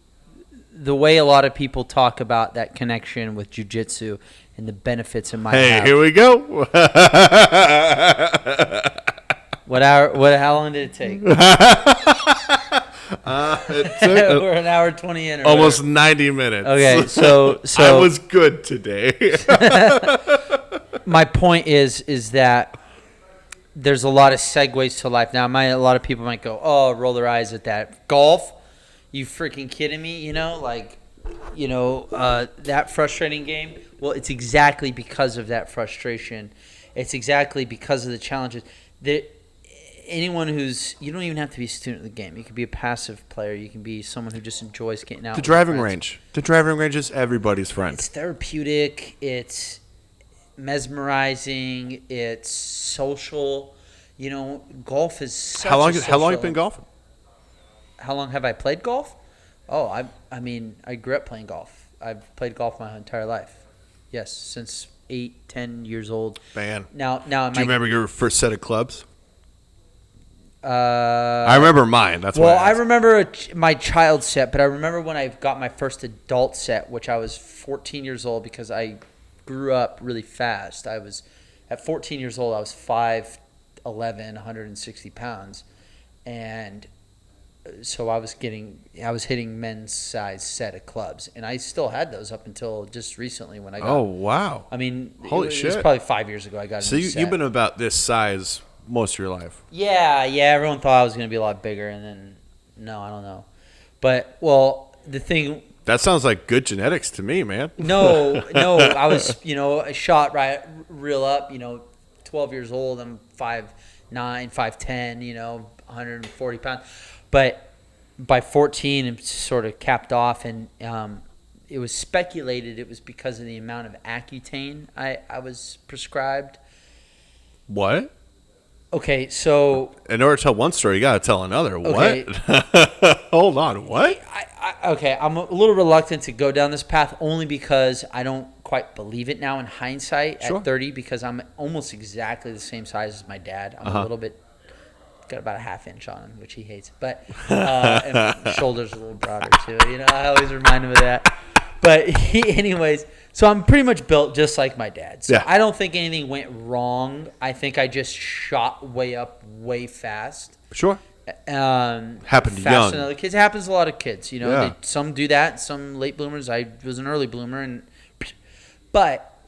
the way a lot of people talk about that connection with jiu-jitsu and the benefits it might have. Here we go. How long did it take? It took We're an hour 20 in. Or almost whatever. 90 minutes. Okay, so I was good today. my point is that there's a lot of segues to life. Now, a lot of people might go, oh, roll their eyes at that. Golf? You freaking kidding me? That frustrating game? Well, it's exactly because of that frustration. It's exactly because of the challenges. Anyone you don't even have to be a student of the game. You can be a passive player. You can be someone who just enjoys getting out. The driving range. The driving range is everybody's friend. It's therapeutic. It's mesmerizing. It's social. Golf is such How long a social. How long have you been golfing? How long have I played golf? Oh, I grew up playing golf. I've played golf my entire life. Yes, since 8-10 years old. Man. Now. Do you remember your first set of clubs? I I remember mine. That's why. I remember my child set, but I remember when I got my first adult set, which I was 14 years old because I grew up really fast. At 14 years old, I was 5'11", 160 pounds, and so I was hitting men's size set of clubs, and I still had those up until just recently when I got. Oh wow! I mean, holy it shit! was probably 5 years ago I got. So you've been about this size most of your life. Yeah. Everyone thought I was going to be a lot bigger, and then no, I don't know. But the thing. That sounds like good genetics to me, man. No, I was I shot real up. 12 years old. I'm 5'9", 5'10", 140 pounds. But by 14, it sort of capped off, and it was speculated it was because of the amount of Accutane I was prescribed. What? Okay, so in order to tell one story, you got to tell another. Okay. What? Hold on. What? I'm a little reluctant to go down this path only because I don't quite believe it now in hindsight Sure. at 30 because I'm almost exactly the same size as my dad. I'm a little bit, got about a half inch on him, which he hates. But and my shoulders are a little broader too. I always remind him of that. But anyways, so I'm pretty much built just like my dad. So Yeah. I don't think anything went wrong. I think I just shot way up, way fast. Sure. Happened Happened faster young. than other kids. It happens to a lot of kids. Yeah. Some do that. Some late bloomers. I was an early bloomer, but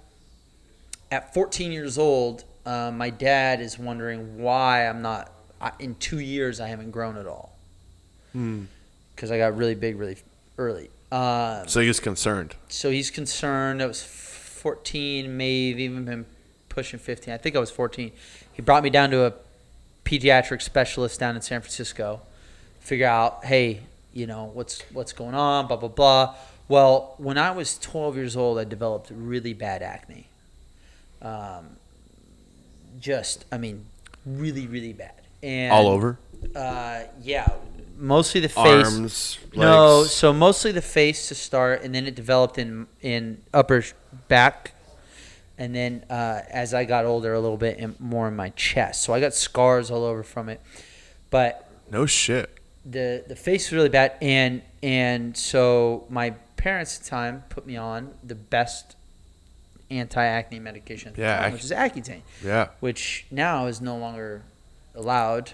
at 14 years old, my dad is wondering why I'm not. In 2 years, I haven't grown at all. Because I got really big really early. So he's concerned. So he's concerned. I was 14, maybe even been pushing 15. I think I was 14. He brought me down to a pediatric specialist down in San Francisco. Figure out, hey, what's going on, blah, blah, blah. Well, when I was 12 years old, I developed really bad acne. Really, really bad. And All over? Yeah. Mostly the face. Arms, legs. No, so mostly the face to start, and then it developed in upper back, and then as I got older, a little bit more in my chest. So I got scars all over from it. But No shit. the face was really bad, and so my parents at the time put me on the best anti-acne medication at the time, which is Accutane. Yeah. Which now is no longer allowed.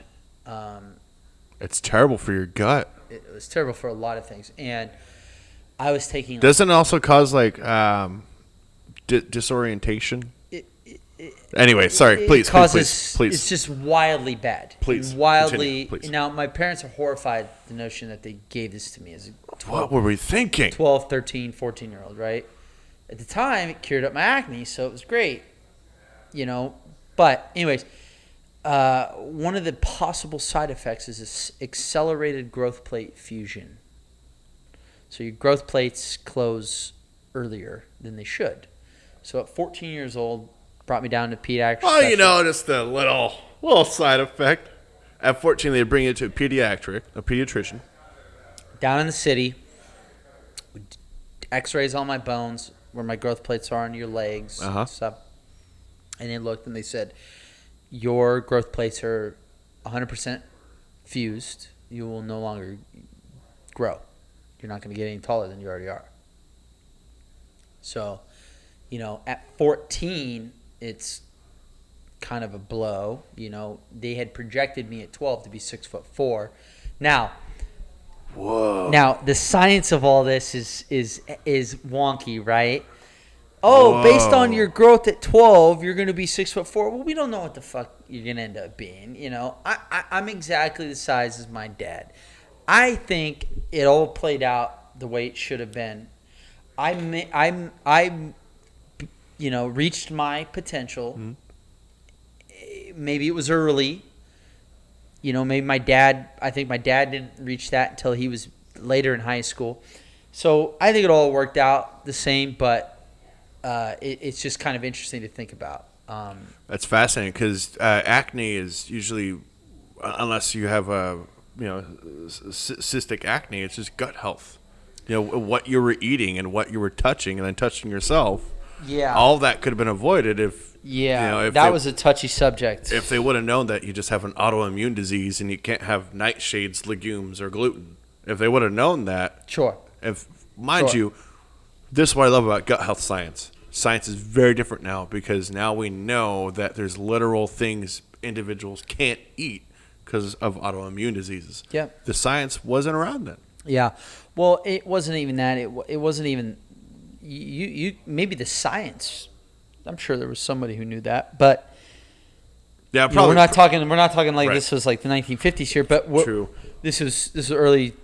It's terrible for your gut. It was terrible for a lot of things, and I was taking. Doesn't it also cause disorientation? Anyway, sorry. Please, please. It's just wildly bad. Please, wildly. continue, please. Now, my parents are horrified at the notion that they gave this to me as a What were we thinking? 12, 13, 14-year-old, right? At the time, it cured up my acne, so it was great, But anyways, one of the possible side effects is this accelerated growth plate fusion. So your growth plates close earlier than they should. So at 14 years old, brought me down to pediatrics. Well, just a little side effect. At 14, they bring you to a pediatrician. Down in the city, x-rays on my bones, where my growth plates are on your legs and stuff. And they looked and they said, your growth plates are 100% fused, you will no longer grow. You're not going to get any taller than you already are. So, at 14, it's kind of a blow. They had projected me at 12 to be 6'4". Now, Whoa. Now the science of all this is wonky, right? Oh, based on your growth at 12, you're going to be 6'4". Well, we don't know what the fuck you're going to end up being. I'm exactly the size as my dad. I think it all played out the way it should have been. I reached my potential. Mm-hmm. Maybe it was early. Maybe I think my dad didn't reach that until he was later in high school. So I think it all worked out the same, but it's just kind of interesting to think about. That's fascinating because acne is usually, unless you have cystic acne, it's just gut health. What you were eating and what you were touching and then touching yourself. Yeah. All that could have been avoided if. Yeah, if that was a touchy subject. If they would have known that you just have an autoimmune disease and you can't have nightshades, legumes, or gluten. If they would have known that. Sure. Mind you, this is what I love about gut health science. Science is very different now because now we know that there's literal things individuals can't eat because of autoimmune diseases. Yeah. The science wasn't around then. Yeah. Well, it wasn't even that. It wasn't even you maybe the science. I'm sure there was somebody who knew that, but yeah, probably we're not talking like right. This was like the 1950s here, but True. This was early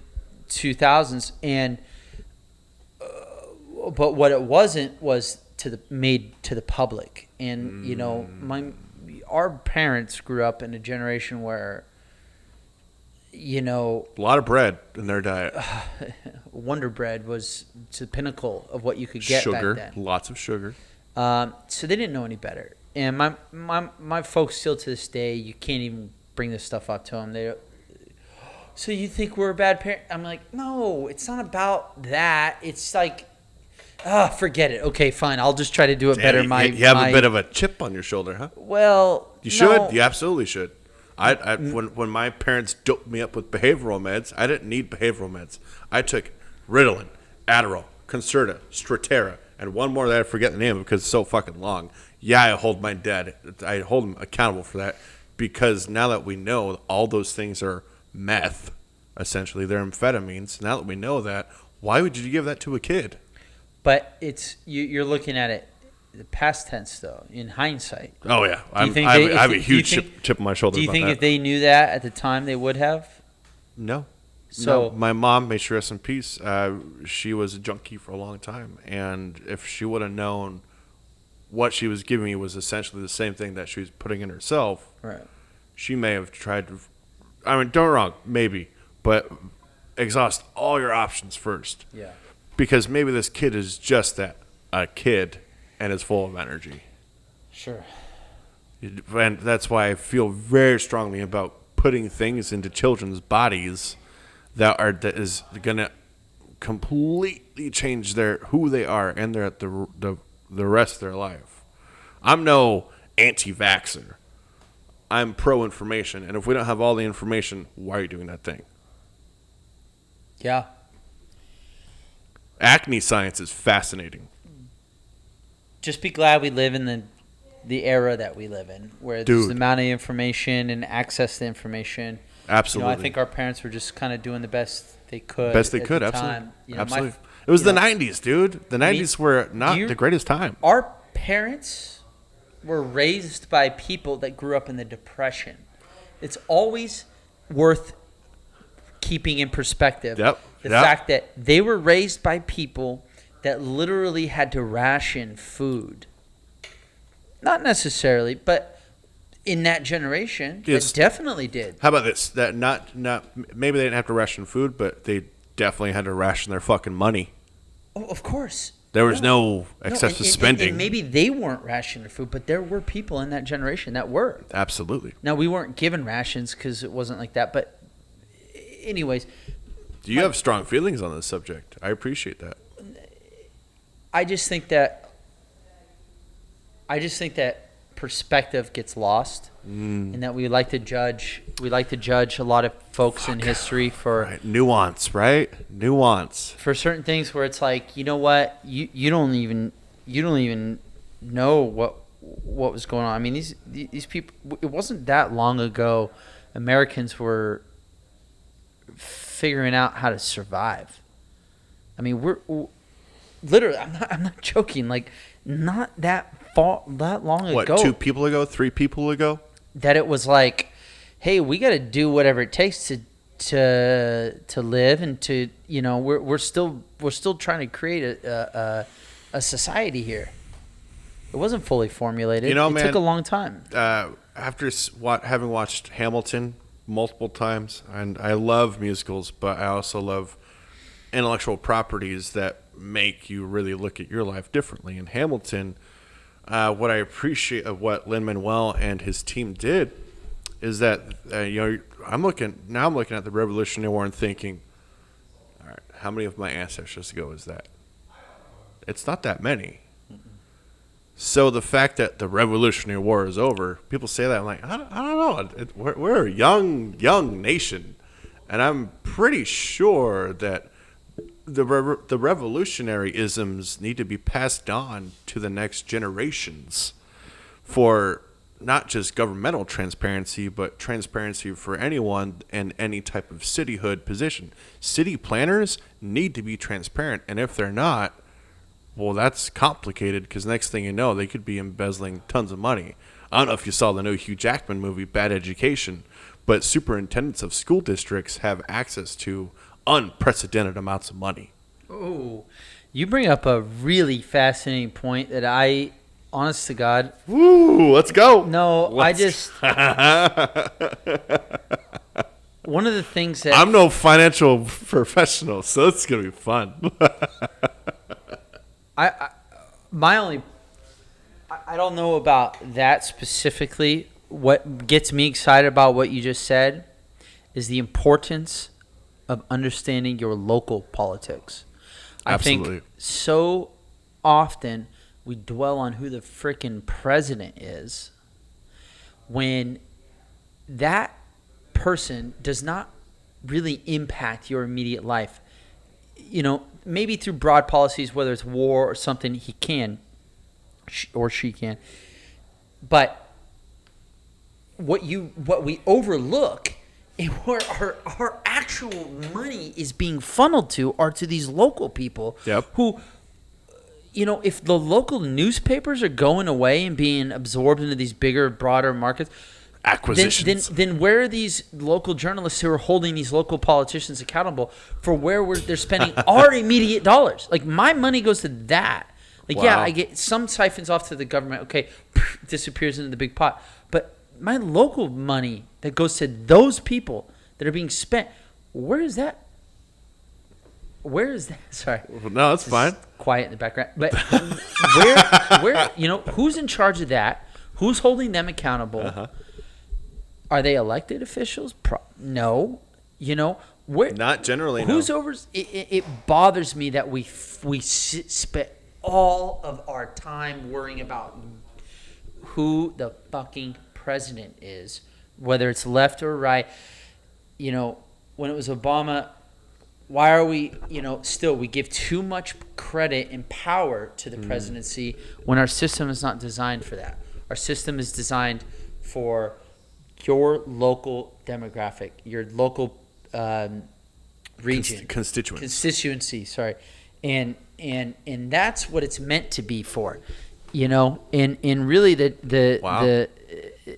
2000s, and but what it wasn't was made to the public, and our parents grew up in a generation where a lot of bread in their diet. Wonder Bread was the pinnacle of what you could get sugar, back then. Lots of sugar. So they didn't know any better. And my folks still to this day, you can't even bring this stuff up to them. So you think we're a bad parent? I'm like, no, it's not about that. It's like, forget it. Okay, fine. I'll just try to do it better. You have a bit of a chip on your shoulder, huh? Well, you should. No. You absolutely should. When my parents doped me up with behavioral meds, I didn't need behavioral meds. I took Ritalin, Adderall, Concerta, Strattera, and one more that I forget the name of because it's so fucking long. Yeah, I hold my dad. I hold him accountable for that because now that we know all those things are meth, essentially they're amphetamines. Now that we know that, why would you give that to a kid? But you're looking at it the past tense though. In hindsight. Oh yeah, I have a huge chip on my shoulder. Do you think if they knew that at the time they would have? No. So my mom, may she rest in peace, she was a junkie for a long time, and if she would have known what she was giving me was essentially the same thing that she was putting in herself, right? She may have tried to. I mean, don't get me wrong, maybe, but exhaust all your options first. Yeah. Because maybe this kid is just that, a kid, and is full of energy. Sure. And that's why I feel very strongly about putting things into children's bodies that is going to completely change who they are and the rest of their life. I'm no anti-vaxxer. I'm pro-information, and if we don't have all the information, why are you doing that thing? Yeah. Acne science is fascinating. Just be glad we live in the era that we live in, where there's the amount of information and access to information. Absolutely. I think our parents were just kind of doing the best they could. Absolutely. Time. Absolutely. It was the 90s, dude. The 90s were not the greatest time. Our parents were raised by people that grew up in the Depression. It's always worth keeping in perspective. The fact that they were raised by people that literally had to ration food. Not necessarily, but in that generation, it definitely did. How about this? That not maybe they didn't have to ration food, but they definitely had to ration their fucking money. Oh, of course. There was no excessive spending. And maybe they weren't rationing their food, but there were people in that generation that were. Absolutely. Now, we weren't given rations because it wasn't like that. But anyways. Do you have strong feelings on this subject? I appreciate that. I just think that perspective gets lost, and that we like to judge a lot of folks in history for Right. Nuance, right? Nuance. for certain things where it's like, you know what, you don't even know what was going on. I mean, these people, it wasn't that long ago Americans were figuring out how to survive. I mean, we're literally, I'm not joking, like not that long What, ago 2 people ago, 3 people ago? that it was like, hey, we got to do whatever it takes to live, and to, you know, we're still trying to create a society here. It wasn't fully formulated. You know, it man, took a long time. After having watched Hamilton multiple times, and I love musicals, but I also love intellectual properties that make you really look at your life differently. In Hamilton, what I appreciate of what Lin-Manuel and his team did is that I'm looking at the Revolutionary War and thinking, all right, how many of my ancestors ago is that? It's not that many. So the fact that the Revolutionary War is over, people say that, I'm like, I don't know. We're a young nation, and I'm pretty sure that the revolutionary isms need to be passed on to the next generations for not just governmental transparency, but transparency for anyone in any type of cityhood position. City planners need to be transparent, and if they're not, well, that's complicated, because next thing you know, they could be embezzling tons of money. I don't know if you saw the new Hugh Jackman movie, Bad Education, but superintendents of school districts have access to unprecedented amounts of money. Oh, you bring up a really fascinating point that I, honest to God, Woo, let's go. no, Let's- one of the things that I'm no financial professional, so it's going to be fun. I don't know about that specifically. What gets me excited about what you just said is the importance of understanding your local politics. I Absolutely. think so often we dwell on who the frickin' president is when that person does not really impact your immediate life. You know, maybe through broad policies, whether it's war or something, he can or she can. But what we overlook and where our actual money is being funneled to are to these local people. Yep. Who, you know, if the local newspapers are going away and being absorbed into these bigger, broader markets, Acquisitions. then where are these local journalists who are holding these local politicians accountable for where they're spending our immediate dollars? Like, my money goes to that. Like, yeah, Wow. I get some siphons off to the government. Okay, disappears into the big pot. But my local money that goes to those people that are being spent, where is that? Where is that? Sorry. No, that's It's fine. quiet in the background. But where, you know, who's in charge of that? Who's holding them accountable? Uh-huh. Are they elected officials? No. You know, where? Not generally, Who's no. over? It bothers me that we spent all of our time worrying about who the fucking president is, whether it's left or right. You know, when it was Obama, why are we, you know, still we give too much credit and power to the presidency when our system is not designed for that. Our system is designed for your local demographic, your local region, constituency. Sorry, and that's what it's meant to be for, you know. And really, Wow.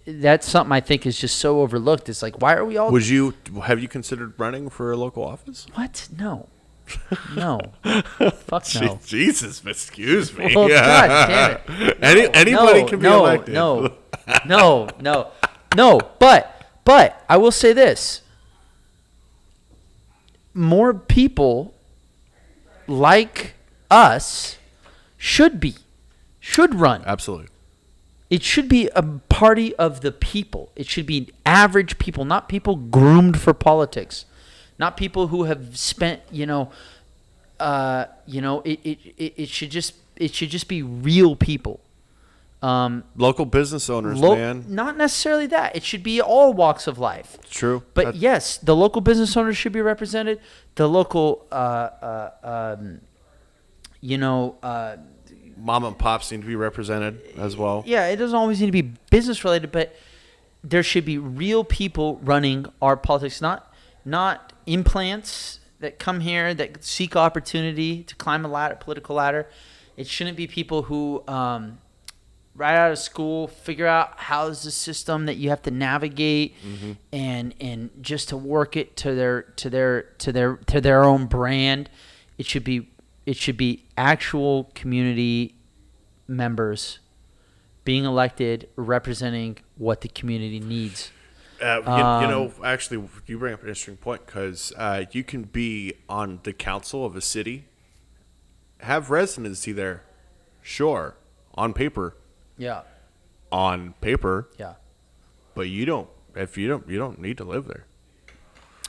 that's something I think is just so overlooked. It's like, why are we all? Have you considered running for a local office? What? No. Fuck no. Jesus, excuse me. Well, God damn it. Anybody can be elected. No. But I will say this. More people like us should run. Absolutely. It should be a party of the people. It should be average people, not people groomed for politics, not people who have spent, it should just be real people. Local business owners, man. Not necessarily that. It should be all walks of life. True. But yes, the local business owners should be represented. The local, Mom and pops need to be represented as well. Yeah, it doesn't always need to be business related, but there should be real people running our politics, not implants that come here that seek opportunity to climb a political ladder. It shouldn't be people who right out of school figure out how's the system that you have to navigate and just to work it to their own brand. It should be actual community members being elected, representing what the community needs. Actually, you bring up an interesting point because you can be on the council of a city, have residency there, sure, on paper. Yeah. On paper. Yeah. But you don't need to live there.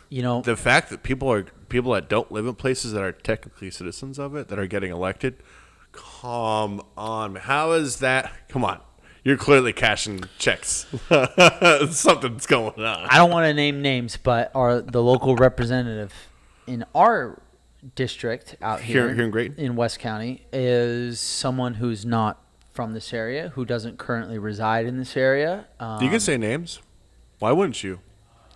The fact that people that don't live in places that are technically citizens of it that are getting elected, come on. How is that? Come on. You're clearly cashing checks. Something's going on. I don't want to name names, but the local representative in our district out here in Graton? in West County is someone who's not from this area, who doesn't currently reside in this area. You can say names. Why wouldn't you?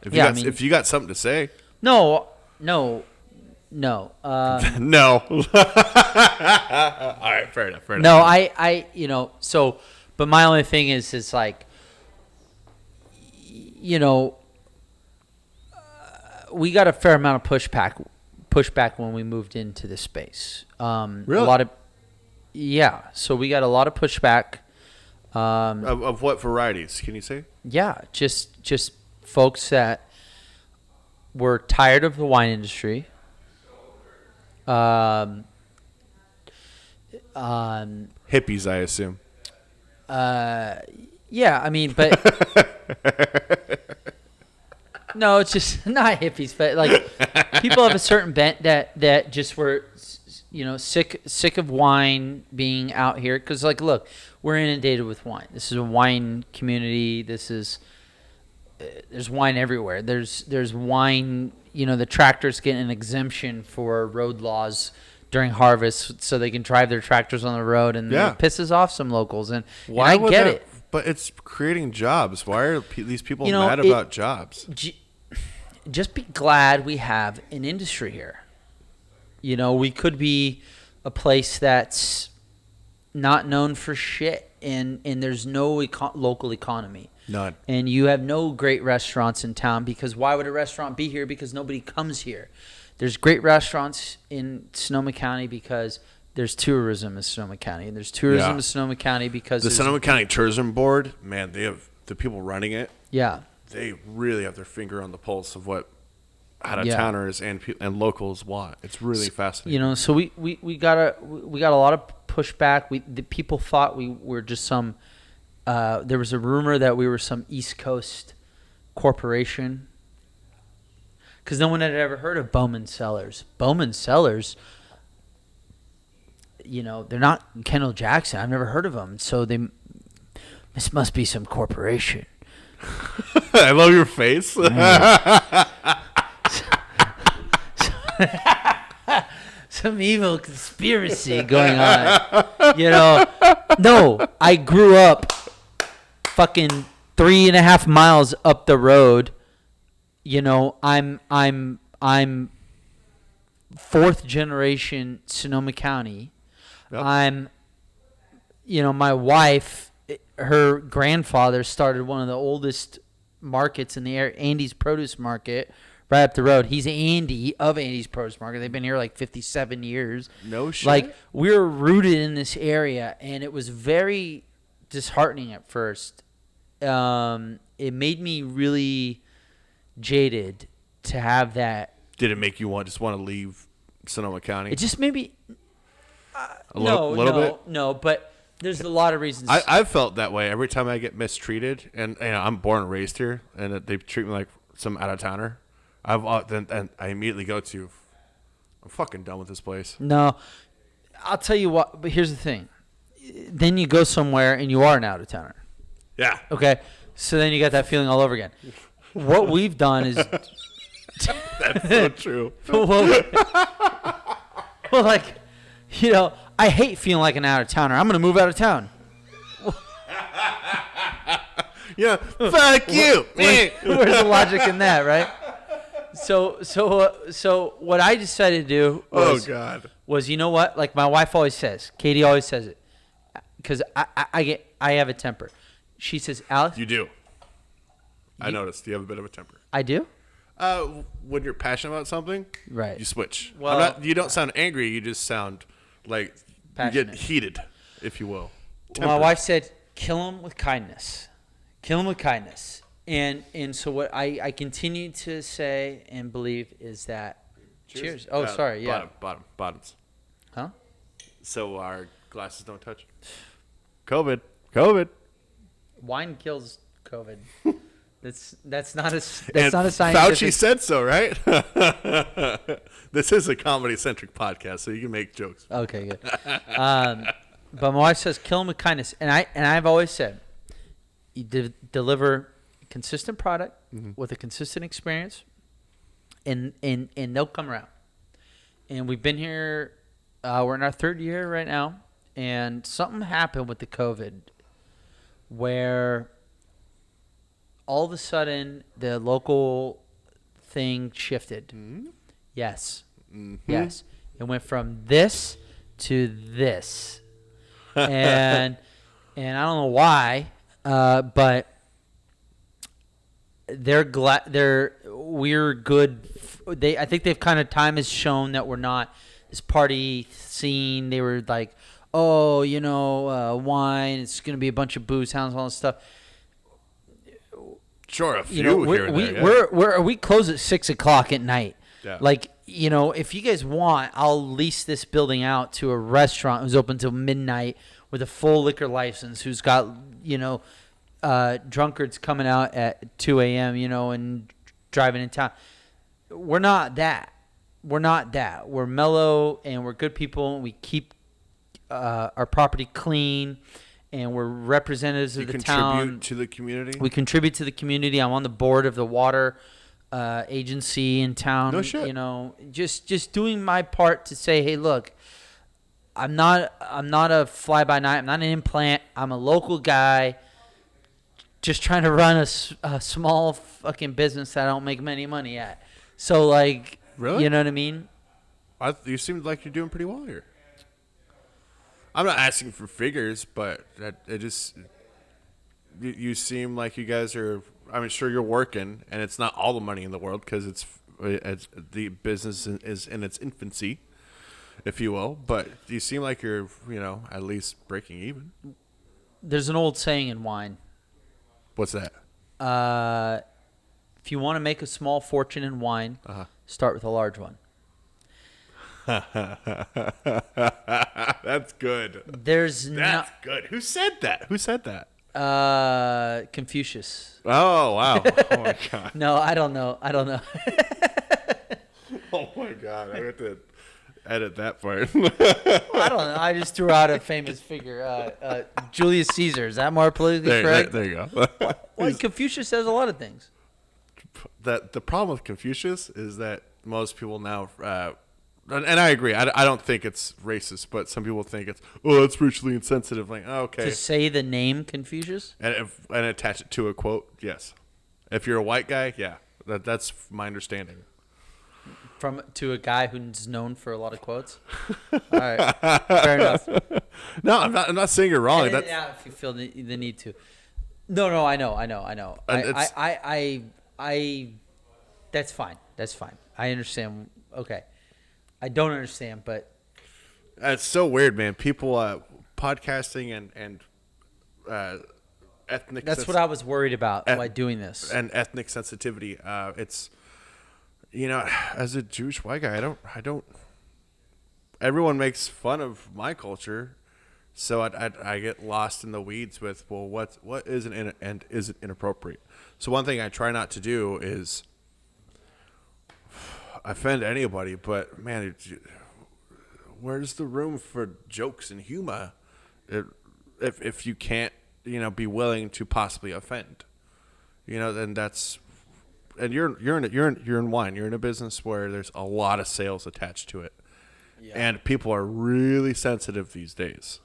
If you got something to say. No. No. All right, fair enough. No, but my only thing is like, we got a fair amount of pushback when we moved into this space. Really? So we got a lot of pushback. Of what varieties? Can you say? Yeah, just folks that were tired of the wine industry. Hippies, I assume. Yeah, I mean, but no, it's just not hippies, but like people have a certain bent that just were, sick of wine being out here. Because look, we're inundated with wine. This is a wine community. There's wine everywhere. There's wine. The tractors get an exemption for road laws during harvest, so they can drive their tractors on the road, and it pisses off some locals. And I get it. But it's creating jobs. Why are these people mad about jobs? Just be glad we have an industry here. We could be a place that's not known for shit, and there's no local economy. None. And you have no great restaurants in town, because why would a restaurant be here? Because nobody comes here. There's great restaurants in Sonoma County because there's tourism in Sonoma County. And there's tourism in Sonoma County because the Sonoma County Tourism Board, man, they have the people running it. Yeah. They really have their finger on the pulse of what out-of-towners and locals want. It's really fascinating. So we got a lot of pushback. The people thought we were just some there was a rumor that we were some East Coast corporation, because no one had ever heard of Bowman Cellars. Bowman Cellars, they're not Kendall Jackson. I've never heard of them. So this must be some corporation. I love your face. Some evil conspiracy going on. No, I grew up fucking 3.5 miles up the road. I'm fourth generation Sonoma County. Yep. My wife, her grandfather started one of the oldest markets in the area, Andy's Produce Market, right up the road. He's Andy of Andy's Produce Market. They've been here 57 years. No shit. We're rooted in this area, and it was very disheartening at first. It made me really jaded to have that. Did it make you just want to leave Sonoma County? It just made me a little bit. No, but there's a lot of reasons. I've felt that way every time I get mistreated, and I'm born and raised here, and they treat me like some out of towner. And I immediately go to, I'm fucking done with this place. No, I'll tell you what. But here's the thing: then you go somewhere and you are an out of towner. Yeah. Okay, so then you got that feeling all over again. What we've done is That's so true. well, like, I hate feeling like an out of towner. I'm gonna move out of town. Yeah. Fuck you. Where's the logic in that, right? So what I decided to do was, you know what? Like my wife always says, Katie always says it, because I have a temper. She says, Alex, You do. I noticed you have a bit of a temper. I do. When you're passionate about something, Right. you switch. Well- You don't sound angry. You just sound like Passionate. you get heated, if you will. My wife said, kill him with kindness. Kill him with kindness. And so what I continue to say and believe is that. Cheers. Oh, sorry. Yeah. Bottoms. Huh? So our glasses don't touch. COVID. Wine kills COVID. That's not a And not a scientific. Fauci said so, right? This is a comedy-centric podcast, so you can make jokes. Okay, good. But my wife says, kill him with kindness, and I've always said, you deliver a consistent product with a consistent experience, and they'll come around. And we've been here. We're in our third year right now, and something happened with the COVID, where all of a sudden the local thing shifted. Yes. Yes. It went from this to this. And I don't know why, but we're good. I think they've kind of, time has shown that we're not this party scene. They were like, oh, wine, it's going to be a bunch of booze hounds, all this stuff. Sure, a few here and there. Yeah. We close at 6:00 at night. Yeah. Like, if you guys want, I'll lease this building out to a restaurant who's open till midnight with a full liquor license, who's got, drunkards coming out at 2 a.m., and driving in town. We're not that. We're mellow and we're good people, and we keep our property clean, and we're representatives of the town. You contribute to the community? We contribute to the community. I'm on the board of the water agency in town. No shit. Just doing my part to say, hey, look, I'm not a fly by night. I'm not an implant. I'm a local guy, just trying to run a small fucking business that I don't make any money at. So, like, really? You know what I mean? You seem like you're doing pretty well here. I'm not asking for figures, but you seem like you guys are. I mean, sure, you're working, and it's not all the money in the world because it's the business is in its infancy, if you will. But you seem like you're, at least breaking even. There's an old saying in wine. What's that? If you want to make a small fortune in wine, start with a large one. That's good. That's good. Who said that? Confucius. Oh, wow. Oh, my God. No, I don't know. Oh, my God. I have to edit that part. I don't know. I just threw out a famous figure. Julius Caesar. Is that more politically correct? There you go. Well, Confucius says a lot of things. The problem with Confucius is that most people now, and I agree, I don't think it's racist, but some people think it's racially insensitive. Like, okay. To say the name Confucius? And attach it to a quote, yes. If you're a white guy, yeah. That's my understanding. To a guy who's known for a lot of quotes? All right. Fair enough. No, I'm not saying you're wrong. Edit it out if you feel the need to. No, I know. I that's fine. I understand. Okay. I don't understand, but it's so weird, man. People podcasting and ethnic. That's what I was worried about by doing this. And ethnic sensitivity. It's as a Jewish white guy, I don't. Everyone makes fun of my culture, so I get lost in the weeds with what isn't and isn't inappropriate. So one thing I try not to do is offend anybody, but man, where's the room for jokes and humor? if you can't, be willing to possibly offend, then that's, and you're in wine. You're in a business where there's a lot of sales attached to it, and people are really sensitive these days.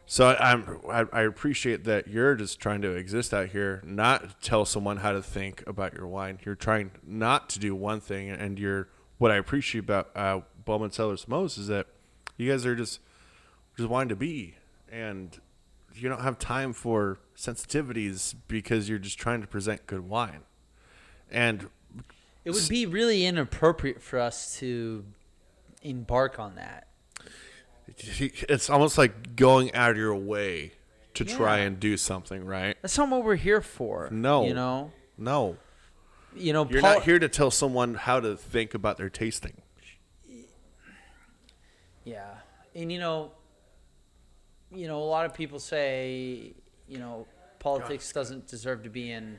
So I appreciate that you're just trying to exist out here, not tell someone how to think about your wine. You're trying not to do one thing, and what I appreciate about Bowman Cellars most is that you guys are just wanting to be, and you don't have time for sensitivities because you're just trying to present good wine. And it would be really inappropriate for us to embark on that. It's almost like going out of your way to try and do something, right? That's not what we're here for. No. No. You're not here to tell someone how to think about their tasting. Yeah. And, a lot of people say, politics doesn't deserve to be in,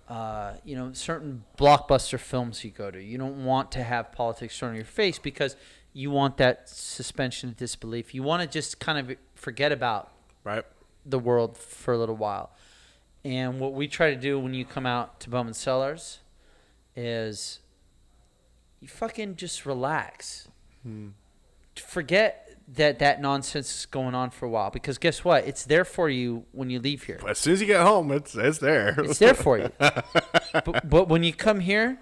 certain blockbuster films you go to. You don't want to have politics thrown in your face because you want that suspension of disbelief. You want to just kind of forget about the world for a little while. And what we try to do when you come out to Bowman Cellars is you fucking just relax. Forget that nonsense is going on for a while, because guess what? It's there for you when you leave here. As soon as you get home, it's there. It's there for you. But when you come here,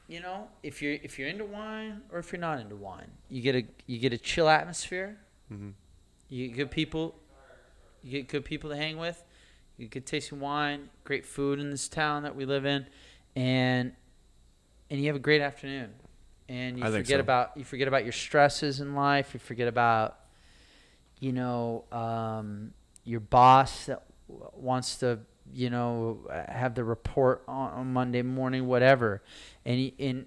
if you're into wine or if you're not into wine, you get a chill atmosphere. Mm-hmm. You get good people. You get good people to hang with. You get tasting wine, great food in this town that we live in, and you have a great afternoon. And you forget about your stresses in life. You forget about your boss that wants to have the report on Monday morning, whatever. And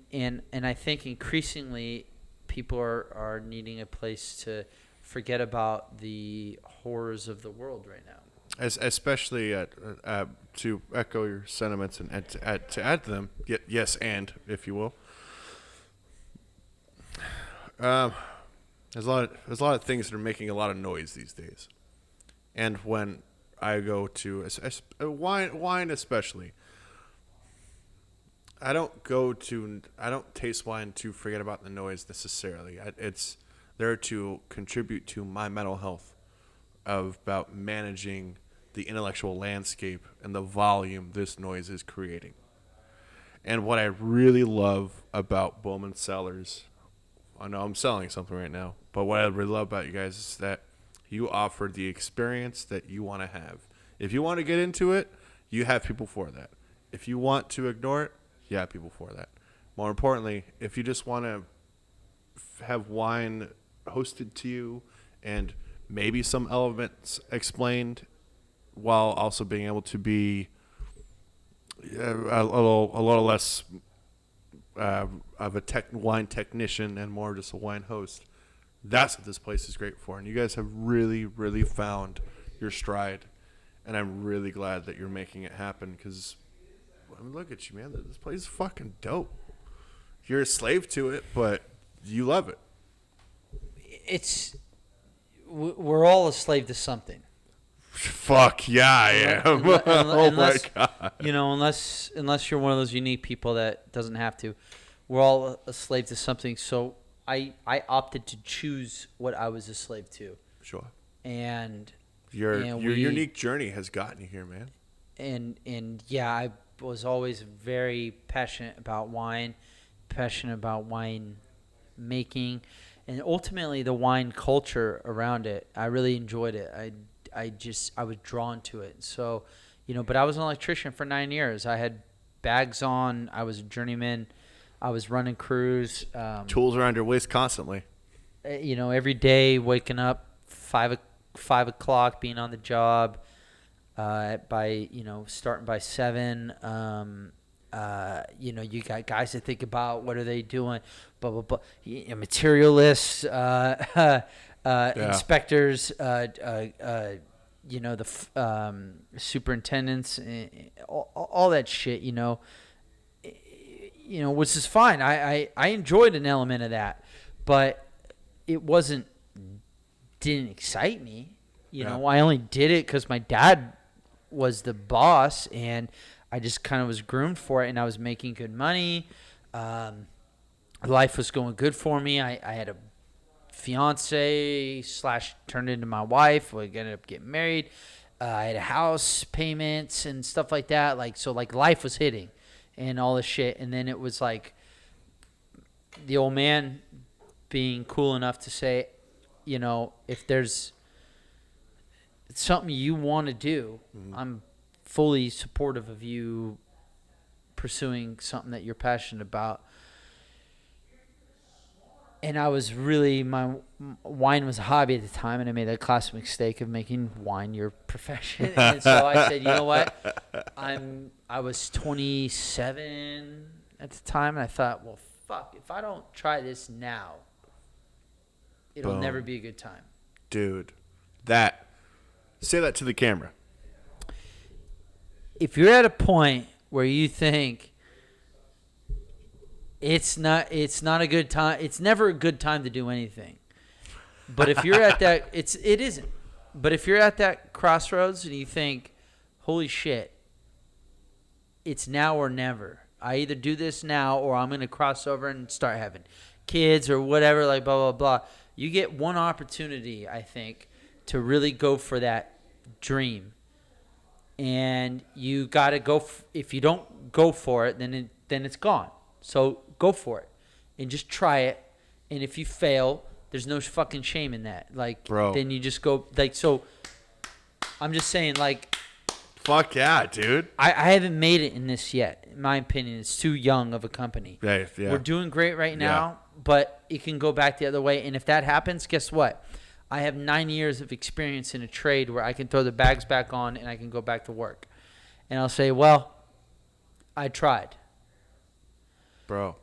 I think increasingly people are needing a place to forget about the horrors of the world right now. Especially to echo your sentiments and to add to them, yes, and if you will, there's a lot of things that are making a lot of noise these days, and when I go to wine especially, I don't taste wine to forget about the noise necessarily. It's there to contribute to my mental health about managing the intellectual landscape and the volume this noise is creating. And what I really love about Bowman Cellars, I know I'm selling something right now, but what I really love about you guys is that you offer the experience that you want to have. If you want to get into it, you have people for that. If you want to ignore it, you have people for that. More importantly, if you just want to have wine hosted to you and maybe some elements explained, while also being able to be a little less of a wine technician and more just a wine host. That's what this place is great for. And you guys have really, really found your stride. And I'm really glad that you're making it happen, because look at you, man. This place is fucking dope. You're a slave to it, but you love it. We're all a slave to something. Fuck yeah, I am. Oh my god. Unless you're one of those unique people that doesn't have to. We're all a slave to something. So I opted to choose what I was a slave to. Sure. And your unique journey has gotten you here, man. And yeah, I was always very passionate about wine making, and ultimately the wine culture around it. I really enjoyed it. I was drawn to it. So, but I was an electrician for 9 years. I had bags on. I was a journeyman. I was running crews. Tools around your waist constantly. Every day, waking up 5 o'clock, being on the job. Starting by 7. You got guys that think about what are they doing, blah blah blah. Materialists, inspectors, the superintendents, all that shit. Which is fine. I enjoyed an element of that, but it didn't excite me. You know, I only did it because my dad was the boss, and I just kind of was groomed for it, and I was making good money. Life was going good for me. I had a fiance / turned into my wife. We ended up getting married. I had a house payments and stuff like that. So life was hitting and all this shit. And then it was like the old man being cool enough to say, you know, if there's something you want to do, I'm fully supportive of you pursuing something that you're passionate about. And I was really, my wine was a hobby at the time, and I made that classic mistake of making wine your profession. And so I said, you know what? I was 27 at the time, and I thought, well, fuck, if I don't try this now, it'll Boom. never be a good time. Dude, say that to the camera. If you're at a point where you think it's not a good time, it's never a good time to do anything. But if you're at that, it isn't. But if you're at that crossroads and you think, holy shit, it's now or never. I either do this now or I'm going to cross over and start having kids or whatever, like blah, blah, blah. You get one opportunity, I think, to really go for that dream. And you got to go. If you don't go for it, then it's gone. So go for it and just try it. And if you fail, there's no fucking shame in that. Like, bro, then you just go. Like, so I'm just saying, like, fuck yeah, dude. I haven't made it in this yet. In my opinion, it's too young of a company. Yeah. We're doing great right now, but it can go back the other way. And if that happens, guess what? I have 9 years of experience in a trade where I can throw the bags back on and I can go back to work. And I'll say, well, I tried. Bro,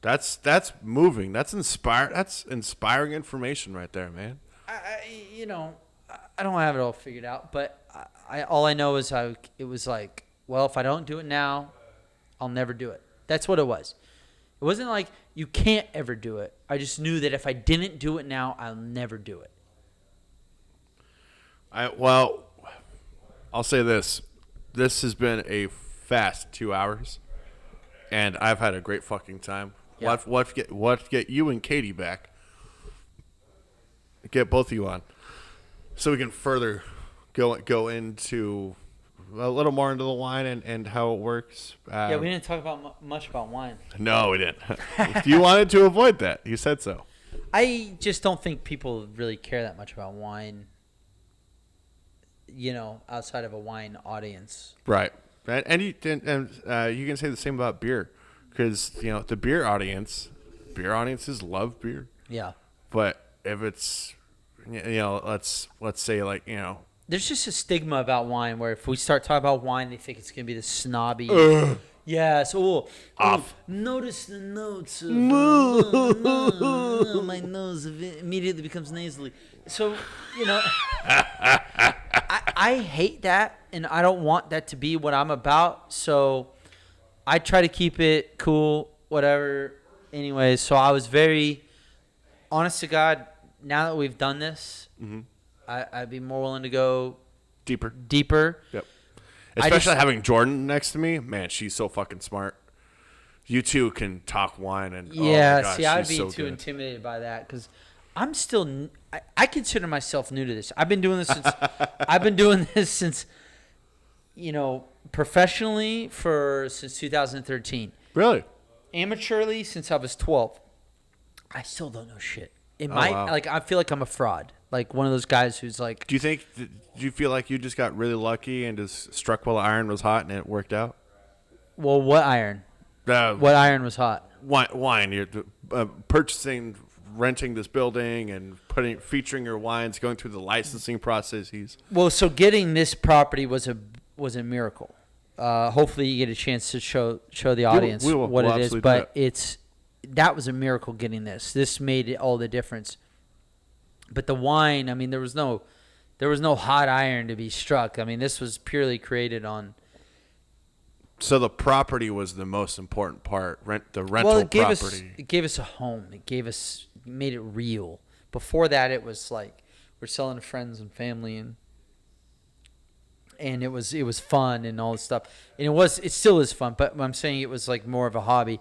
that's moving. That's inspiring information right there, man. I don't have it all figured out, but all I know is it was like, well, if I don't do it now, I'll never do it. That's what it was. It wasn't like you can't ever do it. I just knew that if I didn't do it now, I'll never do it. I'll say this. This has been a fast 2 hours, and I've had a great fucking time. Yeah. We'll have to get you and Katie back. Get both of you on, so we can further go into a little more into the wine and how it works. Yeah, we didn't talk about much about wine. No, we didn't. You wanted to avoid that. You said so. I just don't think people really care that much about wine, outside of a wine audience. Right. And you can say the same about beer, because the beer audiences love beer. Yeah. But if it's let's say there's just a stigma about wine where if we start talking about wine, they think it's gonna be the snobby. Yeah, so off. Notice the notes of my nose immediately becomes nasally. So I hate that, and I don't want that to be what I'm about. So I try to keep it cool, whatever. Anyways, so I was very honest to God. Now that we've done this, I'd be more willing to go deeper. Yep. Especially having Jordan next to me, man, she's so fucking smart. You two can talk wine and yeah. Oh my gosh, See, I'd be so too good. intimidated by that because I'm still. I consider myself new to this. I've been doing this since. Professionally since 2013. Really? Amateurly since I was 12. I still don't know shit. Wow. I feel like I'm a fraud. Like one of those guys who's like. Do you feel like you just got really lucky and just struck while the iron was hot and it worked out? Well, what iron? What iron was hot? Wine. You're purchasing, renting this building, and featuring your wines, going through the licensing processes. Well, so getting this property was a miracle. Hopefully, you get a chance to show the audience what it is. But that was a miracle getting this. This made all the difference. But the wine, I mean, there was no hot iron to be struck. I mean, this was purely created on. So the property was the most important part. The rental property. It gave us a home. It made it real. Before that, it was like we're selling to friends and family, and it was fun and all this stuff. And it still is fun, but I'm saying it was like more of a hobby.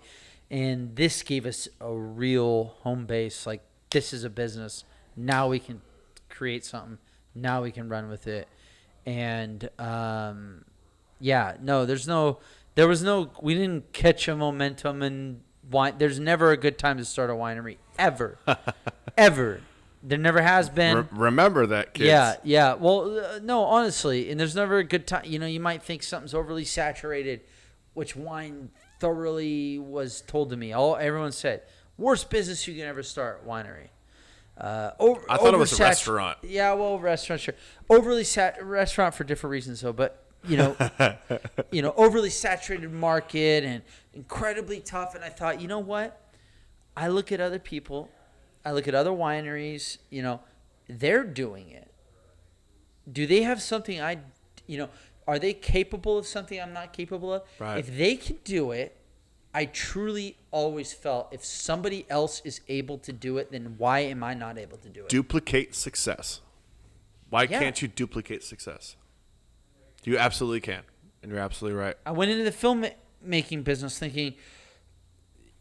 And this gave us a real home base. Like, this is a business. Now we can create something. Now we can run with it. And we didn't catch a momentum in wine. There's never a good time to start a winery, ever. Ever. There never has been. Remember that, kids. Yeah. Well, no, honestly, and there's never a good time. You know, you might think something's overly saturated, which wine thoroughly was told to me. Everyone said, worst business you can ever start, winery. I thought it was a restaurant. Yeah, well, restaurant, sure. Restaurant for different reasons, though. But overly saturated market and incredibly tough. And I thought, you know what? I look at other people. I look at other wineries. They're doing it. Do they have something are they capable of something I'm not capable of? Right. If they can do it, I truly always felt if somebody else is able to do it, then why am I not able to do it? Duplicate success. Why can't you duplicate success? You absolutely can, and you're absolutely right. I went into the filmmaking business thinking,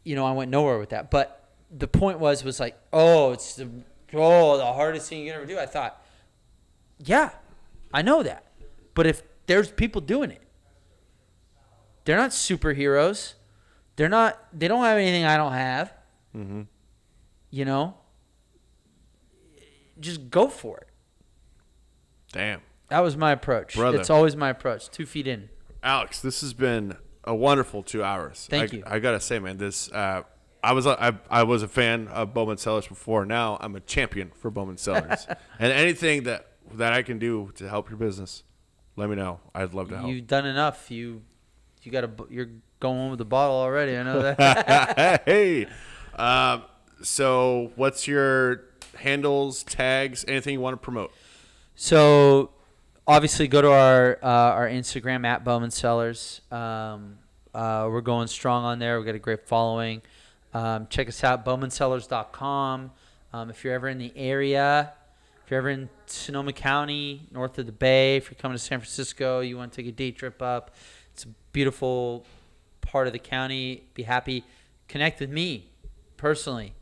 I went nowhere with that. But the point was like, it's the hardest thing you can ever do. I thought, yeah, I know that. But if there's people doing it, they're not superheroes. They don't have anything I don't have. Mm-hmm. Just go for it. Damn. That was my approach. Brother. It's always my approach. 2 feet in. Alex, this has been a wonderful 2 hours. Thank you. I gotta say, man, this I was a fan of Bowman Cellars before. Now I'm a champion for Bowman Cellars. And anything that I can do to help your business, let me know. I'd love to help. You've done enough. You're going with the bottle already. I know that. Hey. So what's your handles, tags, anything you want to promote? So obviously go to our Instagram at Bowman Cellars. We're going strong on there. We've got a great following. Check us out, bowmancellars.com. If you're ever in the area, if you're ever in Sonoma County, north of the Bay, if you're coming to San Francisco, you want to take a day trip up, it's a beautiful part of the county. Be happy. Connect with me personally.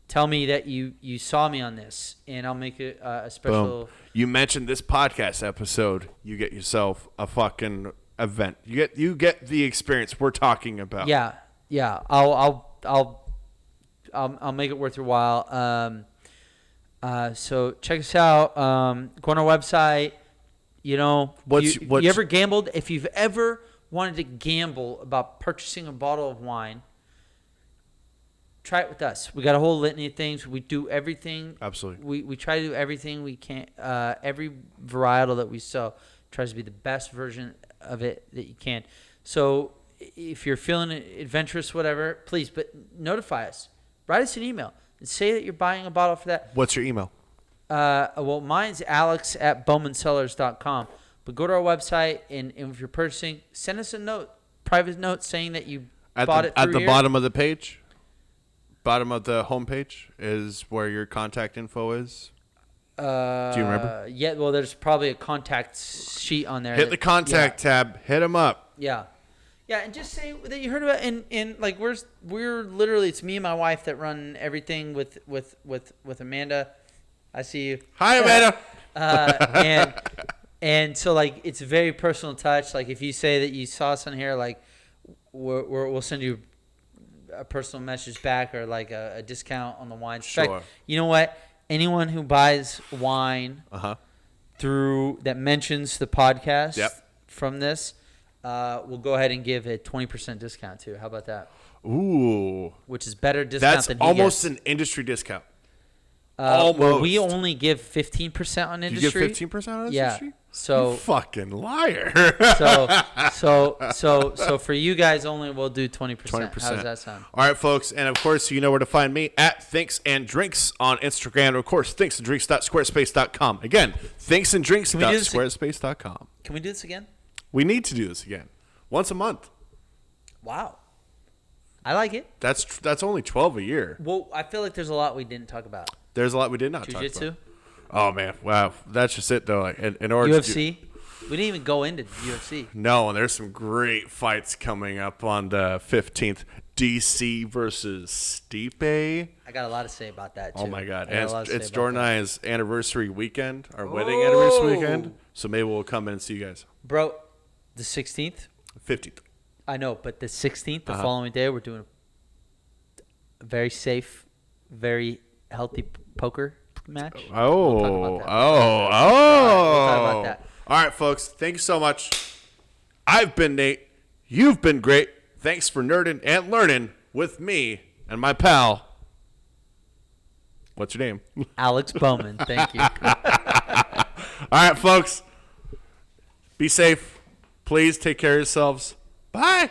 Tell me that you saw me on this, and I'll make it a special. Boom. You mentioned this podcast episode. You get yourself a fucking event. You get the experience we're talking about. Yeah. I'll make it worth your while. So check us out. Go on our website. You ever gambled? If you've ever wanted to gamble about purchasing a bottle of wine, try it with us. We got a whole litany of things. We do everything. Absolutely. We try to do everything we can. Every varietal that we sell tries to be the best version of it that you can. So if you're feeling adventurous, whatever, please, but notify us. Write us an email and say that you're buying a bottle for that. What's your email? Well, mine's alex@bowmancellars.com. But go to our website, and if you're purchasing, send us a note, private note saying that you bought it through at the here. bottom of the page. Bottom of the homepage is where your contact info is. Do you remember? Yeah, well, there's probably a contact sheet on there. Hit the contact tab. Hit them up. Yeah. Yeah, and just say that you heard about it. And like we're literally, it's me and my wife that run everything with Amanda. I see you. Hi, Amanda. And so like it's a very personal touch. Like if you say that you saw us on here, like we'll send you a personal message back or like a discount on the wine. Sure. In fact, you know what? Anyone who buys wine through that mentions the podcast from this, we'll go ahead and give a 20% discount too. How about that? Ooh. Which is better discount That's than he almost gets. an industry discount. Well, we only give 15% on industry. You give 15% on industry? Yeah. So you fucking liar. so for you guys only, we'll do 20%. 20%. How does that sound? All right, folks. And, of course, you know where to find me at Thinks and Drinks on Instagram. Or, of course, thinksanddrinks.squarespace.com. Again, thinksanddrinks.squarespace.com. Can we do this again? We need to do this again. Once a month. Wow. I like it. That's only 12 a year. Well, I feel like there's a lot we didn't talk about. There's a lot we did not talk about. Jiu-jitsu? Oh man, wow, that's just it though. Like in order UFC. We didn't even go into UFC. No, and there's some great fights coming up on the 15th. DC versus Stipe. I got a lot to say about that too. Oh my God! I got a And lot to say it's about Jordan and that. I's anniversary weekend, our wedding anniversary weekend. So maybe we'll come in and see you guys. Bro, the 16th. 15th. I know, but the 16th, the Uh-huh. following day, we're doing a very safe, very healthy poker match. Oh, We'll talk about that. oh, oh! We'll talk about that. All right, folks. Thank you so much. I've been Nate. You've been great. Thanks for nerding and learning with me and my pal. What's your name? Alex Bowman. Thank you. All right, folks. Be safe. Please take care of yourselves. Bye.